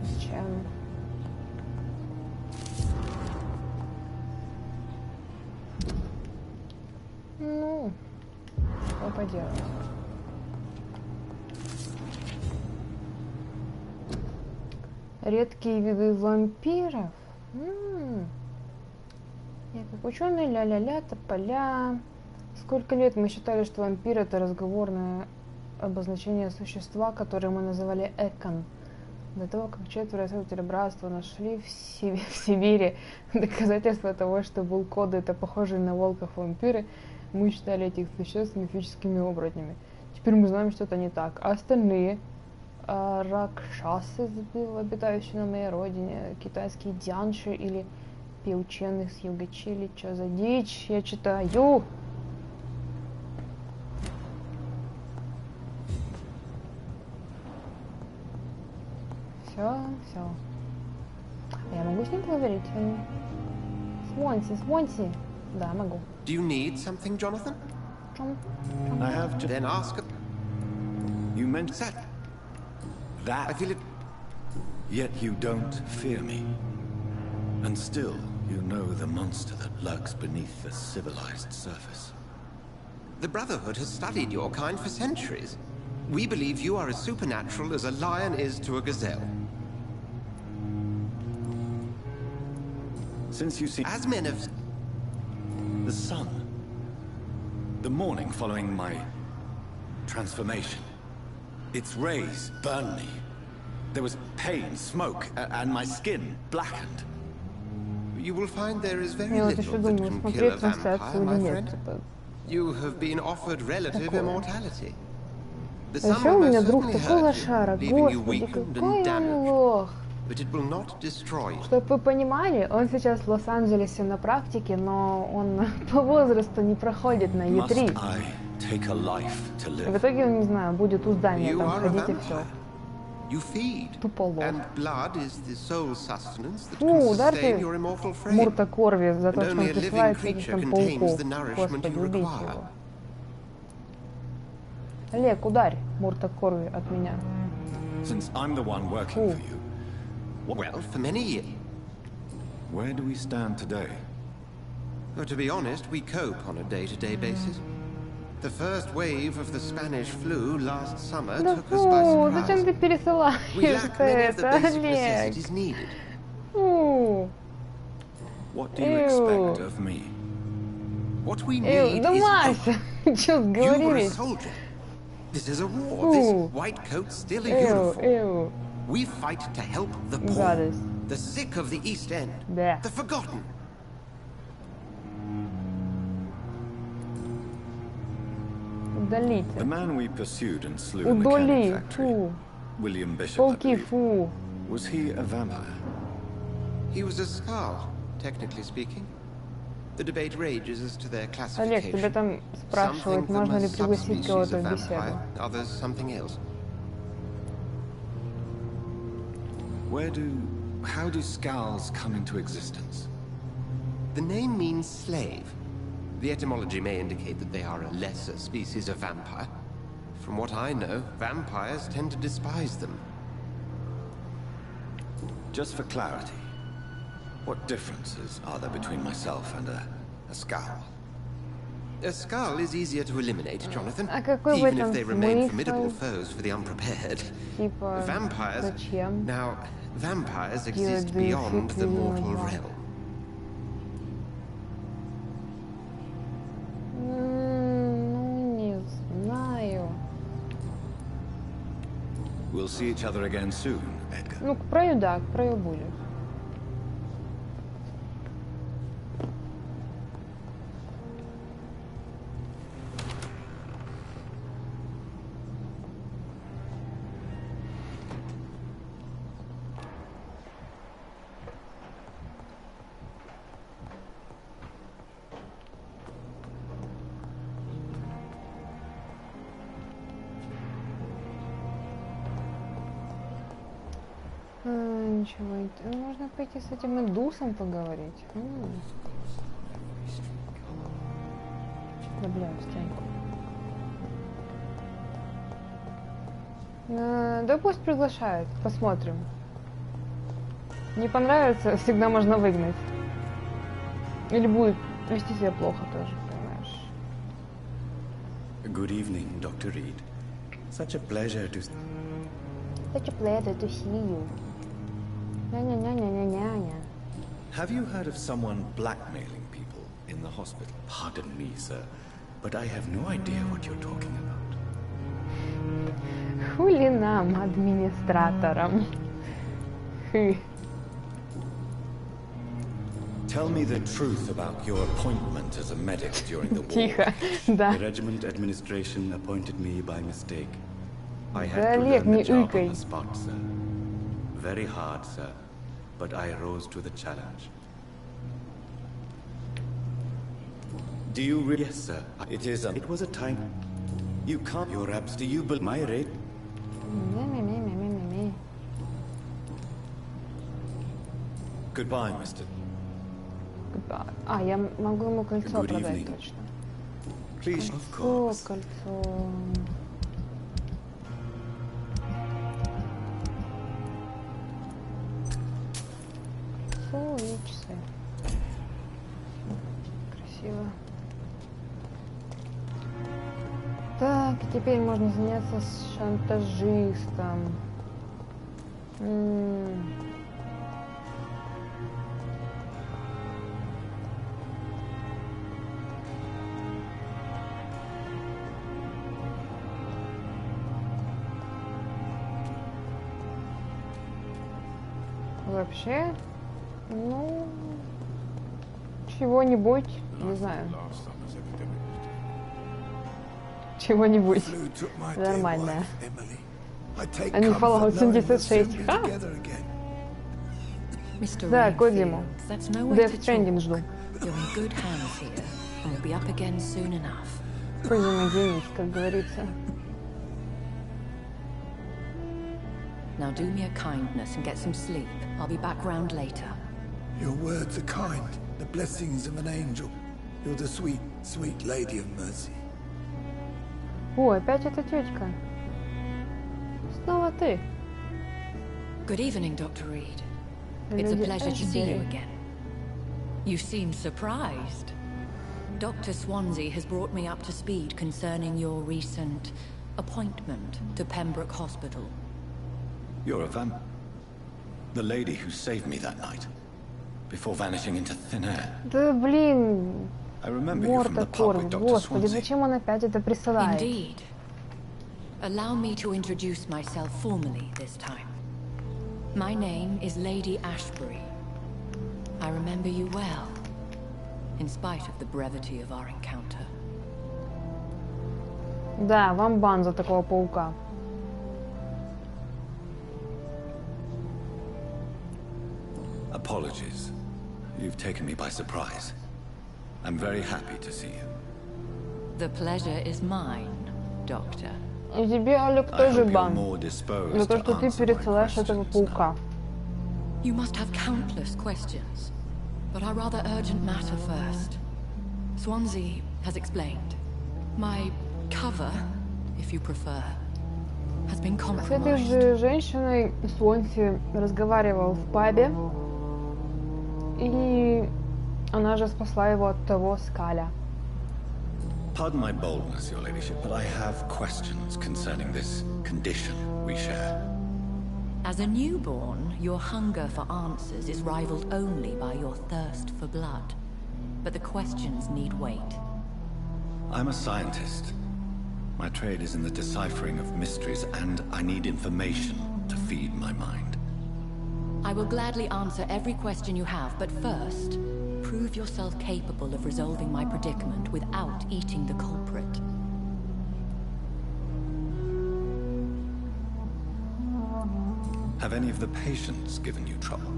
Зачем? Ну, что поделать. Редкие виды вампиров. Я как ученый, ля-ля-ля, тополя. Сколько лет мы считали, что вампир — это разговорное обозначение существа, которое мы называли Экон. До того, как 4 следователей братства нашли в Сибири доказательства того, что вулкоды — это похожие на волков вампиры, мы считали этих существ мифическими оборотнями. Теперь мы знаем, что это не так. А остальные ракшасы, обитающие на моей родине, китайские дянши или пиучены с юга Чили. Что за дичь? Я читаю. Все. Я могу с ним поговорить? Свонси. Да, могу. Do you need something, Jonathan? I have to... Then ask. You meant that? I feel it. Yet you don't fear me. And still, you know the monster that lurks beneath the civilized surface. The Brotherhood has studied your kind for centuries. We believe you are as supernatural as a lion is to a gazelle. Since you see... As men of... The sun. The morning following my transformation. Its rays burned me. There was pain, smoke, and my skin blackened. You will find there is very little that can kill a vampire, my friend. You have been offered relative immortality. The sun will most certainly hurt you, leaving you weakened and damaged. But it will not destroy you. Чтобы вы понимали, он сейчас в Лос-Анджелесе на практике, но он по возрасту не проходит на Е3. В итоге, не знаю, будет у здания там ходить и все. Туполог. Ударьте Мурта Корви за то, что он присылает всяких там пауков. Господи, убейте его. Олег, ударь Мурта Корви от меня. Well, for many years. Where do we stand today? Well, to be honest, we cope on a day-to-day basis. The first wave of the Spanish flu last summer took us by surprise. Зачем ты пересылаешь это, Олег? What do you expect of me? What we need да, Мася, что сговорились? This is a war. This white coat still a uniform. We fight to help the poor, the sick of the East End, the forgotten. The man we pursued and slew in the canning factory, William Bishop, I believe, was he a vampire? He was a Skald, technically speaking. The debate rages as to their Олег, classification. тебя там спрашивают, можно ли пригласить кого-то в беседу. Others something else. How do Skulls come into existence? The name means slave. The etymology may indicate that they are a lesser species of vampire. From what I know, vampires tend to despise them. Just for clarity, what differences are there between myself and a Skull? A Skull is easier to eliminate, Jonathan, even if they remain formidable foes for the unprepared. Vampires... Now, vampires exist beyond the mortal realm. Не знаю. We'll see each other again soon, Edgar. Ну, к краю, да, к краю будет. Ничего, можно пойти с этим индусом поговорить. Да бля, встань. Да пусть приглашает, посмотрим. Не понравится, всегда можно выгнать. Или будет вести себя плохо тоже, понимаешь. Good evening, Dr. Reed. Such a pleasure to see you. Ня-ня-ня-ня-ня-ня. Have you heard of someone blackmailing people in the hospital? Pardon me, sir, but I have no idea what you're talking about. Хули нам, администраторам. Tell me the truth about your appointment as a medic during the war. Тихо, да. The regiment administration appointed me by mistake. I Да, had to Олег, learn не the job ыкай. on the spot, sir. Very hard, sir, but I rose to the challenge. Do you really? Yes, sir. It is. It was a time. You can't. Your abs. Do you build my rate? Goodbye, Mr. Goodbye. А, я могу ему кольцо продать точно. Please, of Кольцо, course. кольцо. Кольцо и часы. Красиво. Так, теперь можно заняться с шантажистом. Вообще, ну, чего-нибудь, не знаю. Чего-нибудь. Нормально. А не Fallout 76. Ха! Да, Кодзиму. Death Stranding жду. Кодзима гений, как говорится. Now do me a kindness and get some sleep. I'll be back round later. Your words are kind, the blessings of an angel. You're the sweet, sweet lady of mercy. О, опять эта тетка. Снова ты. Good evening, Dr. Reed. It's a pleasure to see you again. You seem surprised. Dr. Swansea has brought me up to speed concerning your recent appointment to Pembroke Hospital. You're a vamp. The lady who saved me that night, before vanishing into thin air. Да блин. I remember you from the pub with Dr. Господи, Swansea. зачем он опять это присылает? Indeed. Allow me to introduce myself formally this time. My name is Lady Ashbury. I remember you well, in spite of the brevity of our encounter. Да, вам бан за такого паука. Apologies. You've taken me by surprise. I'm very happy to see you. The pleasure is mine, Doctor. И тебе, Олег, тоже бан за то, что ты пересылаешь этого паука. You must have countless questions, but our rather urgent matter first. Swansea has explained. My cover, if you prefer, has been С этой compromised. же женщиной Суонси разговаривал в пабе, и она же спасла его от того скаля. Pardon my boldness, Your Ladyship, but I have questions concerning this condition we share. As a newborn, your hunger for answers is rivaled only by your thirst for blood. But the questions need wait. I'm a scientist. My trade is in the deciphering of mysteries, and I need information to feed my mind. I will gladly answer every question you have, but first, prove yourself capable of resolving my predicament without eating the culprit. Have any of the patients given you trouble?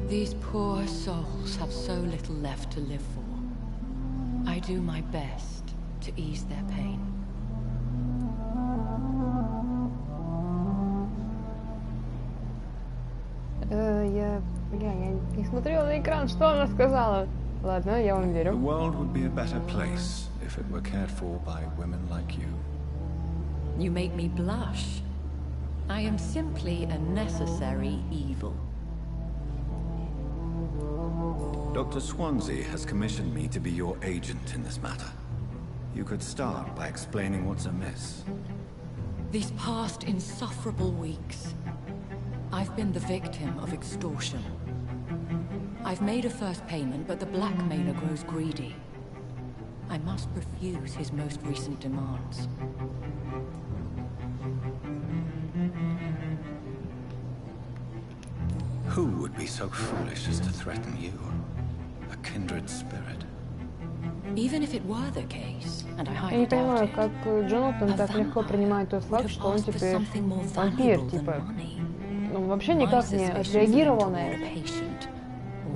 These poor souls have so little left to live for. I do my best to ease their pain. Я не смотрела на экран, что она сказала. Ладно, я вам верю. The world would be a better place if it were cared for by women like you. You make me blush. I am simply a necessary evil. Dr. Swansea has commissioned me to be your agent in this matter. You could start by explaining what's amiss. These past insufferable weeks, I've been the victim of extortion. I've made a first payment, but the blackmailer grows greedy. I must refuse his most recent demands. Who would be so foolish as to threaten you? A kindred spirit. Even if it were the case, and I Я не highly doubt понимаю, it, как Джонатан так легко принимает тот факт, что он теперь вампир, типа. Он вообще никак не отреагировал на это.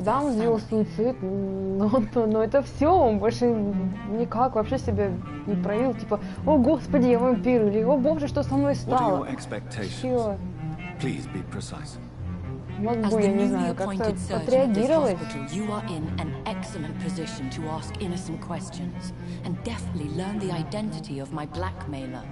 Да, он сделал суицид, но это все, он больше никак вообще себя не проявил, типа, о господи, я вампир, или о боже, что со мной стало. Чё? Мог бы, я не знаю, как-то отреагировать. You are in an excellent position to ask innocent questions and deftly learn the identity of my blackmailer.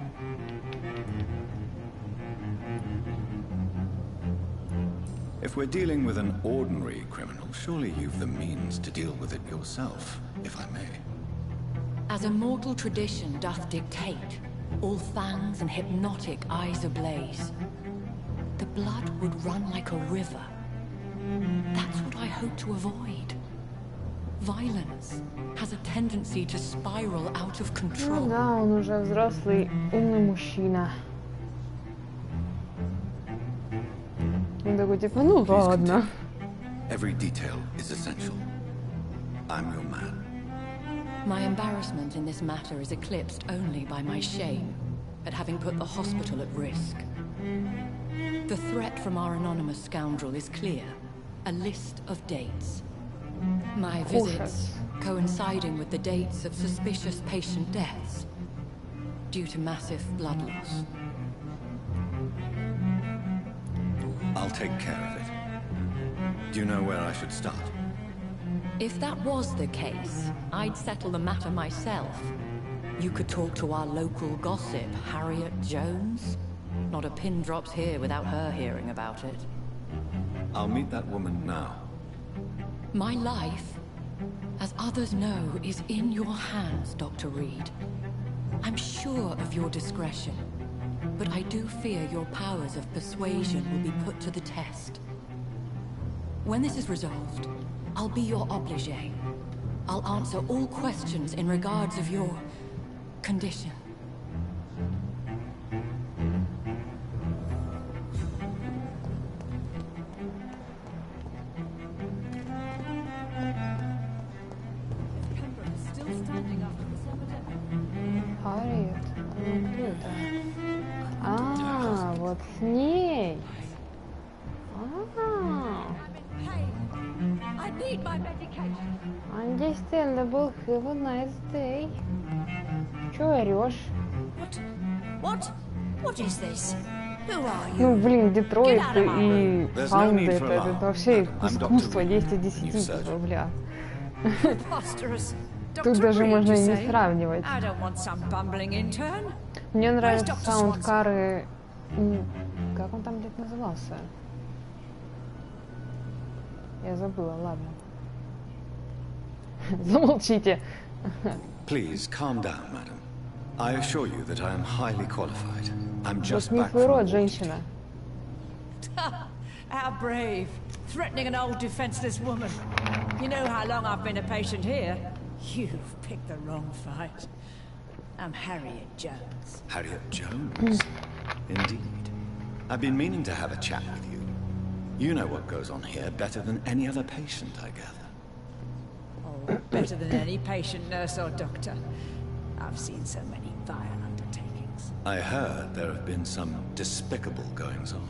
If we're dealing with an ordinary criminal, surely you've the means to deal with it yourself, if I may. As a mortal tradition doth dictate, all fangs and hypnotic eyes ablaze, the blood would run like a river. That's what I hope to avoid. Violence has a tendency to spiral out of control. Ну да, он уже взрослый, умный мужчина. Он такой типа, ну ладно. Every detail is essential. I'm your man. My embarrassment in this matter is eclipsed only by my shame at having put the hospital at risk. The threat from our anonymous scoundrel is clear. A list of dates. My visits coinciding with the dates of suspicious patient deaths due to massive blood loss. I'll take care of it. Do you know where I should start? If that was the case, I'd settle the matter myself. You could talk to our local gossip, Harriet Jones. Not a pin drops here without her hearing about it. I'll meet that woman now. My life, as others know, is in your hands, Dr. Reed. I'm sure of your discretion, but I do fear your powers of persuasion will be put to the test. When this is resolved, I'll be your obligé. I'll answer all questions in regards of your condition. Харриет? Ну кто это? А, вот с ней. Understandable, have a nice day. Чё орёшь? What is this? Who are you? Ну, блин, Детройт и Хаунды, это вообще искусство 10 из 10, типа, бля. Тут даже можно и не сравнивать. Мне нравятся саундкары... Как он там где-то назывался? Я забыла, ладно. Замолчите. Please calm down, madam. I assure you that I am highly qualified. I'm just back from... Вот не твой род, женщина. How brave. Threatening an old defenseless woman. You know how long I've been a patient here? You've picked the wrong fight. I'm Harriet Jones. Harriet Jones? Indeed. I've been meaning to have a chat with you. You know what goes on here better than any other patient, I gather. Oh, better than any patient, nurse or doctor. I've seen so many vile undertakings. I heard there have been some despicable goings-on.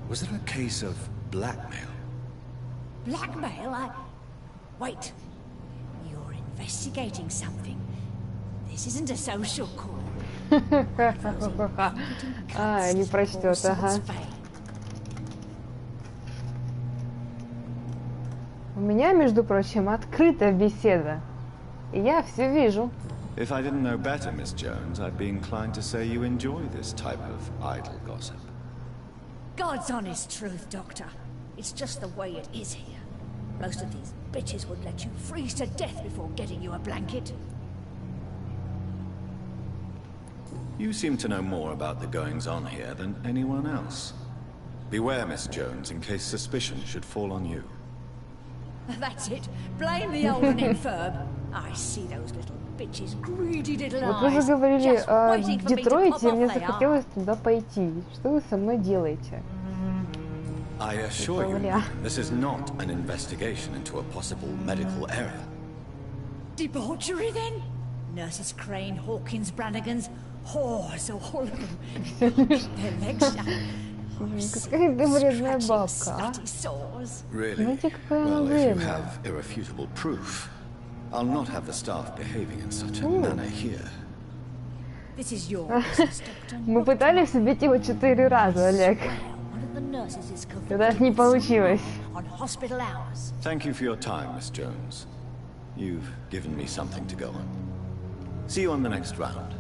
Was there a case of blackmail? Blackmail? Wait. You're investigating something. This isn't a social call. А, не прочтет, ага. У меня, между прочим, открытая беседа. И я все вижу. If I didn't know better, Miss Jones, I'd be inclined to say you enjoy this type of idle gossip. God's honest truth, Doctor. It's just the way it is here. Most of these bitches would let you freeze to death before getting you a blanket. You seem to know more about the goings-on here than anyone else. Beware, Miss Jones, in case suspicion should fall on you. That's it. Blame the old and infirm. I see those little bitches' greedy little Вот вы eyes. заговорили Just о waiting for me to Детройте, pop и мне off they are. захотелось туда пойти. Что вы со мной делаете? I assure you, this is not an investigation into a possible medical error. Debauchery, then? Nurses Crane, Hawkins, Brannigans, whores, all of them. Their legs Какая ты вредная бабка, а? Really? Знаете, какая она Well, if you вредная. have irrefutable proof, I'll not have the staff behaving in such a manner here. This is your business, Doctor. Мы пытались убить его 4 раза, Олег. One of the nurses is И даже не получилось. on hospital hours. Thank you for your time, Miss Jones. You've given me something to go on. See you on the next round.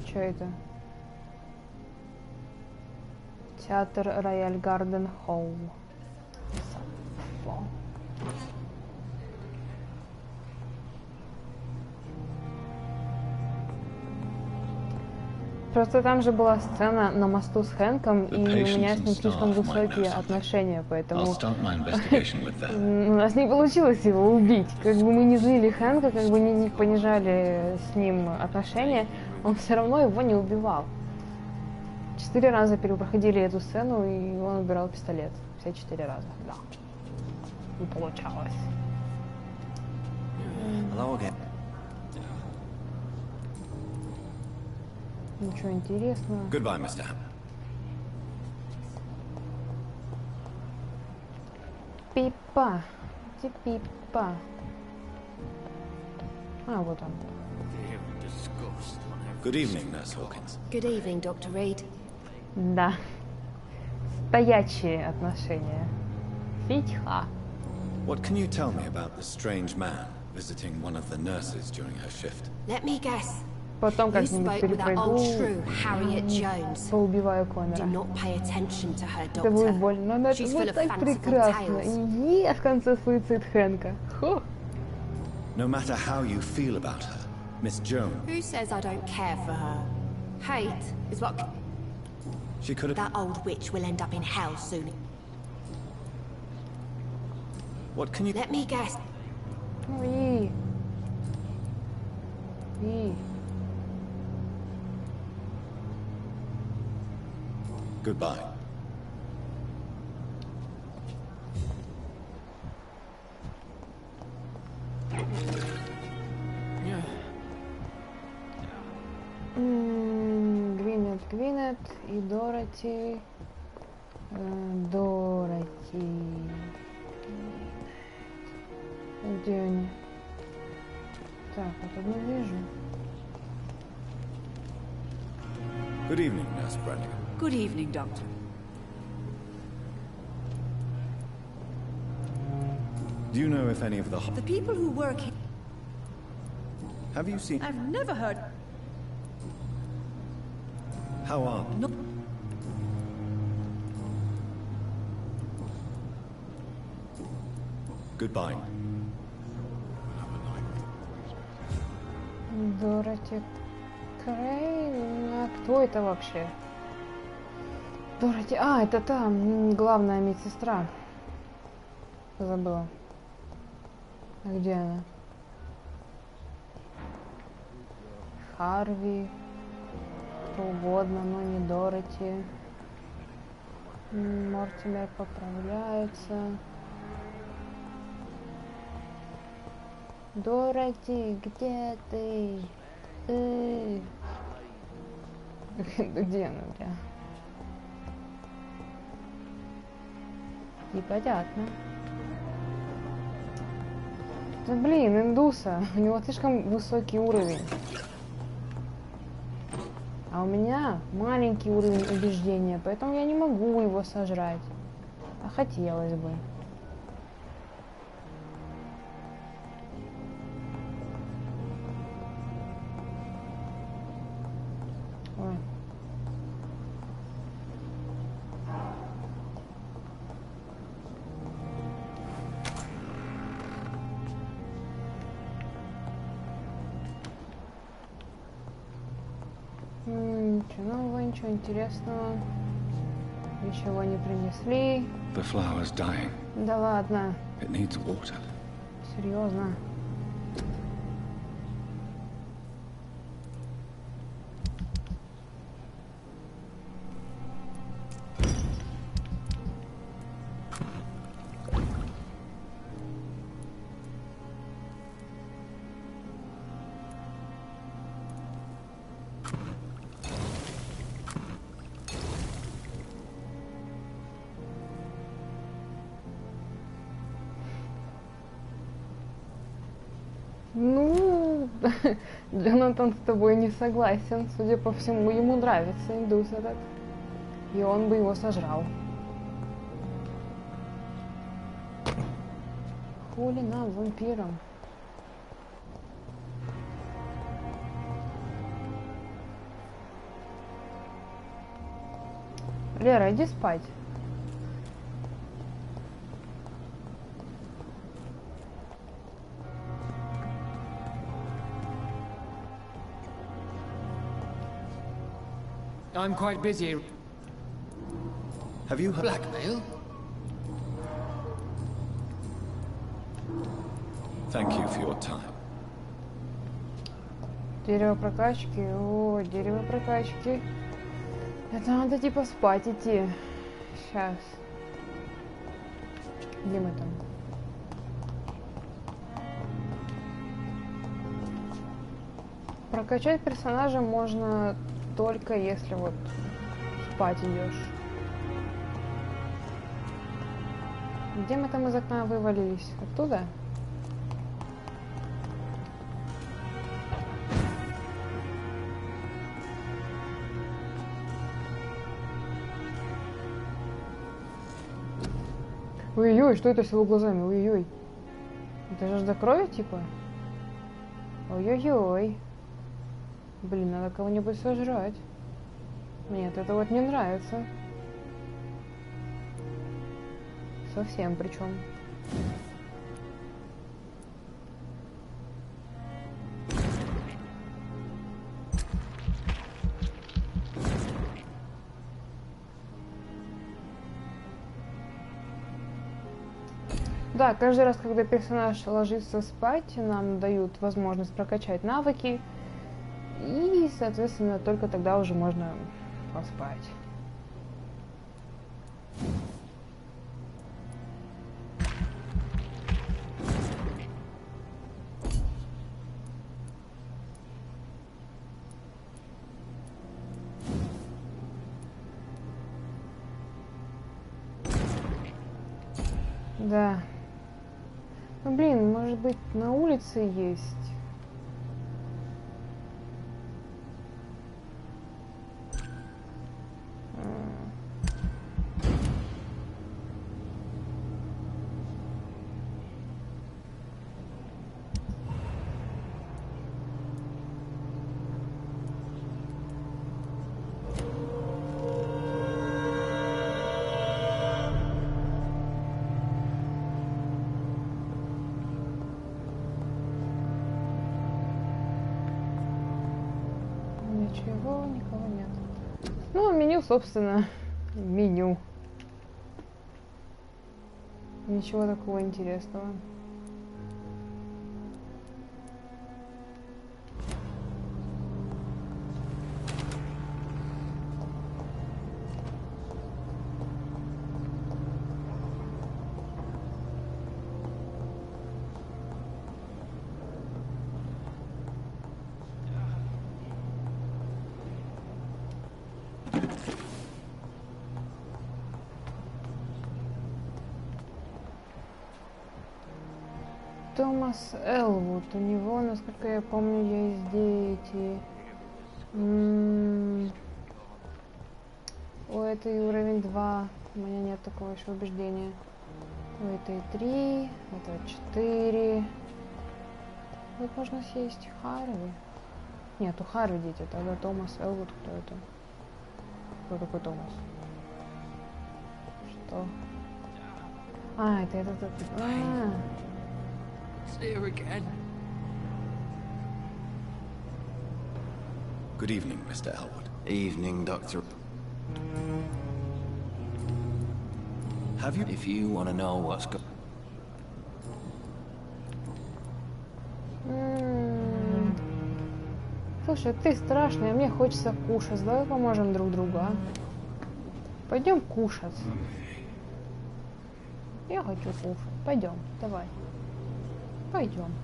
Что это? Театр Рояль Гарден Холл. Просто там же была сцена на мосту с Хэнком, и у меня с ним слишком высокие отношения, поэтому у нас не получилось его убить. Как бы мы не злили Хэнка, как бы не понижали с ним отношения, он все равно его не убивал. 4 раза перепроходили эту сцену, и он убирал пистолет. Все 4 раза, да. Не получалось. Hello again. Ничего интересного. Goodbye, Mr. Ham. Пипа. Где Пипа? А, вот он. Good evening, Nurse Hawkins. Good evening, Dr. Reed. Да. Стоячие отношения. Фитьха. What can you tell me about the strange man visiting one of the nurses during her shift? Let me guess. Потом You как-нибудь spoke with that old перепройду shrew, Harriet Jones. поубиваю Do Коннора. not pay attention to her, Это будет Doctor. больно, но это She's full будет of так fanciful прекрасно. tales. И в конце суицид Хэнка. Хо. No matter how you feel about her, Miss Jones, Who says I don't care for her? Hate is what... she could have... That old witch will end up in hell soon. What can you... Let me guess. И... Goodbye. Гвинет и Дороти. Дороти. Где они? Так, вот одну вижу. Good evening, Nurse Brannigan. Good evening, Doctor. Do you know if any of the... The people who work here... Have you seen... I've never heard... How are... No. Goodbye. Дороти Крейн. А кто это вообще? Дороти... А, это та главная медсестра. Забыла. А где она? Харви. Кто угодно, но не Дороти. Мортимер поправляется. Дороти, где ты? Где она, бля? Непонятно. Да блин, индуса. У него слишком высокий уровень. А у меня маленький уровень убеждения, поэтому я не могу его сожрать. А хотелось бы. Ничего нового, ничего интересного. Ничего не принесли. The flower's dying. Да ладно. It needs water. Серьезно. Ну, Джонатан с тобой не согласен. Судя по всему, ему нравится индус этот. И он бы его сожрал. Хули нам, вампирам? Лера, иди спать. I'm quite busy. Have you heard? Blackmail? Thank you for your time. Дерево прокачки. О, дерево прокачки. Это надо типа спать идти. Сейчас. Где мы там? Прокачать персонажа можно только если вот спать идешь. Где мы там из окна вывалились? Оттуда? Ой-ой, что это с его глазами? Ой-ой. Это жажда крови, типа? Ой-ой-ой. Блин, надо кого-нибудь сожрать. Нет, это вот не нравится. Совсем причем. Да, каждый раз, когда персонаж ложится спать, нам дают возможность прокачать навыки. И, соответственно, только тогда уже можно поспать. Да. Ну, блин, может быть, на улице есть. Ничего, никого нет. Ну, меню, собственно, меню. Ничего такого интересного. Томас Элвуд. У него, насколько я помню, есть дети. У этой уровень 2. У меня нет такого еще убеждения. У этой 3. Это 4. Вот можно съесть Харви. Нет, у Харви дети. Тогда Томас Элвуд. Кто это? Кто такой Томас? Что? А, это этот. It's here again. Good evening, Mr. Elwood. Evening, Doctor. Have you... If you want to know what's going... Слушай, ты страшный, а мне хочется кушать. Давай поможем друг другу, а? Пойдем кушать. Я хочу кушать. Пойдем, давай. Пойдем.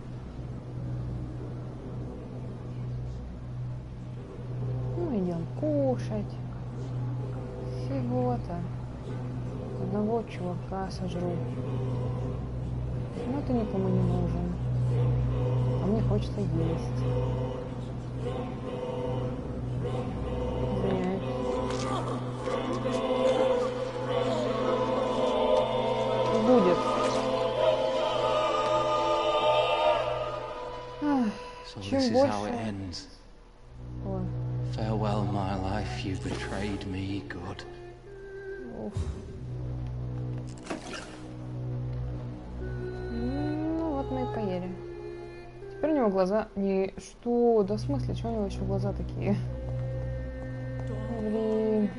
Ну, идем кушать. Всего-то. Одного чувака сожру. Но это никому не нужен. А мне хочется есть. Извиняюсь. Будет. So Чем this is больше... how it ends. Ой. Farewell, my life. You betrayed me. Good. Уф. Ну вот мы и поели. Теперь у него глаза не... Что? Да в смысле? Чего у него еще глаза такие? Блин.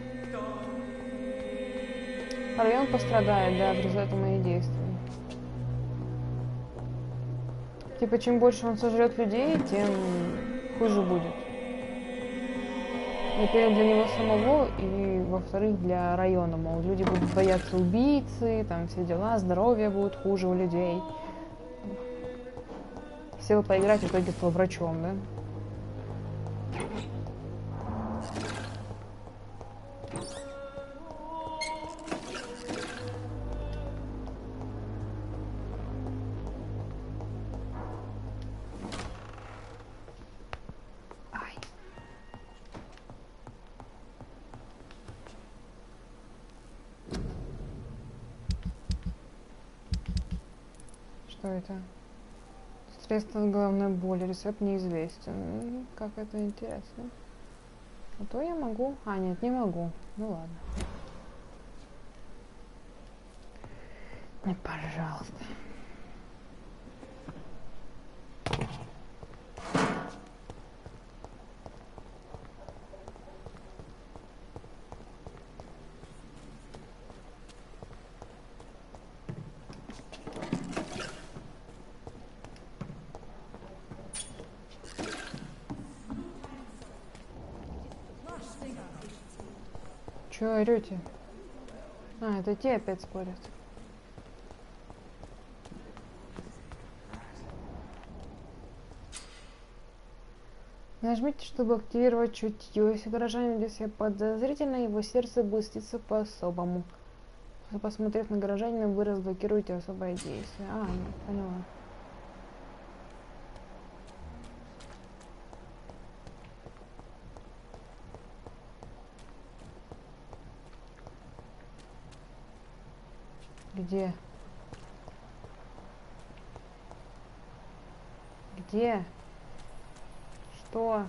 Район пострадает, да, в результате моих действий. Типа, чем больше он сожрет людей, тем хуже будет. Во-первых, для него самого, и во-вторых, для района. Мол, люди будут бояться убийцы, там все дела, здоровье будет хуже у людей. Сел поиграть, в итоге стал врачом, да? Что это? Средство от головной боли. Рецепт неизвестен. Как это интересно. А то я могу. А, нет, не могу. Ну ладно. Пожалуйста. Чего орете? А, это те опять спорят. Нажмите, чтобы активировать чутье. Если горожанин ведет себя подозрительно, его сердце будет ститься по-особому. Посмотрев на горожанина, вы разблокируете особое действие. А, нет, поняла. Где? Где? Что?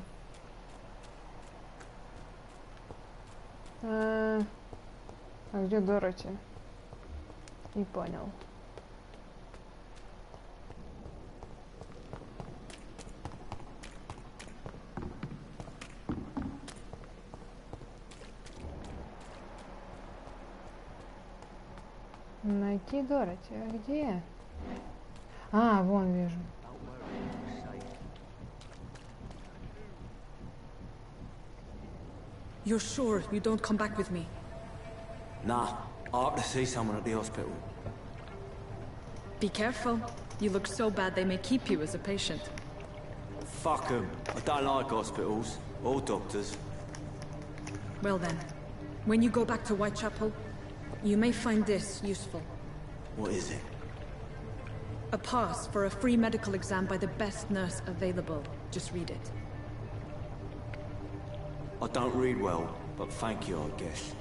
А где Дороти? Не понял. Найти Дороти. А где? А, вон вижу. You're sure you don't come back with me? Nah, I have to see someone at the hospital. Be careful. You look so bad they may keep you as a patient. Fuck 'em. I don't like hospitals. Or doctors. Well then, when you go back to Whitechapel, you may find this useful. What is it? A pass for a free medical exam by the best nurse available. Just read it. I don't read well, but thank you, I guess.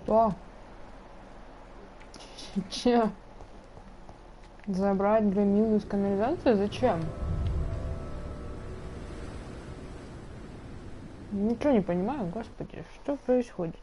Что? Че? Забрать громилу из канализации? Зачем? Ничего не понимаю, господи, что происходит?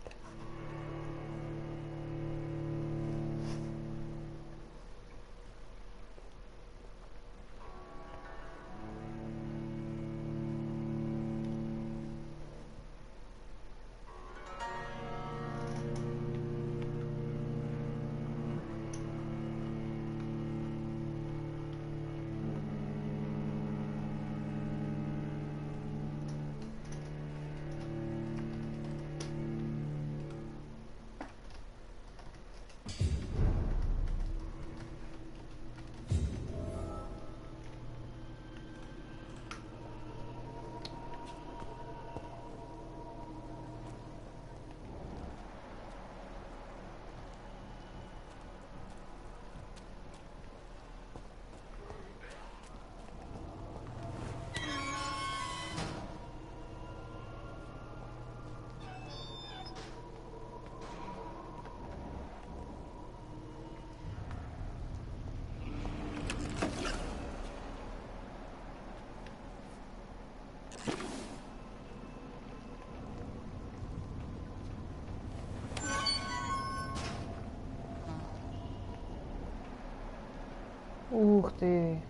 Ух ты.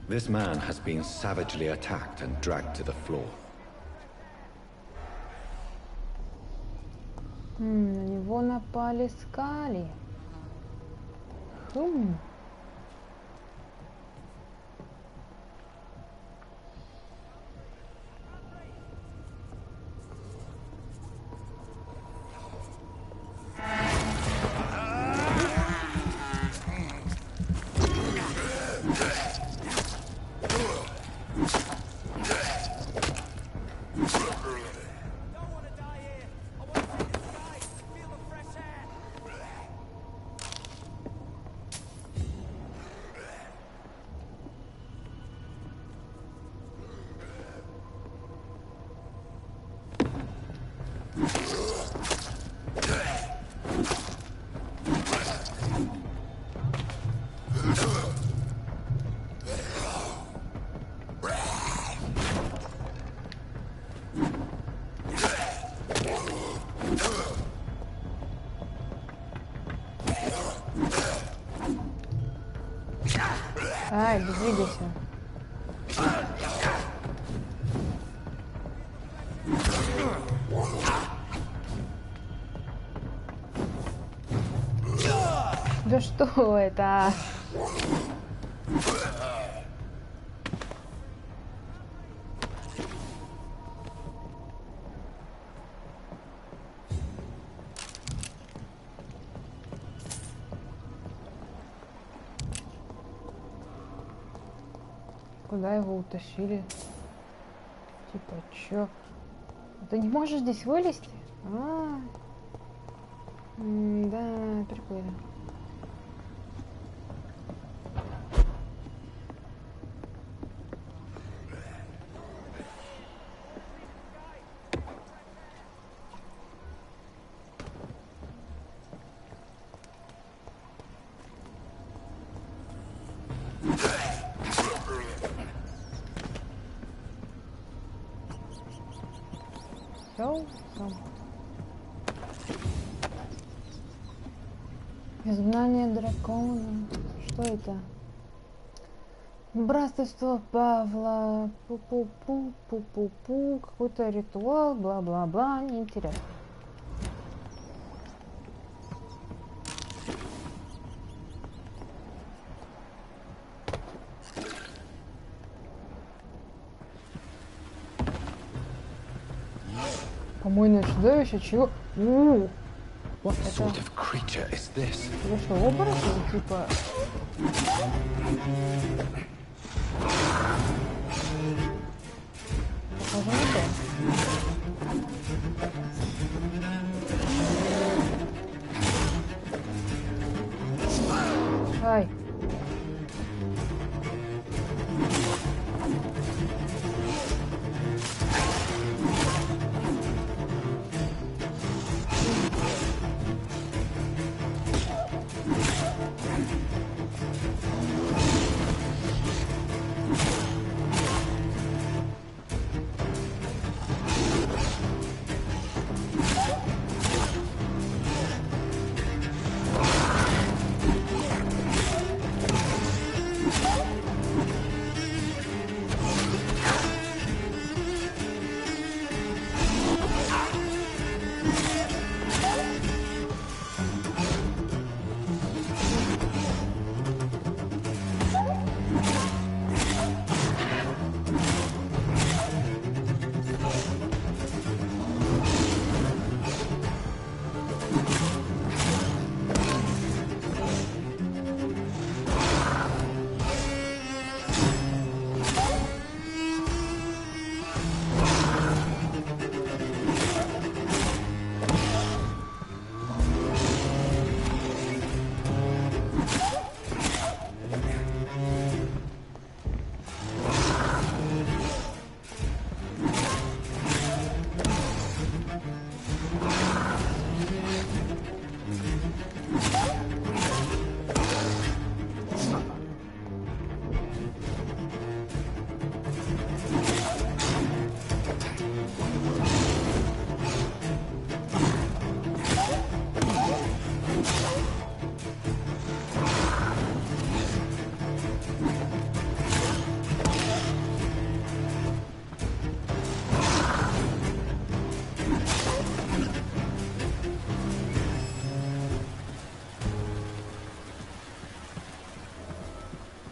This man has been savagely attacked and dragged to the floor. На него напали скали. Ай, да двигайся. Да что это? Куда его утащили? Типа, чё? Ты не можешь здесь вылезти? Да, прикольно. Изгнание дракона. Что это? Братство Павла. Пу-пу-пу. Какой-то ритуал. Бла-бла-бла. Неинтересно. Помойное чудовище? Чего? What sort of creature is this? Это что, оборотень? Типа... Похоже на то. Ай.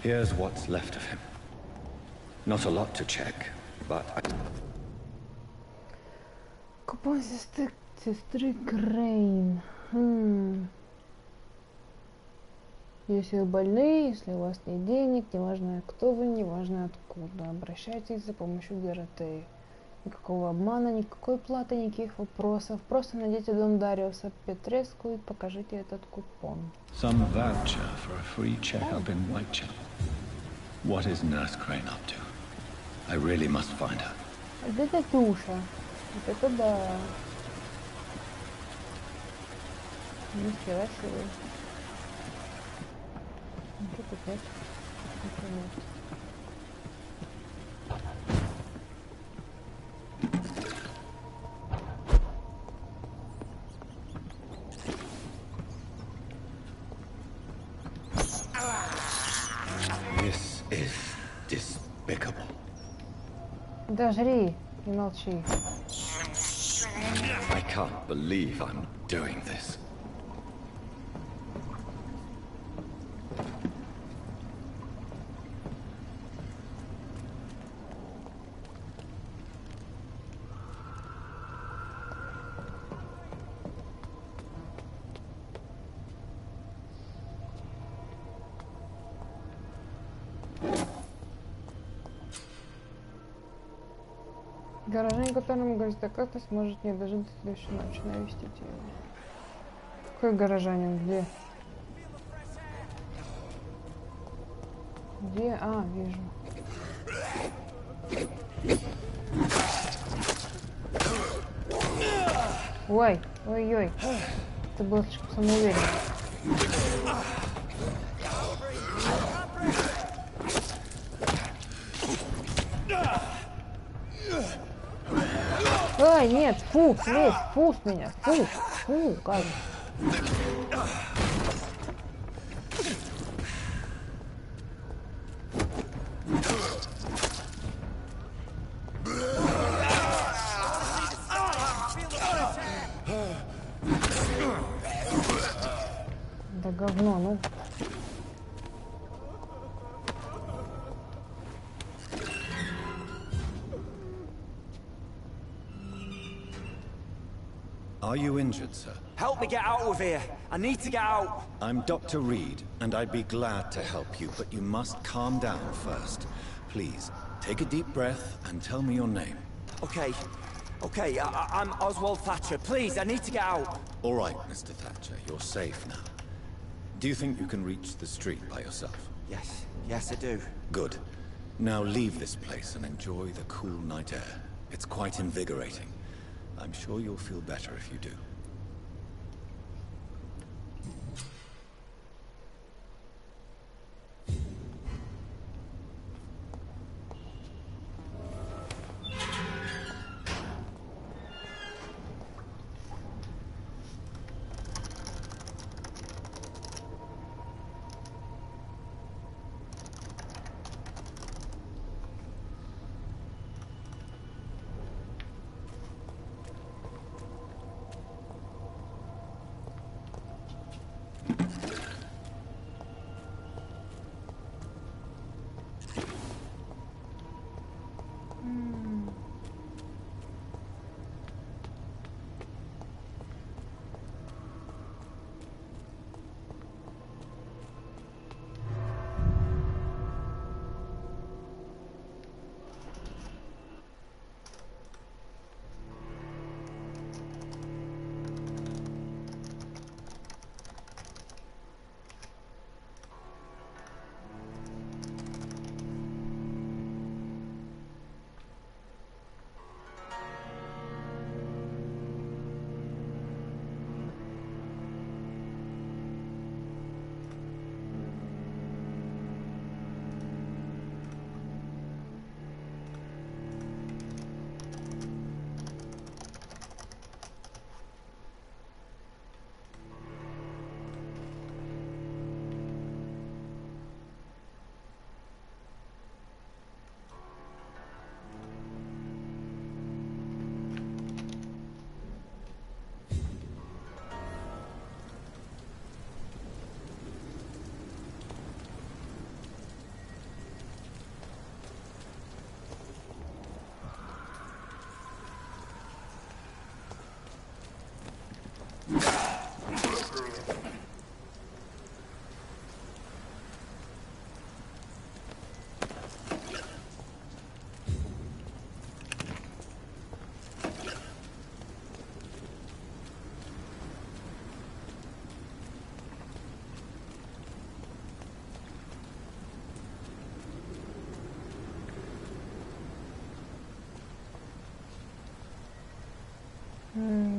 Here's what's left of him. Not a lot to check, but... Купон сестры Крейн. Если вы больны, если у вас нет денег, неважно кто вы, неважно откуда, обращайтесь за помощью к Доротее. Никакого обмана, никакой платы, никаких вопросов. Просто найдите дом Дариуса Петреску и покажите этот купон. Some voucher for a free checkup in Whitechapel. What is Nurse Crane up to? I really must find her. Где Тетюша? Вот это да. Нихера себе. Ну что тут нет? Ничего нет. This is despicable. Да жри, не молчи. I can't believe I'm doing this. Горожане, которым грозит опасность, может не дожить до следующей ночи. Навестите его. Какой горожанин? Где? Где? А, вижу. Ой, ой-ой. Ты был слишком самоуверен. Ой, нет, фу, лезь, фу с меня, фу, как. Да говно, ну. Are you injured, sir? Help me get out of here. I need to get out. I'm Dr. Reed, and I'd be glad to help you, but you must calm down first. Please, take a deep breath and tell me your name. Okay. I'm Oswald Thatcher. Please, I need to get out. All right, Mr. Thatcher, you're safe now. Do you think you can reach the street by yourself? Yes, I do. Good. Now leave this place and enjoy the cool night air. It's quite invigorating. I'm sure you'll feel better if you do.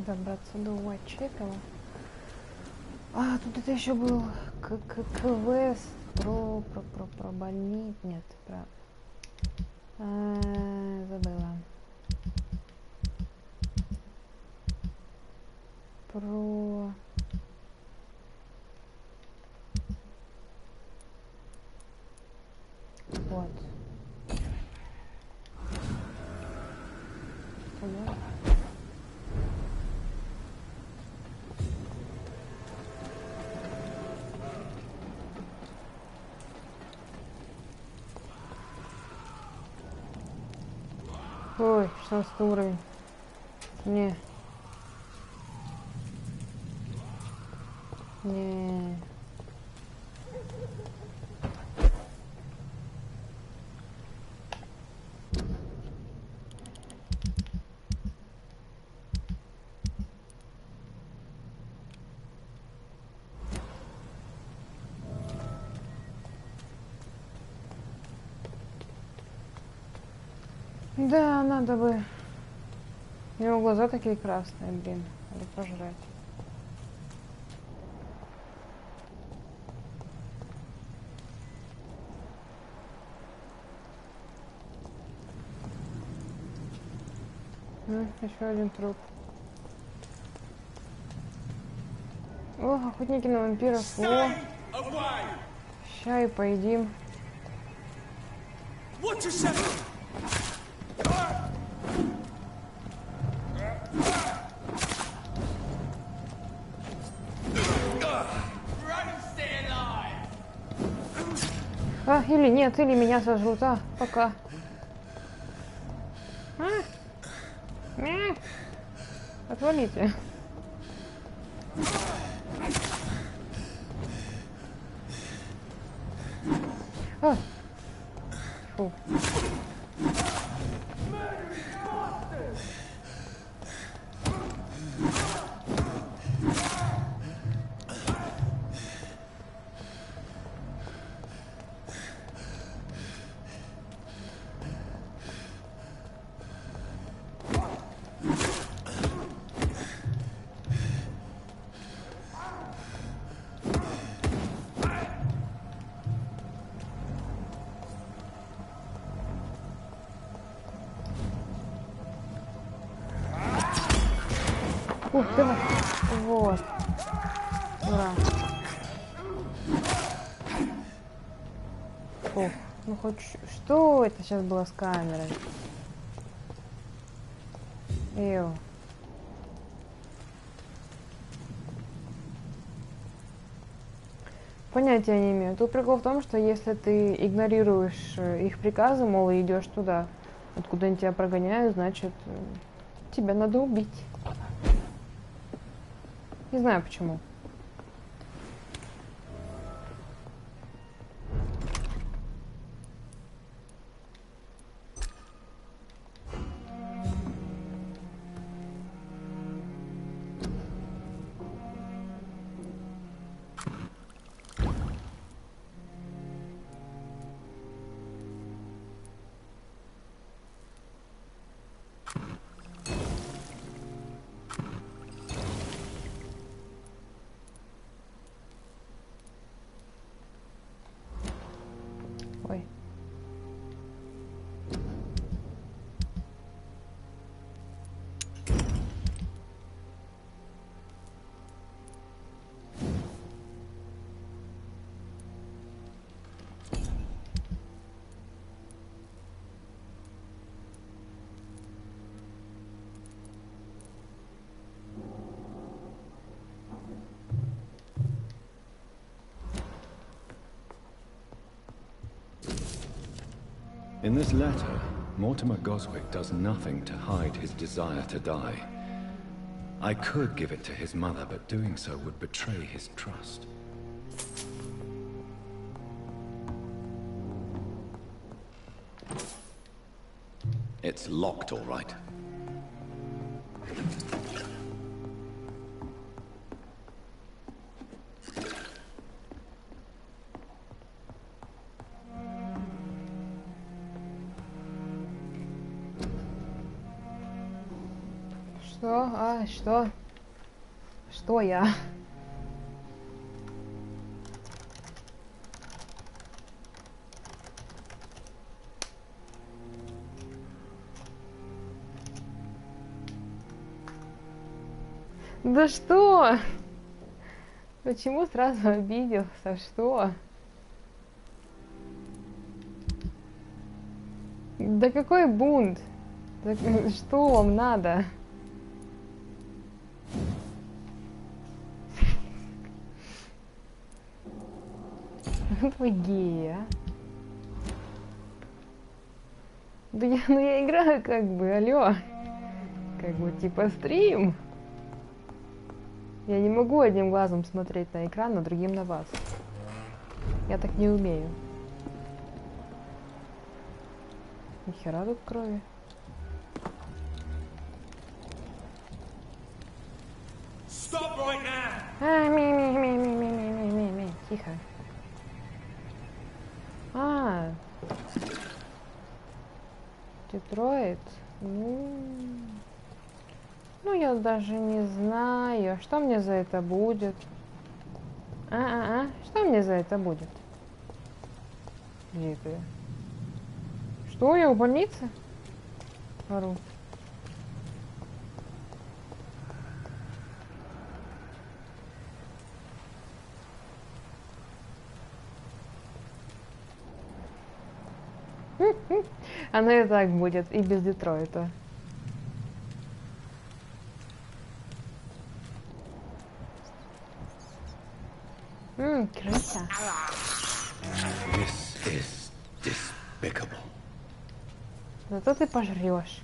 Добраться до Уайтчепела. А, тут это еще был квест про больницу. Нет, про... забыла. Про... Вот. Понятно. Ой, 16 уровень. Не. Не. Да, надо бы. У него глаза такие красные, блин. Надо пожрать. Еще один труп. О, охотники на вампиров. О, ща и поедим. А, или нет, или меня сожрут. А, пока. Отвалите. А. Фу. Ух, давай. Вот. Ура. Фух. Ну хоть... Что это сейчас было с камерой? Ё. Понятия не имею. Тут прикол в том, что если ты игнорируешь их приказы, мол, и идешь туда, откуда они тебя прогоняют, значит, тебя надо убить. Не знаю почему. Ой. In this letter, Mortimer Goswick does nothing to hide his desire to die. I could give it to his mother, but doing so would betray his trust. It's locked, all right. Что? А, что? Что я? Да что? Почему сразу обиделся? Что? Да какой бунт? Да что вам надо? Вы геи, а? Да я играю как бы, алло. Как бы типа стрим. Я не могу одним глазом смотреть на экран, а другим на вас. Я так не умею. Нихера тут крови. Ми. Тихо. Детройт. Ну, я даже не знаю, что мне за это будет. Что мне за это будет? Где ты? Что, я в больнице? Ору. Оно и так будет, и без Детройта. Крыса. This is despicable. Зато ты пожрешь.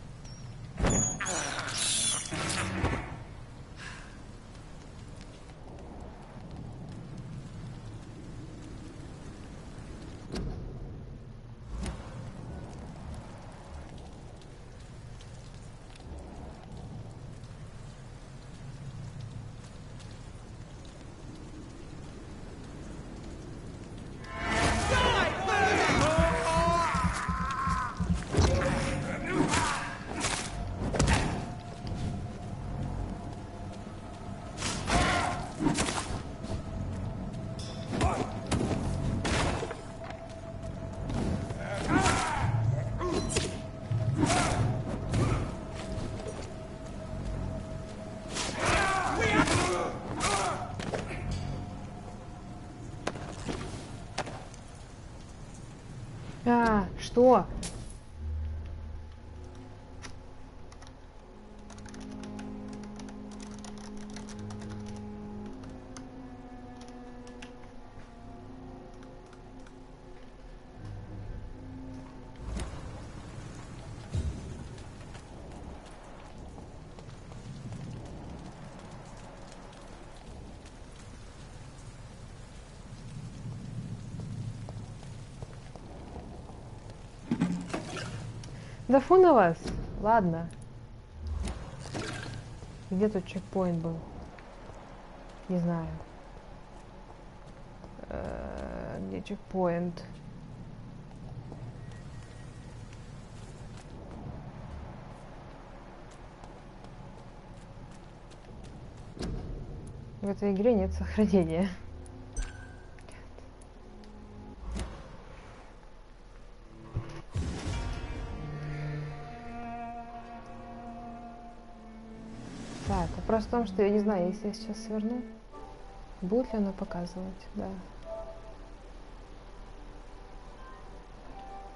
Что? Да фу на вас. Ладно. Где тут чекпоинт был? Не знаю. Где чекпоинт? В этой игре нет сохранения. Так, вопрос в том, что я не знаю, если я сейчас сверну, будет ли оно показывать, да.